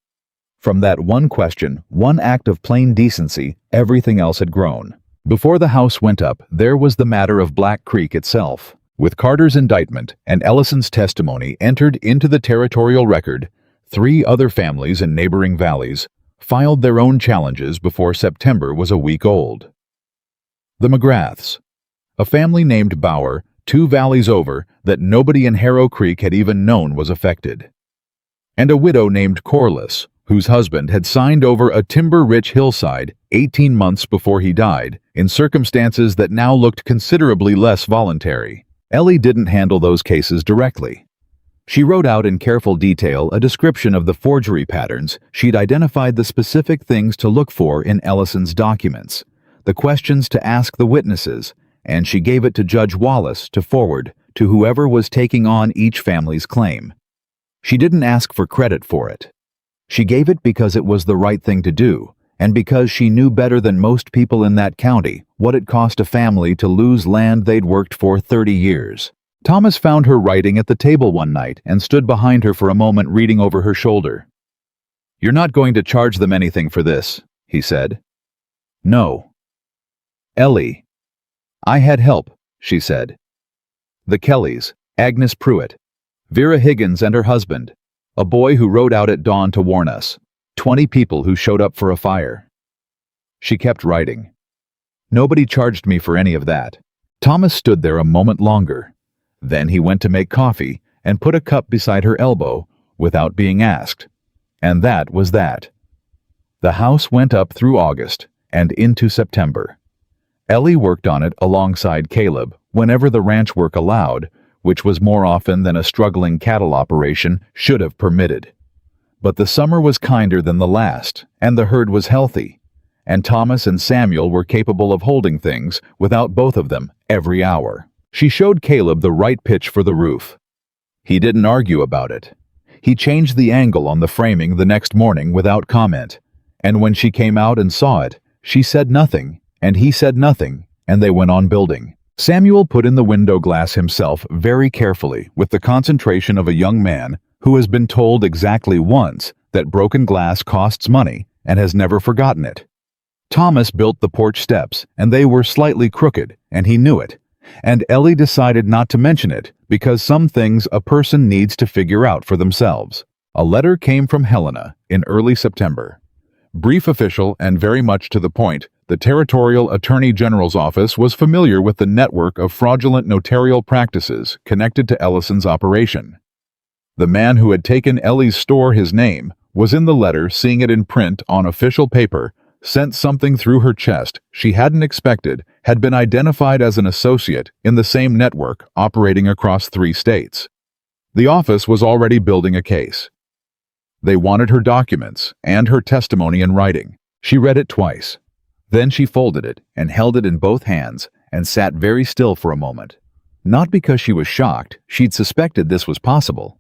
From that one question, one act of plain decency, everything else had grown. Before the house went up, there was the matter of Black Creek itself. With Carter's indictment and Ellison's testimony entered into the territorial record, 3 other families in neighboring valleys filed their own challenges before September was a week old. The McGraths, a family named Bauer, 2 valleys over, that nobody in Harrow Creek had even known was affected. And a widow named Corliss, whose husband had signed over a timber-rich hillside 18 months before he died, in circumstances that now looked considerably less voluntary. Ellie didn't handle those cases directly. She wrote out in careful detail a description of the forgery patterns. She'd identified the specific things to look for in Ellison's documents, the questions to ask the witnesses, and she gave it to Judge Wallace to forward to whoever was taking on each family's claim. She didn't ask for credit for it. She gave it because it was the right thing to do, and because she knew better than most people in that county what it cost a family to lose land they'd worked for 30 years. Thomas found her writing at the table one night and stood behind her for a moment reading over her shoulder. "You're not going to charge them anything for this," he said. "No." "Ellie." "I had help," she said. "The Kellys, Agnes Pruitt, Vera Higgins and her husband, a boy who rode out at dawn to warn us, 20 people who showed up for a fire." She kept writing. "Nobody charged me for any of that." Thomas stood there a moment longer. Then he went to make coffee and put a cup beside her elbow without being asked. And that was that. The house went up through August and into September. Ellie worked on it alongside Caleb whenever the ranch work allowed, which was more often than a struggling cattle operation should have permitted. But the summer was kinder than the last, and the herd was healthy, and Thomas and Samuel were capable of holding things without both of them every hour. She showed Caleb the right pitch for the roof. He didn't argue about it. He changed the angle on the framing the next morning without comment, and when she came out and saw it, she said nothing, and he said nothing, and they went on building. Samuel put in the window glass himself very carefully with the concentration of a young man who has been told exactly once that broken glass costs money and has never forgotten it. Thomas built the porch steps, and they were slightly crooked, and he knew it. And Ellie decided not to mention it because some things a person needs to figure out for themselves. A letter came from Helena in early September. Brief, official, and very much to the point, the Territorial Attorney General's office was familiar with the network of fraudulent notarial practices connected to Ellison's operation. The man who had taken Ellie's store his name was in the letter, seeing it in print on official paper, sent something through her chest she hadn't expected, had been identified as an associate in the same network operating across 3 states. The office was already building a case. They wanted her documents and her testimony in writing. She read it twice. Then she folded it and held it in both hands and sat very still for a moment. Not because she was shocked, she'd suspected this was possible,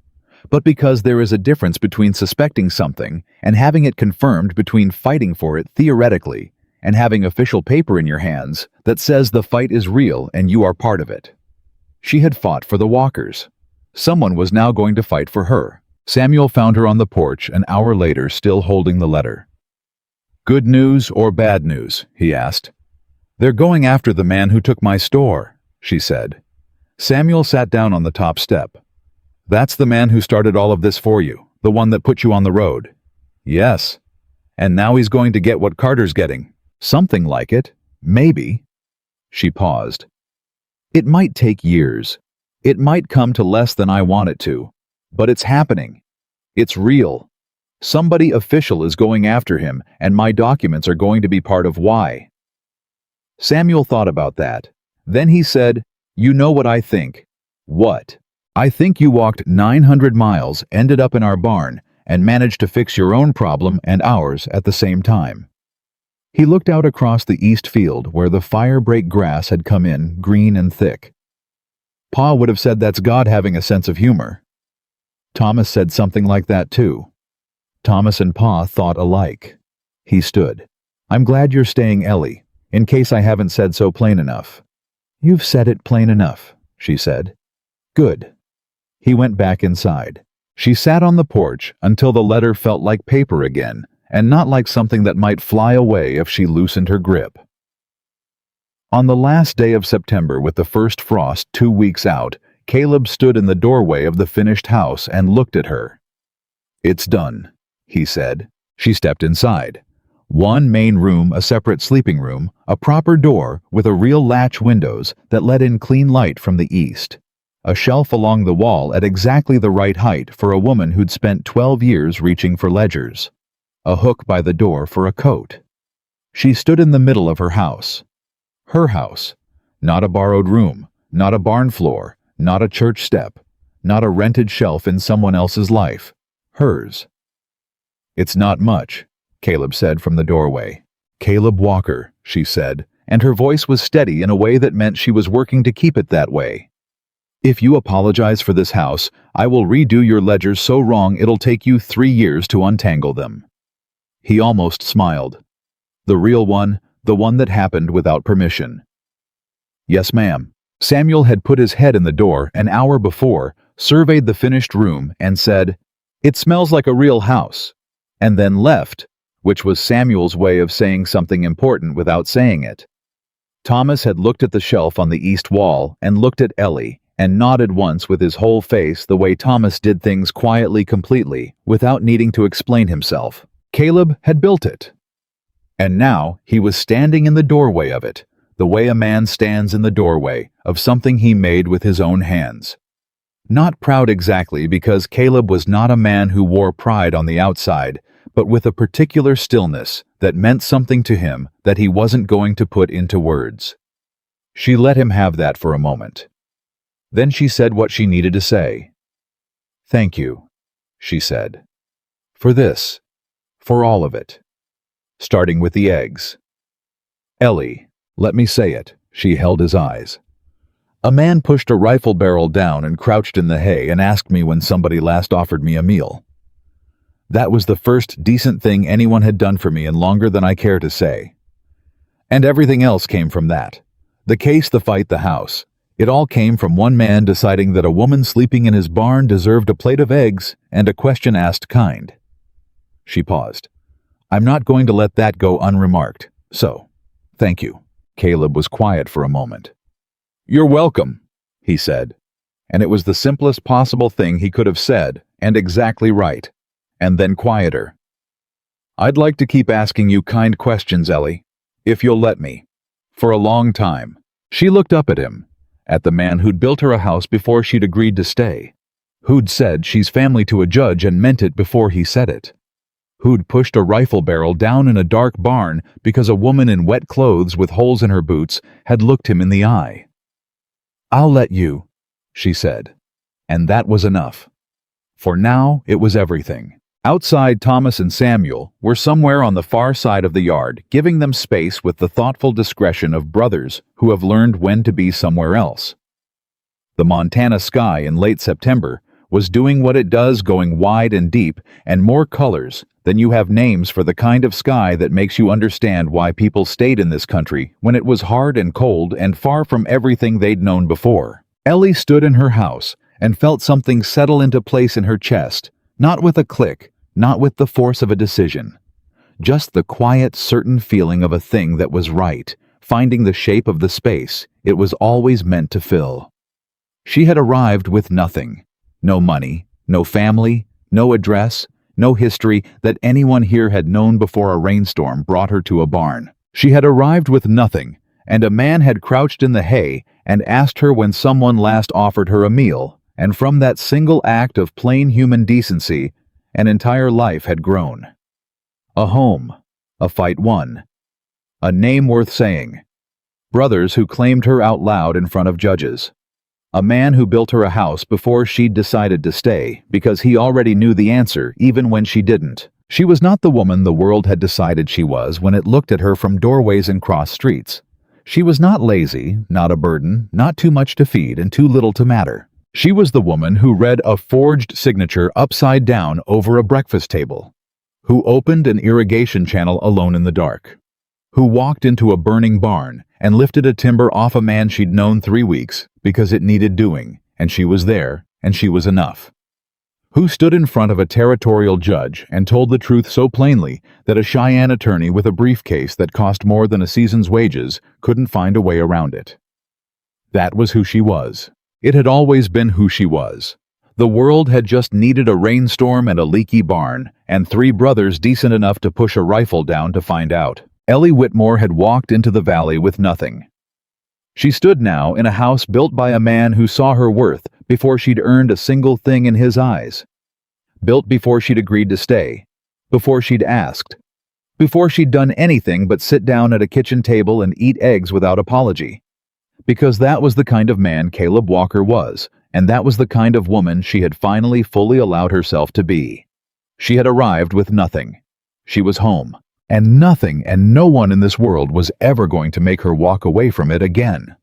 but because there is a difference between suspecting something and having it confirmed, between fighting for it theoretically and having official paper in your hands that says the fight is real and you are part of it. She had fought for the Walkers. Someone was now going to fight for her. Samuel found her on the porch an hour later, still holding the letter. "Good news or bad news?" he asked. "They're going after the man who took my store," she said. Samuel sat down on the top step. "That's the man who started all of this for you, the one that put you on the road." "Yes. And now he's going to get what Carter's getting." "Something like it. Maybe." She paused. "It might take years. It might come to less than I want it to. But it's happening. It's real. Somebody official is going after him, and my documents are going to be part of why. Samuel thought about that. Then he said, "You know what I think." "What?" "I think you walked 900 miles, ended up in our barn, and managed to fix your own problem and ours at the same time." He looked out across the east field where the firebreak grass had come in, green and thick. Pa would have said that's God having a sense of humor. Thomas said something like that too. Thomas and Pa thought alike. He stood. "I'm glad you're staying, Ellie, in case I haven't said so plain enough." "You've said it plain enough," she said. "Good." He went back inside. She sat on the porch until the letter felt like paper again, and not like something that might fly away if she loosened her grip. On the last day of September, with the first frost 2 weeks out, Caleb stood in the doorway of the finished house and looked at her. "It's done," he said. She stepped inside. One main room, a separate sleeping room, a proper door with a real latch windows that let in clean light from the east. A shelf along the wall at exactly the right height for a woman who'd spent 12 years reaching for ledgers. A hook by the door for a coat. She stood in the middle of her house. Her house. Not a borrowed room, not a barn floor, not a church step, not a rented shelf in someone else's life. Hers. "It's not much," Caleb said from the doorway. "Caleb Walker," she said, and her voice was steady in a way that meant she was working to keep it that way. "If you apologize for this house, I will redo your ledgers so wrong it'll take you 3 years to untangle them." He almost smiled. The real one, the one that happened without permission. "Yes, ma'am." Samuel had put his head in the door an hour before, surveyed the finished room, and said, "It smells like a real house," and then left, which was Samuel's way of saying something important without saying it. Thomas had looked at the shelf on the east wall and looked at Ellie, and nodded once with his whole face the way Thomas did things quietly, completely, without needing to explain himself. Caleb had built it. And now he was standing in the doorway of it, the way a man stands in the doorway of something he made with his own hands. Not proud exactly, because Caleb was not a man who wore pride on the outside, but with a particular stillness that meant something to him that he wasn't going to put into words. She let him have that for a moment. Then she said what she needed to say. "Thank you," she said. "For this. For all of it. Starting with the eggs." "Ellie, let me say it." She held his eyes. "A man pushed a rifle barrel down and crouched in the hay and asked me when somebody last offered me a meal. That was the first decent thing anyone had done for me in longer than I care to say. And everything else came from that. The case, the fight, the house. It all came from one man deciding that a woman sleeping in his barn deserved a plate of eggs and a question asked kind." She paused. "I'm not going to let that go unremarked, so, thank you." Caleb was quiet for a moment. "You're welcome," he said. And it was the simplest possible thing he could have said, and exactly right. And then quieter. "I'd like to keep asking you kind questions, Ellie, if you'll let me. For a long time." She looked up at him, at the man who'd built her a house before she'd agreed to stay, who'd said she's family to a judge and meant it before he said it, who'd pushed a rifle barrel down in a dark barn because a woman in wet clothes with holes in her boots had looked him in the eye. "I'll let you," she said. And that was enough. For now, it was everything. Outside, Thomas and Samuel were somewhere on the far side of the yard, giving them space with the thoughtful discretion of brothers who have learned when to be somewhere else. The Montana sky in late September was doing what it does, going wide and deep, and more colors than you have names for the kind of sky that makes you understand why people stayed in this country when it was hard and cold and far from everything they'd known before. Ellie stood in her house and felt something settle into place in her chest, not with a click, not with the force of a decision. Just the quiet, certain feeling of a thing that was right, finding the shape of the space it was always meant to fill. She had arrived with nothing. No money, no family, no address, no history that anyone here had known before a rainstorm brought her to a barn. She had arrived with nothing, and a man had crouched in the hay and asked her when someone last offered her a meal, and from that single act of plain human decency, An entire life had grown. A home, a fight won, a name worth saying. Brothers who claimed her out loud in front of judges. A man who built her a house before she'd decided to stay, because he already knew the answer, even when she didn't. She was not the woman the world had decided she was when it looked at her from doorways and cross streets. She was not lazy, not a burden, not too much to feed and too little to matter. She was the woman who read a forged signature upside down over a breakfast table, who opened an irrigation channel alone in the dark, who walked into a burning barn and lifted a timber off a man she'd known 3 weeks because it needed doing, and she was there, and she was enough. Who stood in front of a territorial judge and told the truth so plainly that a Cheyenne attorney with a briefcase that cost more than a season's wages couldn't find a way around it. That was who she was. It had always been who she was. The world had just needed a rainstorm and a leaky barn, and 3 brothers decent enough to push a rifle down to find out. Ellie Whitmore had walked into the valley with nothing. She stood now in a house built by a man who saw her worth before she'd earned a single thing in his eyes. Built before she'd agreed to stay, before she'd asked, before she'd done anything but sit down at a kitchen table and eat eggs without apology. Because that was the kind of man Caleb Walker was, and that was the kind of woman she had finally fully allowed herself to be. She had arrived with nothing. She was home, and nothing and no one in this world was ever going to make her walk away from it again.